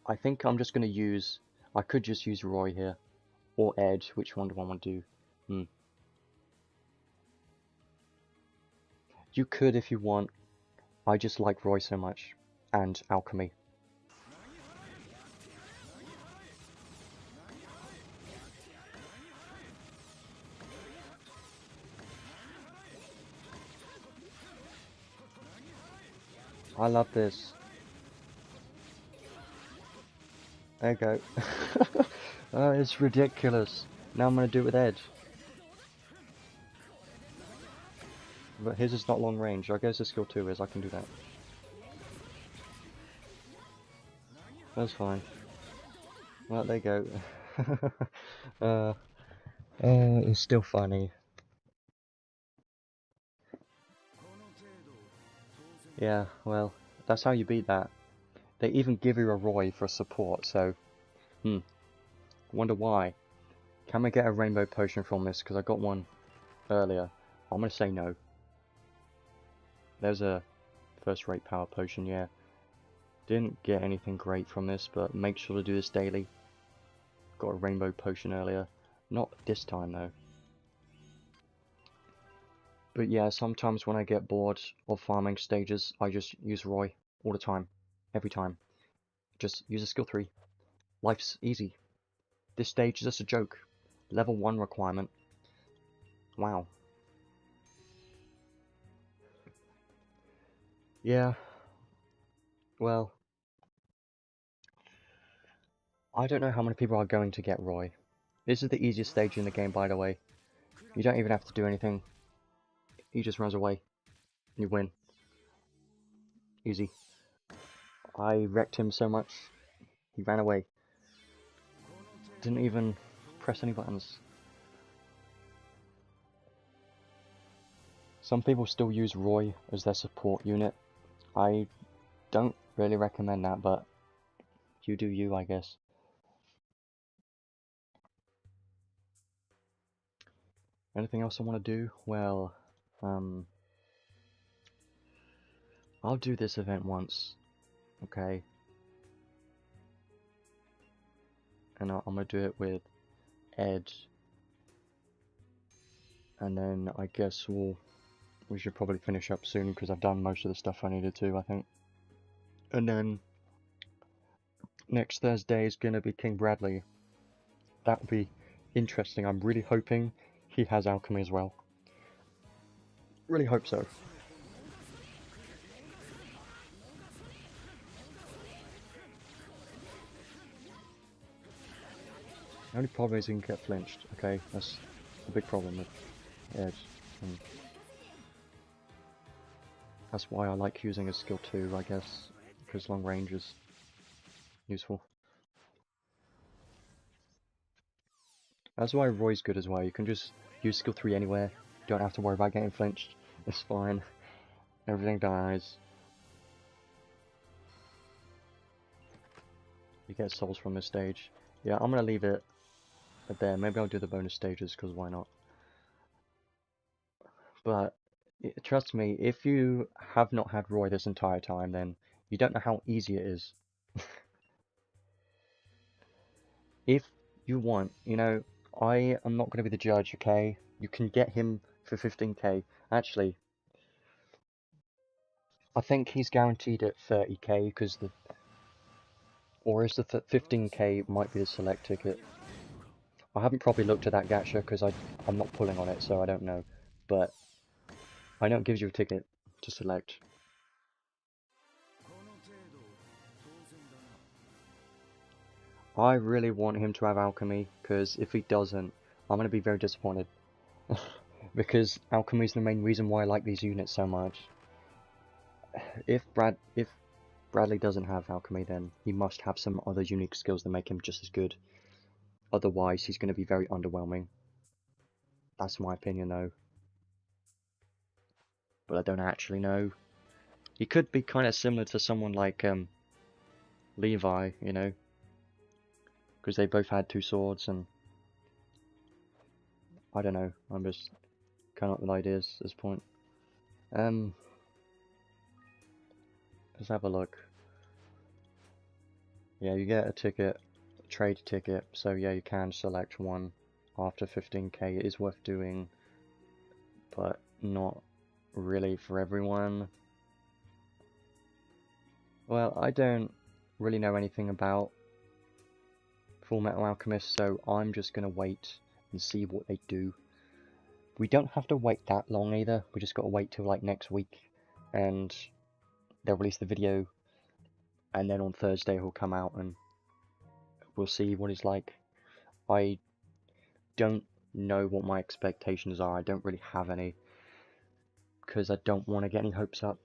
I think I'm just gonna use, I could just use Roy here, or Ed, which one do I want to do? You could if you want, I just like Roy so much, and Alchemy. I love this. There you go. It's ridiculous. Now I'm gonna do it with Ed. But his is not long range. I guess his skill 2 is. I can do that. That's fine. Well, there you go. It's still funny. Yeah, well, that's how you beat that. They even give you a Roy for support, so... Wonder why. Can we get a rainbow potion from this? Because I got one earlier. I'm gonna say no. There's a first-rate power potion, yeah. Didn't get anything great from this, but make sure to do this daily. Got a rainbow potion earlier. Not this time, though. But yeah, sometimes when I get bored of farming stages, I just use Roy all the time. Every time. Just use a skill 3. Life's easy. This stage is just a joke. Level 1 requirement. Wow. Yeah. Well. I don't know how many people are going to get Roy. This is the easiest stage in the game, by the way. You don't even have to do anything. He just runs away. You win. Easy. I wrecked him so much. He ran away. Didn't even press any buttons. Some people still use Roy as their support unit. I don't really recommend that, but you do you, I guess. Anything else I want to do? Well, I'll do this event once, okay? And I'm gonna do it with Ed. And then I guess we should probably finish up soon because I've done most of the stuff I needed to, I think. And then next Thursday is gonna be King Bradley. That would be interesting. I'm really hoping he has Alchemy as well. Really hope so. The only problem is he can get flinched. Okay, that's a big problem with Ed. That's why I like using his skill 2, I guess, because long range is useful. That's why Roy's good as well. You can just use skill 3 anywhere. You don't have to worry about getting flinched. It's fine. Everything dies. You get souls from this stage. Yeah, I'm gonna leave it at there. Maybe I'll do the bonus stages, because why not? But trust me, if you have not had Roy this entire time, then you don't know how easy it is. If you want, you know, I am not going to be the judge, okay? You can get him for 15k. Actually, I think he's guaranteed at 30k because Or is the 15k might be the select ticket? I haven't probably looked at that gacha because I'm not pulling on it, so I don't know. But I know it gives you a ticket to select. I really want him to have Alchemy, because if he doesn't, I'm going to be very disappointed. Because Alchemy is the main reason why I like these units so much. If Bradley doesn't have Alchemy, then he must have some other unique skills that make him just as good. Otherwise, he's going to be very underwhelming. That's my opinion, though. But I don't actually know. He could be kind of similar to someone like Levi, you know, because they both had 2 swords, and I don't know. I'm just coming up with ideas at this point. Let's have a look. Yeah, you get a ticket, a trade ticket, so yeah, you can select one after 15k. It is worth doing, but not really for everyone. Well, I don't really know anything about Fullmetal Alchemist, so I'm just gonna wait and see what they do. We don't have to wait that long either. We just gotta wait till like next week, and they'll release the video, and then on Thursday he'll come out, and we'll see what he's like. I don't know what my expectations are. I don't really have any, because I don't want to get any hopes up.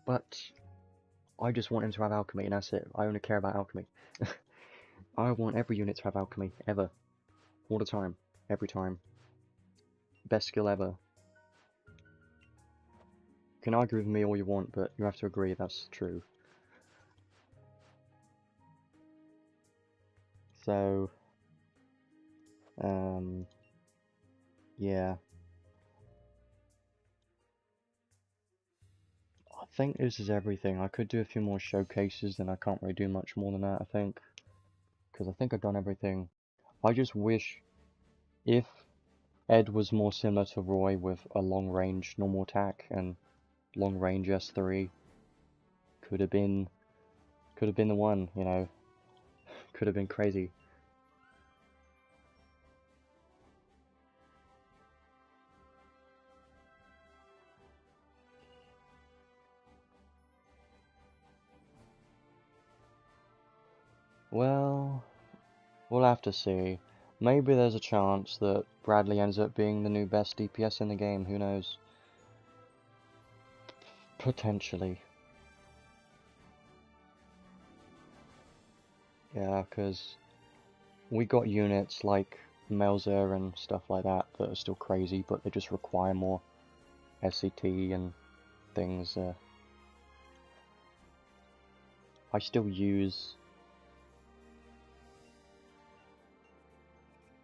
But I just want him to have Alchemy, and that's it. I only care about Alchemy. I want every unit to have Alchemy, ever. All the time. Every time. Best skill ever. You can argue with me all you want, but you have to agree that's true. So, yeah. I think this is everything. I could do a few more showcases, and I can't really do much more than that, I think. Because I think I've done everything. I just wish if Ed was more similar to Roy with a long range normal attack and long range S3, could have been the one, you know. Could have been crazy. Well, we'll have to see. Maybe there's a chance that Bradley ends up being the new best DPS in the game, who knows? Potentially. Yeah, because we got units like Melza and stuff like that that are still crazy, but they just require more SCT and things. I still use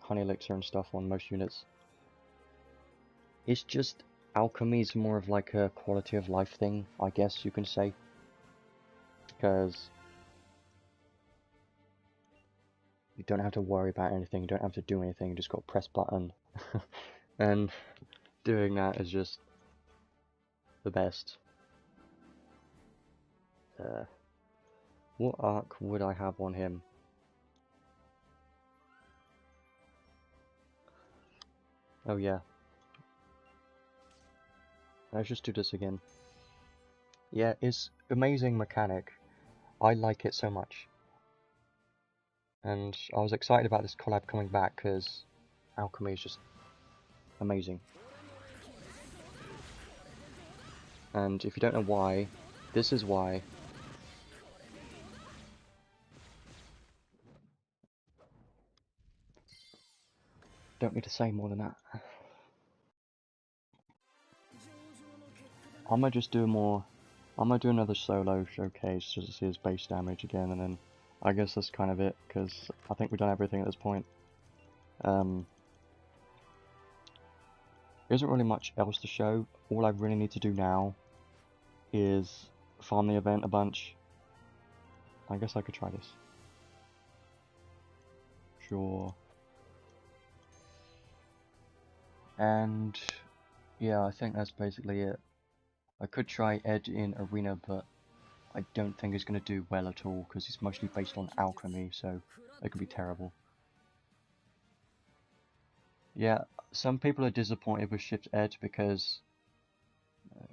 Honey Elixir and stuff on most units. It's just Alchemy is more of like a quality of life thing, I guess you can say. Because you don't have to worry about anything, you don't have to do anything, you just got to press button. And doing that is just the best. What arc would I have on him? Oh yeah. Let's just do this again. Yeah, it's amazing mechanic. I like it so much. And I was excited about this collab coming back because Alchemy is just amazing. And if you don't know why, this is why. Don't need to say more than that. I might just do more. I might do another solo showcase just to see his base damage again, and then I guess that's kind of it, because I think we've done everything at this point. There isn't really much else to show. All I really need to do now is farm the event a bunch. I guess I could try this. Sure. And yeah, I think that's basically it. I could try Ed in Arena, but I don't think is going to do well at all, because it's mostly based on alchemy, so it could be terrible. Yeah, some people are disappointed with Shift Ed because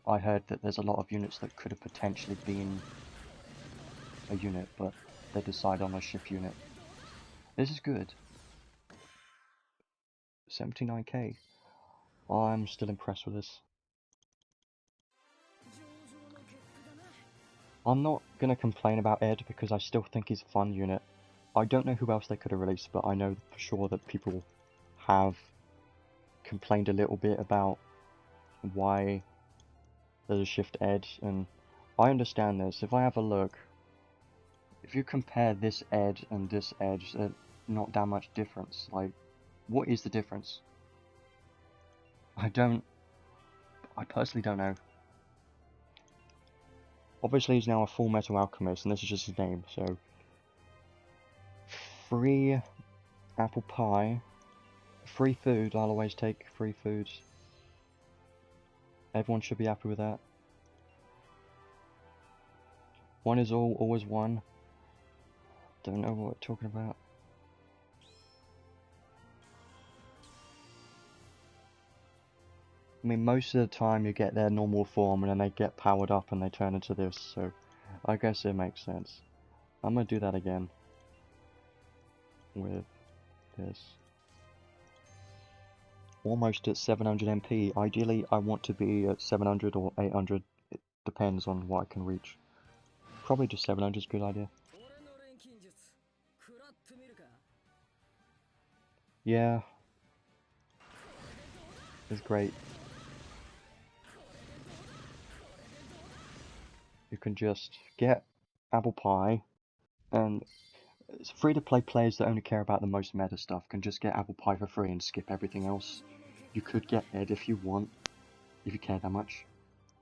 I heard that there's a lot of units that could have potentially been a unit, but they decide on a shift unit. This is good. 79k. I'm still impressed with this. I'm not going to complain about Ed because I still think he's a fun unit. I don't know who else they could have released, but I know for sure that people have complained a little bit about why there's a shift Ed, and I understand this. If I have a look, if you compare this Ed and this Ed, there's not that much difference. Like, what is the difference? I personally don't know. Obviously he's now a Fullmetal Alchemist, and this is just his name, so... Free apple pie. Free food, I'll always take free food. Everyone should be happy with that. One is all is one. Don't know what we're talking about. I mean, most of the time you get their normal form and then they get powered up and they turn into this, so I guess it makes sense. I'm gonna do that again with this. Almost at 700 MP. Ideally, I want to be at 700 or 800. It depends on what I can reach. Probably just 700 is a good idea. Yeah. It's great. You can just get apple pie, and it's free-to-play players that only care about the most meta stuff can just get apple pie for free and skip everything else. You could get Ed if you want, if you care that much.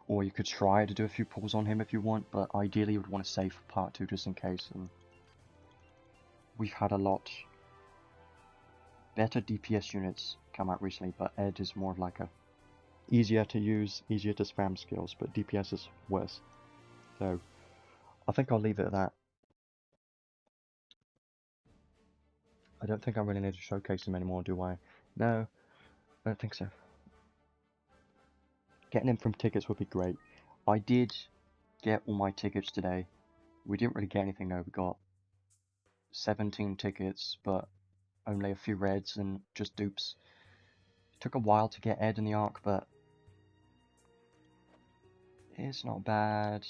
Or you could try to do a few pulls on him if you want, but ideally you would want to save for part 2 just in case. And we've had a lot better DPS units come out recently, but Ed is more of like a easier to use, easier to spam skills, but DPS is worse. So I think I'll leave it at that. I don't think I really need to showcase him anymore, do I? No, I don't think so. Getting him from tickets would be great. I did get all my tickets today. We didn't really get anything though. We got 17 tickets, but only a few reds and just dupes. It took a while to get Ed in the Ark, but it's not bad.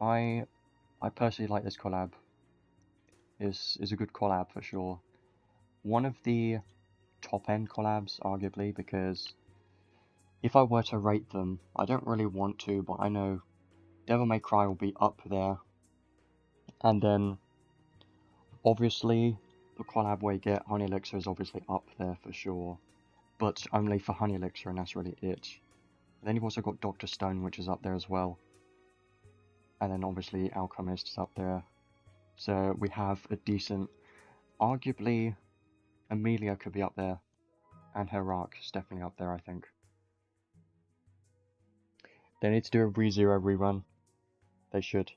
I personally like this collab. Is a good collab for sure. One of the top end collabs, arguably, because if I were to rate them, I don't really want to, but I know Devil May Cry will be up there. And then, obviously, the collab where you get Honey Elixir is obviously up there for sure. But only for Honey Elixir, and that's really it. And then you've also got Dr. Stone, which is up there as well. And then obviously Alchemist is up there. So we have a decent, arguably, Amelia could be up there. And her arc is definitely up there, I think. They need to do a ReZero rerun. They should.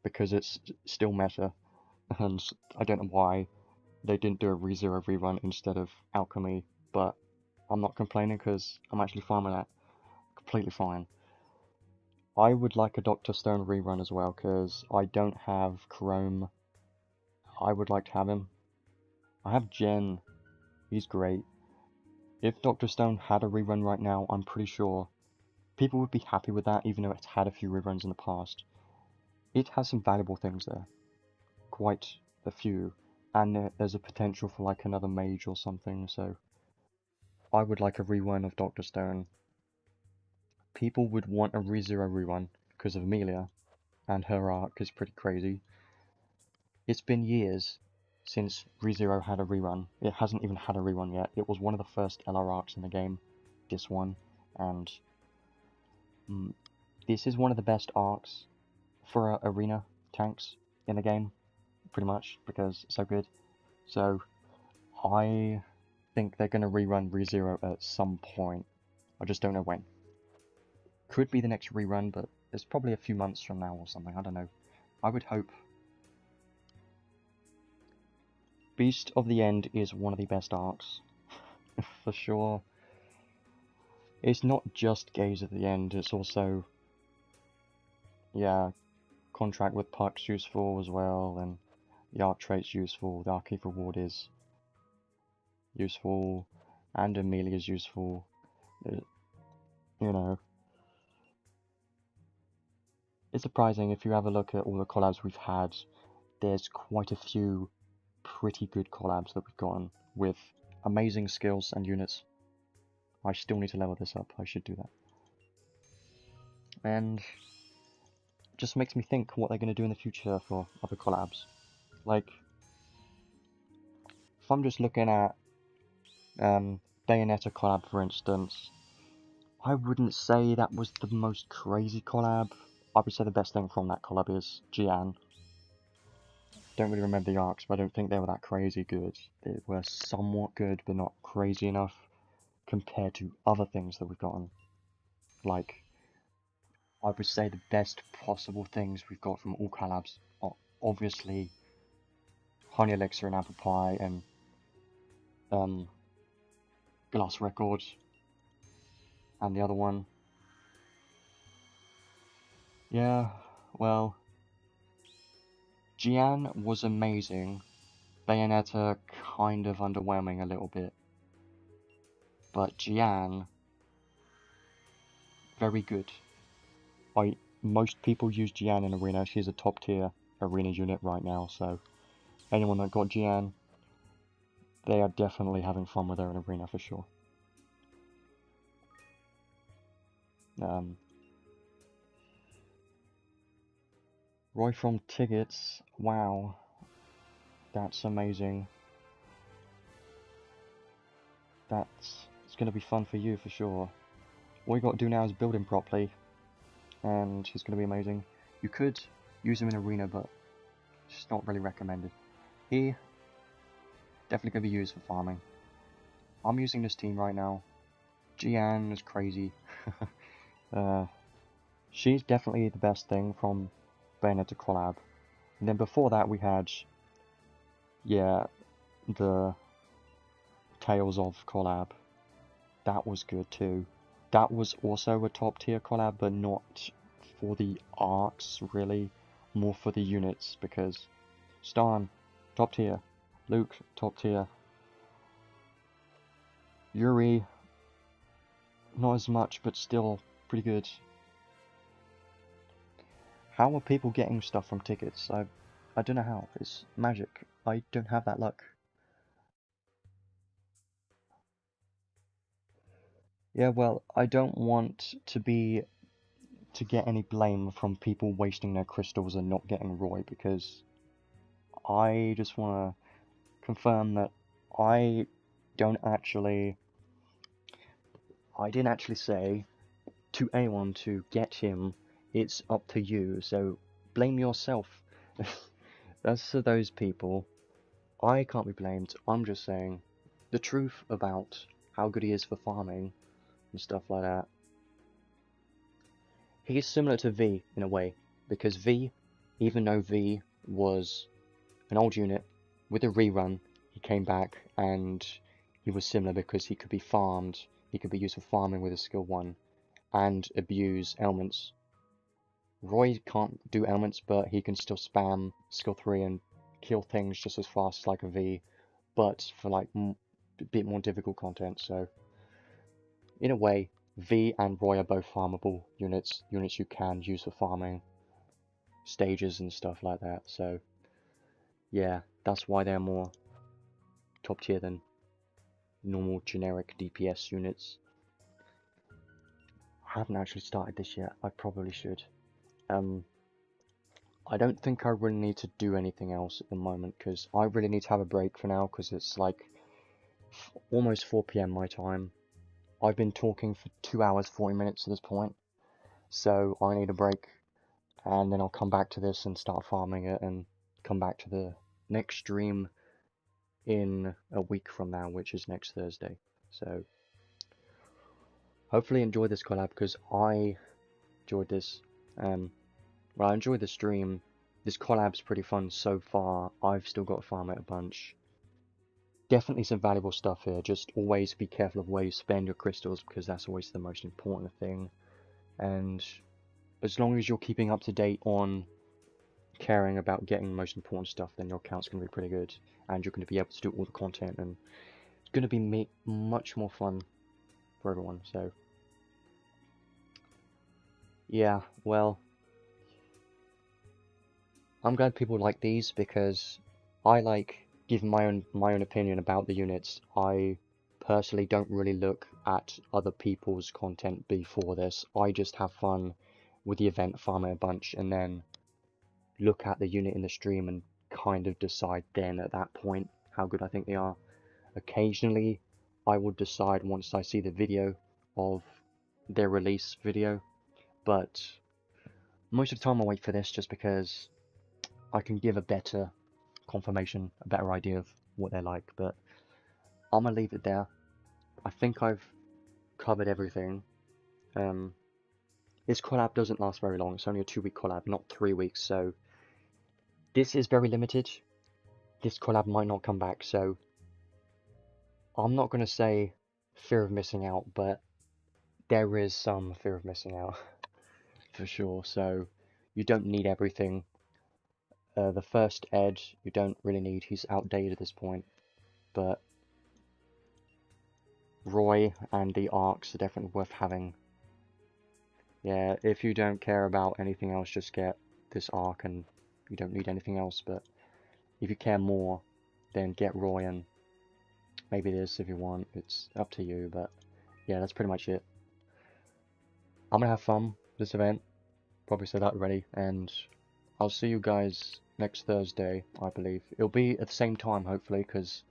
Because it's still meta. And I don't know why they didn't do a ReZero rerun instead of Alchemy. But I'm not complaining because I'm actually fine with that. Completely fine. I would like a Dr. Stone rerun as well, because I don't have Chrome. I would like to have him. I have Jen. He's great. If Dr. Stone had a rerun right now, I'm pretty sure people would be happy with that, even though it's had a few reruns in the past. It has some valuable things there. Quite a few. And there's a potential for like another mage or something, so I would like a rerun of Dr. Stone. People would want a ReZero rerun because of Amelia, and her arc is pretty crazy. It's been years since ReZero had a rerun. It hasn't even had a rerun yet. It was one of the first LR arcs in the game, this one, and this is one of the best arcs for arena tanks in the game, pretty much, because it's so good. So I think they're going to rerun ReZero at some point. I just don't know when. Could be the next rerun, but It's probably a few months from now or something, I don't know. I would hope. Beast of the End is one of the best arcs, for sure. It's not just Gaze of the End, it's also, yeah, Contract with Puck's useful as well, and the arc trait's useful, the Archive Reward is useful, and Amelia's useful, you know. It's surprising if you have a look at all the collabs we've had, there's quite a few pretty good collabs that we've gotten with amazing skills and units. I still need to level this up, I should do that. And just makes me think what they're going to do in the future for other collabs. Like, if I'm just looking at Bayonetta collab, for instance, I wouldn't say that was the most crazy collab. I would say the best thing from that collab is Jian. Don't really remember the arcs, but I don't think they were that crazy good. They were somewhat good, but not crazy enough compared to other things that we've gotten. Like, I would say the best possible things we've got from all collabs are obviously Honey Elixir and Apple Pie and Glass Records, and the other one. Yeah, well, Jian was amazing. Bayonetta kind of underwhelming a little bit. But Jian, very good. Most people use Jian in Arena. She's a top tier Arena unit right now, so anyone that got Jian, they are definitely having fun with her in Arena for sure. Roy from Tickets, wow, that's amazing. It's going to be fun for you for sure. All you got to do now is build him properly, and he's going to be amazing. You could use him in Arena, but it's not really recommended. He definitely going to be used for farming. I'm using this team right now. Jian is crazy. She's definitely the best thing from Bayonetta collab. And then before that we had, yeah, the Tales of collab. That was good too. That was also a top tier collab, but not for the arcs really, more for the units, because Stan, top tier, Luke, top tier, Yuri, not as much, but still pretty good. How are people getting stuff from tickets? I don't know how. It's magic. I don't have that luck. Yeah, well, I don't want to get any blame from people wasting their crystals and not getting Roy, because I just want to confirm that I didn't actually say to anyone to get him. It's up to you, so blame yourself. That's for those people. I can't be blamed. I'm just saying the truth about how good he is for farming and stuff like that. He's similar to V in a way, because V, even though V was an old unit, with a rerun, he came back and he was similar because he could be farmed, he could be used for farming with a skill 1, and abuse elements. Roy can't do elements, but he can still spam skill 3 and kill things just as fast as like a V, but for like a bit more difficult content, so in a way, V and Roy are both farmable units you can use for farming stages and stuff like that, so yeah, that's why they're more top tier than normal generic DPS units. I haven't actually started this yet, I probably should. I don't think I really need to do anything else at the moment, because I really need to have a break for now, because it's like almost 4 PM my time. I've been talking for 2 hours 40 minutes at this point, so I need a break, and then I'll come back to this and start farming it, and come back to the next stream in a week from now, which is next Thursday. So hopefully enjoy this collab, because I enjoyed this. Well, I enjoyed the stream. This collab's pretty fun so far. I've still got to farm out a bunch. Definitely some valuable stuff here. Just always be careful of where you spend your crystals, because that's always the most important thing. And as long as you're keeping up to date on caring about getting the most important stuff, then your account's going to be pretty good. And you're going to be able to do all the content, and it's going to be much more fun for everyone. So, yeah, well, I'm glad people like these, because I like giving my own opinion about the units. I personally don't really look at other people's content before this. I just have fun with the event, farming a bunch, and then look at the unit in the stream and kind of decide then at that point how good I think they are. Occasionally, I will decide once I see the video of their release video, but most of the time I wait for this just because I can give a better confirmation, a better idea of what they're like. But I'm gonna leave it there. I think I've covered everything. This collab doesn't last very long. It's only a 2-week collab, not 3 weeks, so this is very limited. This collab might not come back, so I'm not gonna say fear of missing out, but there is some fear of missing out for sure. So you don't need everything. The first Ed you don't really need, he's outdated at this point, but Roy and the arks are definitely worth having. Yeah, if you don't care about anything else, just get this arc and you don't need anything else, but if you care more, then get Roy and maybe this if you want. It's up to you, but yeah, that's pretty much it. I'm gonna have fun this event, probably said that already, and I'll see you guys next Thursday, I believe. It'll be at the same time, hopefully, because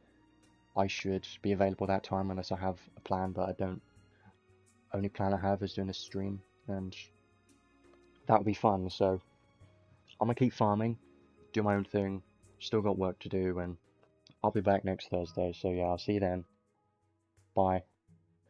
I should be available that time unless I have a plan, but I don't. Only plan I have is doing this stream, and that will be fun, so I'm gonna keep farming, do my own thing, still got work to do, and I'll be back next Thursday, so yeah, I'll see you then. Bye.